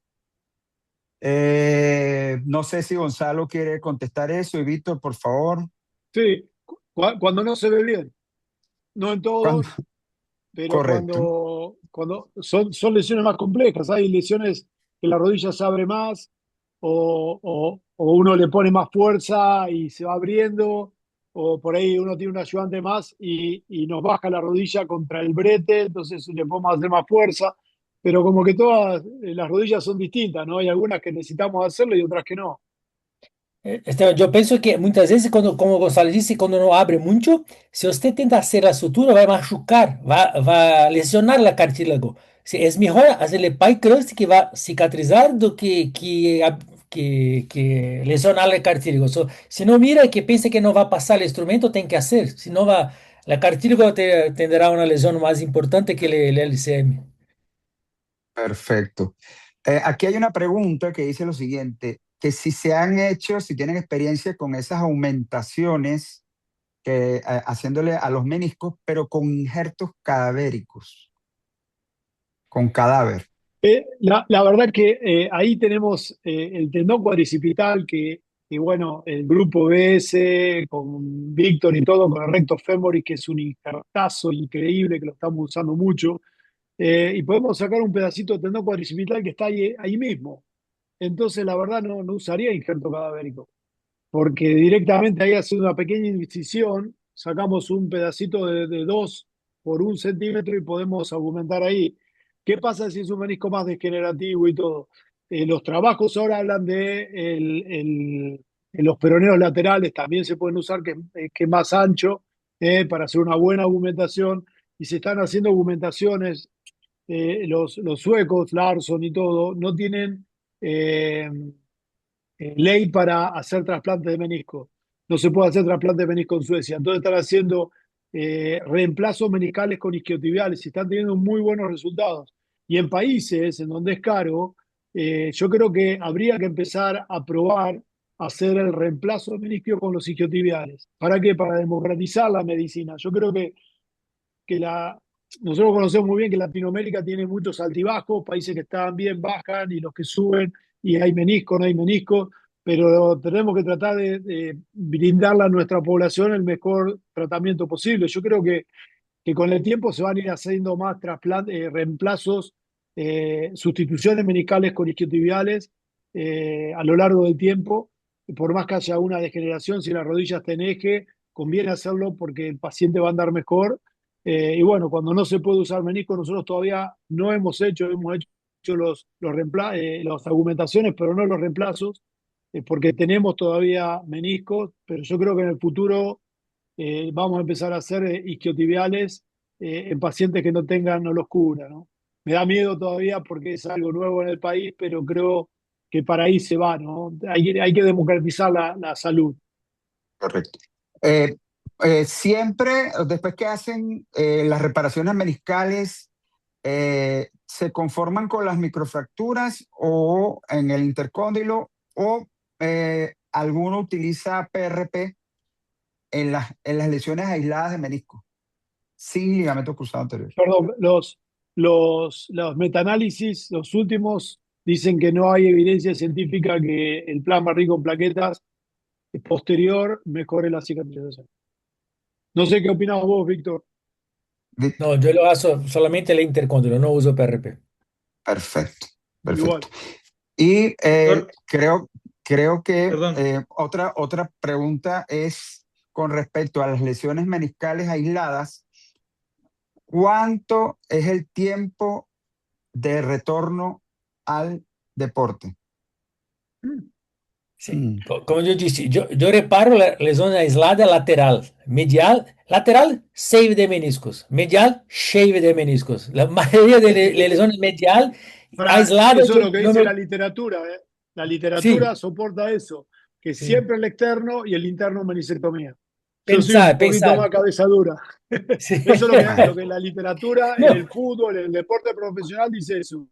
S1: No sé si Gonzalo quiere contestar eso y Víctor, por favor.
S7: Sí, cuando no se ve bien, no en
S1: ¿Cuándo?
S7: todos, pero
S1: Correcto.
S7: cuando son lesiones más complejas, hay lesiones que la rodilla se abre más o uno le pone más fuerza y se va abriendo, o por ahí uno tiene un ayudante más y nos baja la rodilla contra el brete, entonces le podemos hacer más fuerza, pero como que todas las rodillas son distintas, ¿no? Hay algunas que necesitamos hacerlo y otras que no.
S5: Esteban, eu penso que muitas vezes, quando, como o Gonçalo disse, quando não abre muito, se você tentar fazer a sutura, vai machucar, vai lesionar o cartílago. É melhor fazer o pie crust que vai cicatrizar do que lesionar o cartílago. Se não mira que pensa que não vai passar o instrumento, tem que fazer. Senão, o cartílago tendrá uma lesão mais importante que o LCM.
S1: Perfecto. Aquí hay una pregunta que dice lo siguiente, que si se han hecho, si tienen experiencia con esas aumentaciones haciéndole a los meniscos, pero con injertos cadavéricos, con cadáver.
S7: La verdad que ahí tenemos el tendón cuadricipital que, bueno, el grupo BS con Víctor y todo, con el recto femoris, que es un injertazo increíble, que lo estamos usando mucho, y podemos sacar un pedacito de tendón cuadricipital que está ahí mismo. Entonces, la verdad, no usaría injerto cadavérico, porque directamente ahí haciendo una pequeña incisión, sacamos un pedacito de 2 por 1 centímetro y podemos aumentar ahí. ¿Qué pasa si es un menisco más degenerativo y todo? Los trabajos ahora hablan de los peroneos laterales, también se pueden usar, que es más ancho, para hacer una buena augmentación. Y se están haciendo augmentaciones, los suecos, Larsson y todo, no tienen eh, ley para hacer trasplante de menisco. No se puede hacer trasplante de menisco en Suecia. Entonces están haciendo reemplazos meniscales con isquiotibiales y están teniendo muy buenos resultados. Y en países en donde es caro, yo creo que habría que empezar a probar hacer el reemplazo de menisco con los isquiotibiales. ¿Para qué? Para democratizar la medicina. Yo creo que nosotros conocemos muy bien que Latinoamérica tiene muchos altibajos, países que están bien bajan y los que suben, y hay menisco, no hay menisco, pero tenemos que tratar de brindarle a nuestra población el mejor tratamiento posible. Yo creo que con el tiempo se van a ir haciendo más reemplazos, sustituciones meniscales con isquiotibiales a lo largo del tiempo. Por más que haya una degeneración, si la rodilla está en eje, conviene hacerlo porque el paciente va a andar mejor. Y bueno, cuando no se puede usar menisco, nosotros todavía no hemos hecho las argumentaciones, pero no los reemplazos, porque tenemos todavía meniscos, pero yo creo que en el futuro vamos a empezar a hacer isquiotibiales en pacientes que no tengan, no los cubra, ¿no? Me da miedo todavía porque es algo nuevo en el país, pero creo que para ahí se va, ¿no? Hay que democratizar la salud.
S1: Correcto. Siempre, después que hacen las reparaciones meniscales, se conforman con las microfracturas o en el intercóndilo, o alguno utiliza PRP en las lesiones aisladas de menisco, sin ligamento cruzado anterior.
S7: Perdón, los metaanálisis, los últimos, dicen que no hay evidencia científica que el plasma rico en plaquetas posterior mejore la cicatrización. No sé qué opinas vos, Víctor.
S5: No, yo lo hago solamente el intercóndilo, no uso PRP.
S1: Perfecto,
S7: Igual.
S1: perfecto. Y
S2: Doctor,
S1: creo que
S2: perdón.
S1: otra pregunta es con respecto a las lesiones meniscales aisladas. ¿Cuánto es el tiempo de retorno al deporte?
S5: Sim, como eu disse, eu reparo lesões aisladas lateral, medial, lateral, save de meniscos, medial, shave de meniscos. La mayoría de lesiones medial aisladas,
S7: Eso es lo que
S5: yo
S7: dice
S5: no,
S7: la literatura, ¿eh? La
S5: sí,
S7: literatura soporta eso, que
S5: sí,
S7: siempre el externo y el interno meniscectomía. Yo soy un poquito
S5: pensar,
S7: más cabeza dura.
S5: sí.
S7: Eso es lo que la literatura en
S5: No,
S7: el fútbol, en el deporte profesional dice eso.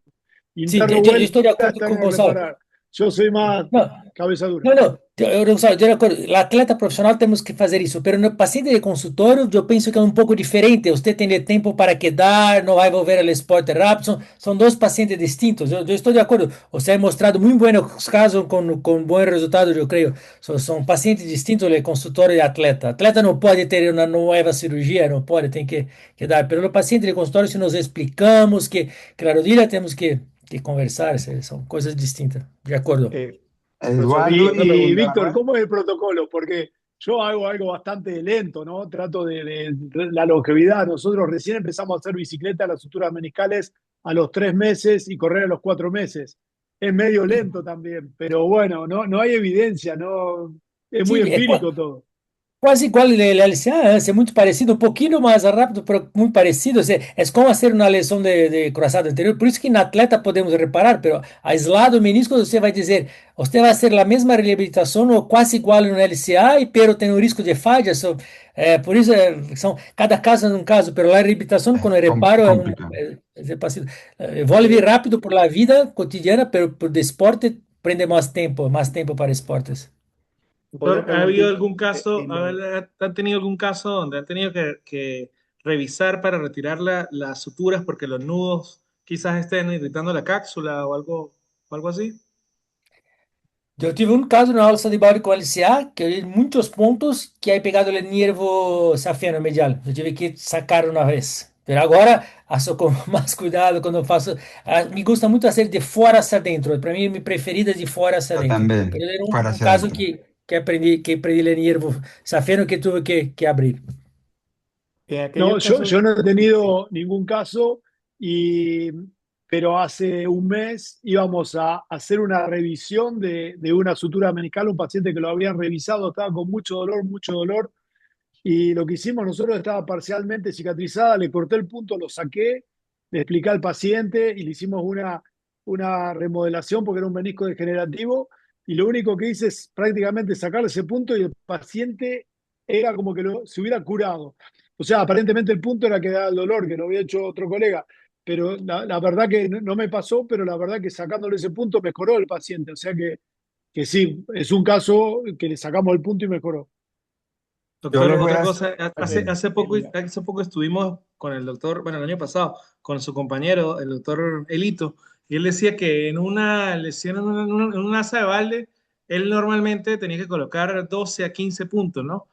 S5: sí,
S7: Interno
S5: yo
S7: vuelve,
S5: estou de acordo com o
S7: externo
S5: Gonçalo.
S7: reparar. Yo soy más
S5: No,
S7: cabeza dura.
S5: não, não. Eu de acordo. O atleta profissional temos que fazer isso, mas no paciente de consultório eu penso que é um pouco diferente. Você tem tempo para quedar, não vai envolver o esporte rápido. São dois pacientes distintos. Eu estou de acordo. Você ha mostrado muito buenos casos com bom resultado, eu creio. São pacientes distintos, o consultório e atleta. Atleta não pode ter uma nova cirurgia, não pode, tem que dar. Mas no paciente de consultório, se nos explicamos que a rodilha temos que conversar, são coisas distintas. De acuerdo.
S7: Profesor,
S1: Eduardo
S7: y
S1: y
S7: Víctor,
S1: Manuel.
S7: ¿cómo es el protocolo? Porque yo hago algo bastante lento, ¿no? Trato de la longevidad. Nosotros recién empezamos a hacer bicicleta, las suturas meniscales a los 3 meses y correr a los 4 meses. Es medio lento también, pero bueno, no hay evidencia, no, es muy
S5: Sí,
S7: empírico todo.
S5: quase igual el LCA, é muito parecido, um pouquinho mais rápido, pero muito parecido. É como fazer uma lesão de cruzado anterior. Por isso que na atleta podemos reparar, pero aislado o menisco, você vai dizer, você vai fazer a mesma reabilitação ou quase igual no LCA, pero tem um risco de falha. Por isso, cada caso é um caso, pero a reabilitação, quando eu reparo,
S1: Complicado.
S5: passivo. Evolve rápido por la vida cotidiana, pero por deporte prende mais tempo para esportes.
S2: Doctor, ¿ha habido algún caso, han tenido algún caso donde han tenido que revisar para retirar las suturas porque los nudos quizás estén irritando la cápsula o algo así?
S5: Eu tive um caso na alça de balde com LCA, que eu vi muitos pontos que aí pegado o nervo safeno medial. Eu tive que sacar uma vez. Mas agora, faço com mais cuidado quando eu faço. Me gusta muito fazer de fora hacia dentro. Para mim, minha preferida é de fora hacia
S1: Yo
S5: dentro.
S1: también,
S5: Pero era
S1: para
S5: um
S1: hacia
S5: caso
S1: adentro.
S5: que aprendi o nervo safeno que tuve que abrir.
S3: En
S7: No,
S3: aquellos casos,
S7: yo no he tenido ningún caso, pero hace un mes íbamos a hacer una revisión de una sutura meniscal, un paciente que lo habían revisado, estaba con mucho dolor, y lo que hicimos nosotros estaba parcialmente cicatrizada, le corté el punto, lo saqué, le expliqué al paciente y le hicimos una remodelación porque era un menisco degenerativo, y lo único que hice es prácticamente sacarle ese punto y el paciente era como que se hubiera curado. O sea, aparentemente el punto era que daba el dolor, que lo había hecho otro colega, pero la verdad que no me pasó, pero la verdad que sacándole ese punto mejoró el paciente. O sea que que sí, es un caso que le sacamos el punto y mejoró.
S1: Yo
S2: Doctor,
S1: les voy
S2: otra
S1: a...
S2: cosa,
S1: Sí.
S2: hace poco estuvimos con el doctor, bueno, el año pasado, con su compañero, el doctor Elito, y él decía que en una lesión, en un asa de balde, él normalmente tenía que colocar 12 a 15 puntos, ¿no?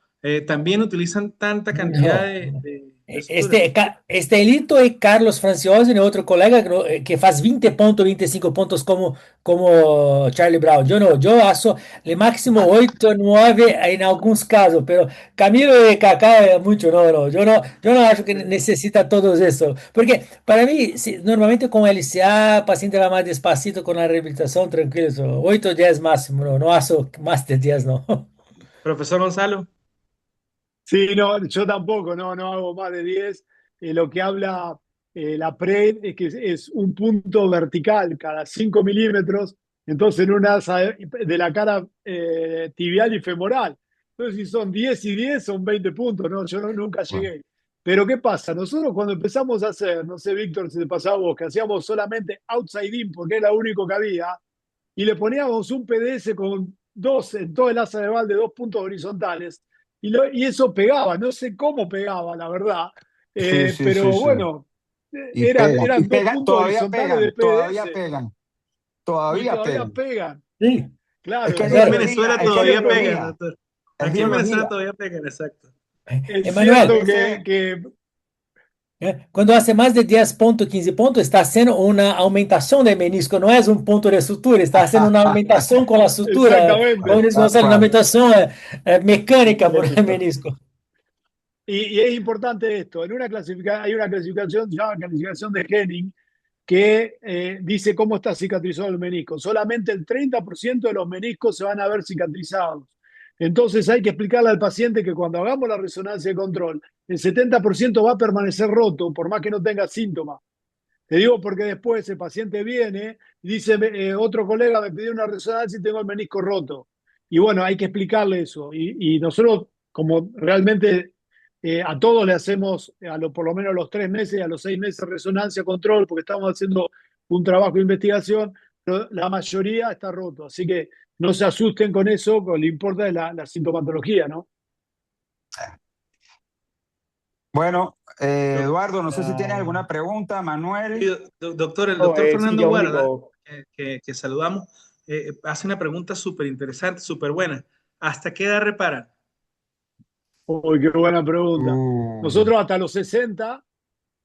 S2: También utilizan tanta cantidad
S5: No.
S2: de suturas.
S5: Este Elito é Carlos Franciosini, é outro colega que faz 20 pontos, 25 pontos como Charlie Brown. Eu não, eu faço o máximo 8, 9 em alguns casos, pero Camilo e Kaká é muito, não, não. Eu não acho que necessita todos isso. Porque para mim, normalmente com LCA, o paciente vai mais despacito com a reabilitação, tranquilo. 8, 10 máximo, não, não faço mais de 10, não.
S2: Profesor Gonzalo.
S7: Sí, no, yo tampoco, no hago más de 10. Lo que habla la PRED es que es un punto vertical cada 5 milímetros, entonces en una asa de la cara tibial y femoral. Entonces, si son 10 y 10, son 20 puntos, ¿no? Yo nunca
S1: Bueno,
S7: llegué. Pero ¿qué pasa? Nosotros cuando empezamos a hacer, no sé, Víctor, si te pasaba a vos, que hacíamos solamente outside in, porque era lo único que había, y le poníamos un PDS con dos, en todo el asa de balde, 2 puntos horizontales, y eso pegaba, no sé cómo pegaba, la verdad,
S1: sí, sí, sí,
S7: pero
S1: sí.
S7: bueno,
S1: Y pegan, y
S7: eran dos
S1: pegan,
S7: puntos horizontales de
S1: todavía
S7: PDS
S1: pegan,
S7: y
S1: todavía
S7: todavía
S1: pegan.
S7: pegan.
S5: Sim,
S1: Es
S7: Claro,
S1: que es
S2: Aquí en
S5: claro.
S2: Venezuela
S1: es que es
S2: todavía pegan,
S1: biología,
S2: doctor.
S1: es
S2: Aquí en Venezuela
S1: biología.
S2: todavía pegan, exacto.
S7: es
S5: Emanuel,
S7: cierto
S1: Ese,
S5: quando hace mais de 10 pontos, 15 pontos, está sendo uma aumentação de menisco, não é um ponto de sutura, está sendo uma aumentação com a sutura. Como
S7: exactamente.
S5: diz
S1: tal
S5: Gonçalo, uma
S1: cual.
S5: aumentação mecânica por el
S3: Listo.
S5: menisco.
S7: Y es importante esto, hay una clasificación llamada clasificación de Henning que dice cómo está cicatrizado el menisco. Solamente el 30% de los meniscos se van a ver cicatrizados. Entonces hay que explicarle al paciente que cuando hagamos la resonancia de control, el 70% va a permanecer roto, por más que no tenga síntomas. Te digo porque después el paciente viene y dice, otro colega me pidió una resonancia y tengo el menisco roto. Y bueno, hay que explicarle eso. Y nosotros, como realmente a todos le hacemos, por lo menos a los 3 meses y a los 6 meses resonancia, control, porque estamos haciendo un trabajo de investigación, pero la mayoría está roto. Así que no se asusten con eso, lo que importa es la sintomatología, ¿no?
S1: Bueno,
S2: Doc-
S1: Eduardo, no sé si tienes
S5: Ah,
S1: alguna pregunta,
S2: sí,
S1: Manuel.
S2: doctor, el
S3: No,
S2: doctor
S3: sí,
S2: Fernando
S3: lo
S2: Guarda,
S3: único.
S2: que saludamos, hace una pregunta súper interesante, súper buena. ¿Hasta qué edad reparan?
S7: Uy, qué buena pregunta.
S1: Uh,
S7: Nosotros hasta los 60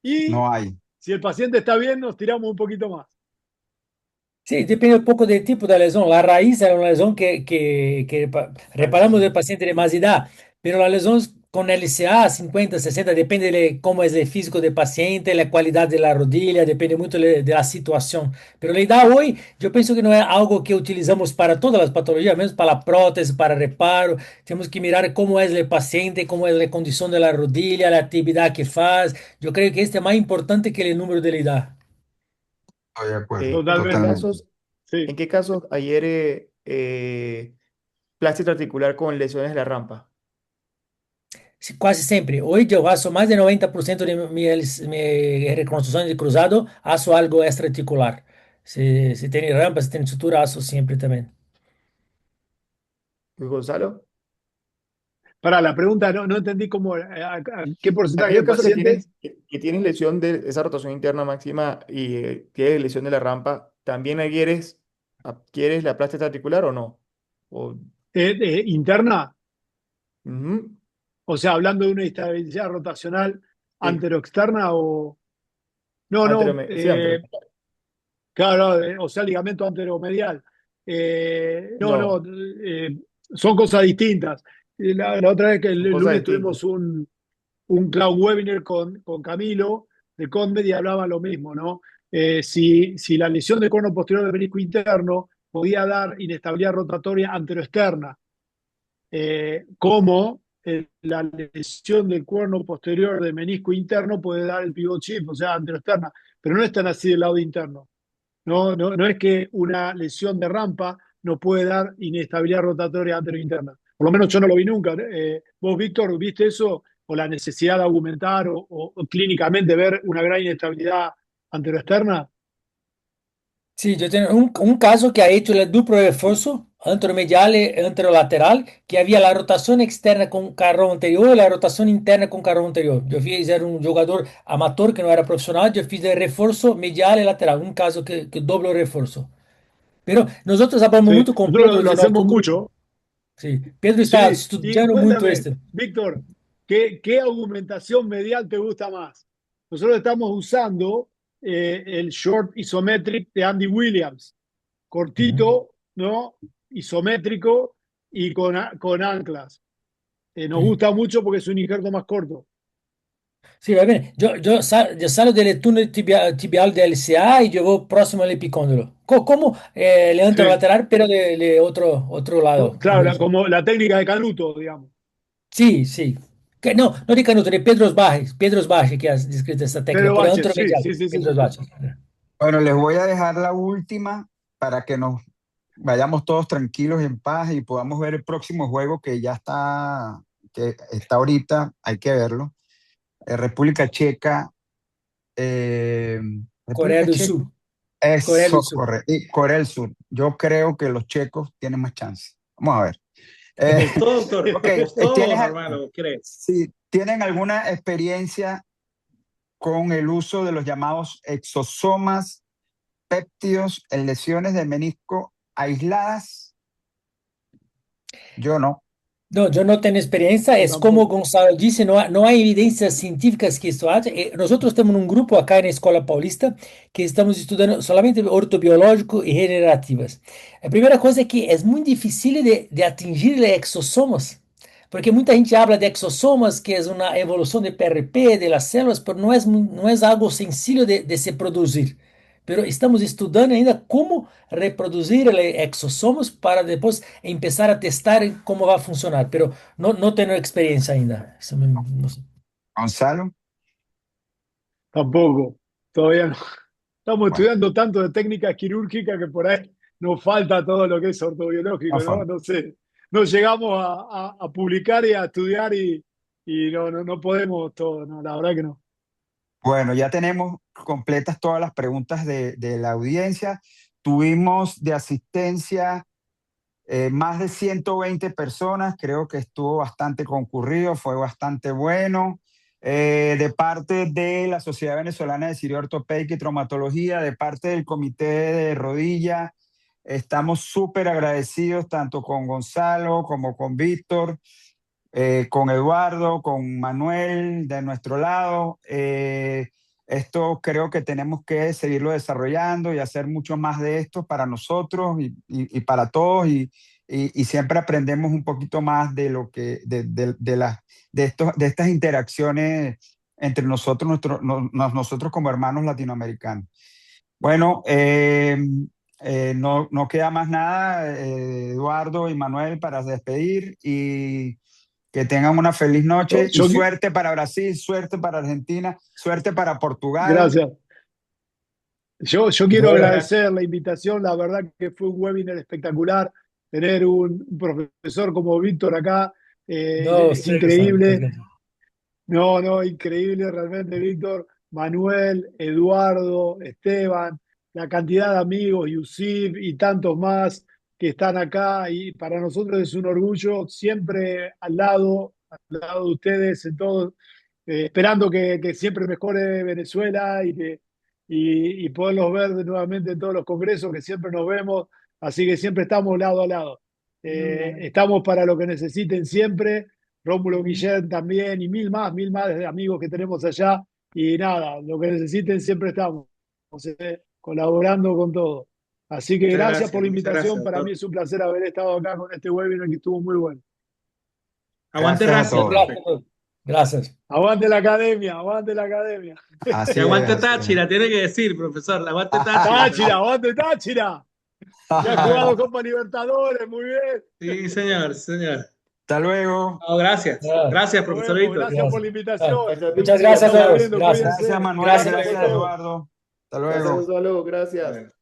S7: y
S1: no hay.
S7: si el paciente está bien, nos tiramos un poquito más.
S5: sim, depende um pouco do tipo da lesão. A raiz é uma lesão que reparamos do paciente de mais idade, mas as lesões com LCA 50, 60, depende de como é o físico do paciente, a qualidade da rodilha, depende muito da situação. Mas a idade hoje, eu penso que não é algo que utilizamos para todas as patologias, mesmo para a prótese, para reparo. Temos que mirar como é o paciente, como é a condição da rodilha, a atividade que faz. Eu creio que este é mais importante que o número de idade.
S1: Estoy de acuerdo,
S3: ¿En qué
S7: Totalmente.
S1: totalmente.
S3: casos,
S7: Sí.
S3: en qué casos ayer plástica articular con lesiones de la rampa?
S5: Quase sempre. Hoje eu faço mais de 90% de minhas reconstruções de cruzado, faço algo extraarticular. Se tem rampa, se tem sutura, faço sempre também.
S3: Luis Gonzalo.
S7: Para la pregunta, no entendí cómo, qué
S3: En
S7: porcentaje de
S3: aquellos casos que
S7: pacientes.
S3: tienes lesión de esa rotación interna máxima y tienes lesión de la rampa, ¿también adquieres la plástica articular o no? O,
S7: Interna,
S3: ujú,
S7: o sea, hablando de una estabilidad rotacional
S3: sí,
S7: anteroexterna o... No, no,
S3: sí,
S7: claro, o sea, ligamento anteromedial. No, no,
S3: no,
S7: son cosas distintas. La otra vez que el
S3: son cosas
S7: lunes
S3: distintas.
S7: tuvimos un cloud webinar con Camilo de Conmed y hablaba lo mismo, ¿no? Si la lesión del cono posterior del menisco interno podía dar inestabilidad rotatoria anteroexterna, como la lesión del cuerno posterior del menisco interno puede dar el pivot chip, o sea, anteroexterna, pero no es tan así del lado interno. No es que una lesión de rampa no puede dar inestabilidad rotatoria anterointerna. Por lo menos yo no lo vi nunca. Vos, Víctor, ¿viste eso? O la necesidad de aumentar o clínicamente ver una gran inestabilidad anteroexterna.
S5: Sí, yo tengo un caso que ha hecho el duplo refuerzo anteromedial y anterolateral, que había la rotación externa con carro anterior y la rotación interna con carro anterior. Yo era un jugador amateur que no era profesional, yo fiz el refuerzo medial y lateral, un caso que doble refuerzo. Pero nosotros hablamos
S7: Sí,
S5: mucho con
S7: nosotros
S5: Pedro
S7: lo
S5: de
S7: hacemos
S5: nuestro grupo.
S7: mucho.
S5: Sí, Pedro está
S7: Sí, y
S5: estudiando mucho
S7: cuéntame,
S5: esto.
S7: Víctor, ¿qué augmentación medial te gusta más? Nosotros estamos usando el short isometric de Andy Williams,
S5: Ujú.
S7: cortito, ¿no? Isométrico y con anclas. Nos
S5: Sí.
S7: gusta mucho porque es un injerto más corto.
S5: Sí, va bien. Yo salgo del túnel tibial de LCA y yo voy próximo al epicóndilo. Como el
S7: Sí.
S5: anterolateral, pero de otro lado.
S7: Claro, como la técnica de Canuto, digamos.
S5: Sí, sí. No, no de Canuto, de Pedros Bajes, que has descrito esta técnica,
S7: Pedro
S5: pero
S7: Baches, sí,
S5: anteromedial.
S7: sí, sí, sí,
S5: Pedros
S7: sí.
S5: Bajes.
S1: Bueno, les voy a dejar la última para que nos vayamos todos tranquilos y en paz y podamos ver el próximo juego que está ahorita, hay que verlo. República Checa, eh,
S5: Corea
S1: República
S5: del
S1: Checa,
S5: Sur. Corea del
S1: eso,
S5: Sur.
S1: correcto, y Corea del Sur. Yo creo que los checos tienen más chance. Vamos a ver.
S2: ¿Te
S1: Eh,
S2: gustó, doctor?
S1: ok,
S2: ¿Te gustó o
S1: ¿tienes,
S2: normal? ¿O crees?
S1: si tienen alguna experiencia con el uso de los llamados exosomas péptidos en lesiones de menisco aisladas? Yo no.
S5: No, yo no tengo experiencia,
S7: Yo
S5: es como
S7: tampoco.
S5: Gonzalo dice, no hay evidencias científicas que esto haga. Nosotros tenemos un grupo acá en la Escuela Paulista que estamos estudiando solamente ortobiológico y generativas. La primera cosa es que es muy difícil de atingir los exosomas, porque mucha gente habla de exosomas, que es una evolución de PRP, de las células, pero no es algo sencillo de se producir. Pero estamos estudando ainda cómo reproduzir el exosomas para después empezar a testar cómo va a funcionar, pero no tengo experiencia ainda. No sé.
S1: Gonzalo,
S7: Tampoco. Todavía no. Estamos
S1: bueno,
S7: estudiando tanto de técnica quirúrgica que por ahí nos falta todo lo que es ortobiológico,
S1: no
S7: ¿no?
S1: fue.
S7: No sé. No llegamos a publicar y a estudiar y no podemos todo, no, la verdad que no.
S1: Bueno, ya tenemos completas todas las preguntas de la audiencia. Tuvimos de asistencia más de 120 personas, creo que estuvo bastante concurrido, fue bastante bueno. De parte de la Sociedad Venezolana de Cirugía Ortopédica y Traumatología, de parte del Comité de Rodilla, estamos súper agradecidos tanto con Gonzalo como con Víctor, con Eduardo, con Manuel de nuestro lado. Esto creo que tenemos que seguirlo desarrollando y hacer mucho más de esto para nosotros y para todos y siempre aprendemos un poquito más de lo que de estas interacciones entre nosotros, nosotros como hermanos latinoamericanos. Bueno, no queda más nada, Eduardo y Manuel, para despedir y que tengan una feliz noche y
S7: Yo,
S1: suerte para Brasil, suerte para Argentina, suerte para Portugal.
S7: gracias. Yo quiero
S2: Muchas
S5: Bueno,
S2: gracias.
S7: agradecer la invitación, la verdad que fue un webinar espectacular. Tener un profesor como Víctor acá
S5: no,
S7: es
S5: sí, Gonzalo, muchas
S7: increíble.
S5: gracias.
S7: No, no, increíble realmente, Víctor, Manuel, Eduardo, Esteban, la cantidad de amigos, Yusif y tantos más que están acá. Y para nosotros es un orgullo siempre al lado de ustedes, en todo, esperando que siempre mejore Venezuela y poderlos ver nuevamente en todos los congresos que siempre nos vemos. Así que siempre estamos lado a lado. Estamos para lo que necesiten siempre. Rómulo Guillén también y mil más de amigos que tenemos allá. Y nada, lo que necesiten siempre estamos colaborando con todo. Así que gracias por la
S2: Muchas gracias,
S7: invitación. Para mí
S2: doctor.
S7: es un placer haber estado acá con este webinar que estuvo muy bueno.
S2: Aguante
S1: Gracias a
S2: Racing,
S1: todos.
S2: profe.
S5: Gracias. Gracias.
S7: Aguante la academia, aguante la academia.
S2: Y
S1: Así es,
S2: aguante
S1: así es.
S2: Táchira, tiene que decir, profesor. Aguante Táchira
S7: Táchira,
S2: también.
S7: aguante Táchira. Ya ha jugado Copa Libertadores, muy bien.
S2: Sí, señor, sí, señor.
S1: Hasta luego.
S2: No, gracias.
S5: Ah,
S2: Gracias,
S7: Nos
S2: profesor
S7: vemos,
S2: Víctor.
S7: gracias por
S5: gracias.
S7: la
S5: Ah,
S7: invitación.
S5: muchas
S7: Nos
S5: gracias a
S7: estamos
S5: todos.
S7: viendo,
S5: Gracias.
S1: Gracias,
S7: cuídense.
S1: Manuel.
S5: Gracias.
S7: Gracias por
S1: Gracias,
S7: todo.
S1: Eduardo. Hasta
S3: Gracias,
S1: luego.
S3: Gonzalo. Gracias.
S2: Bueno.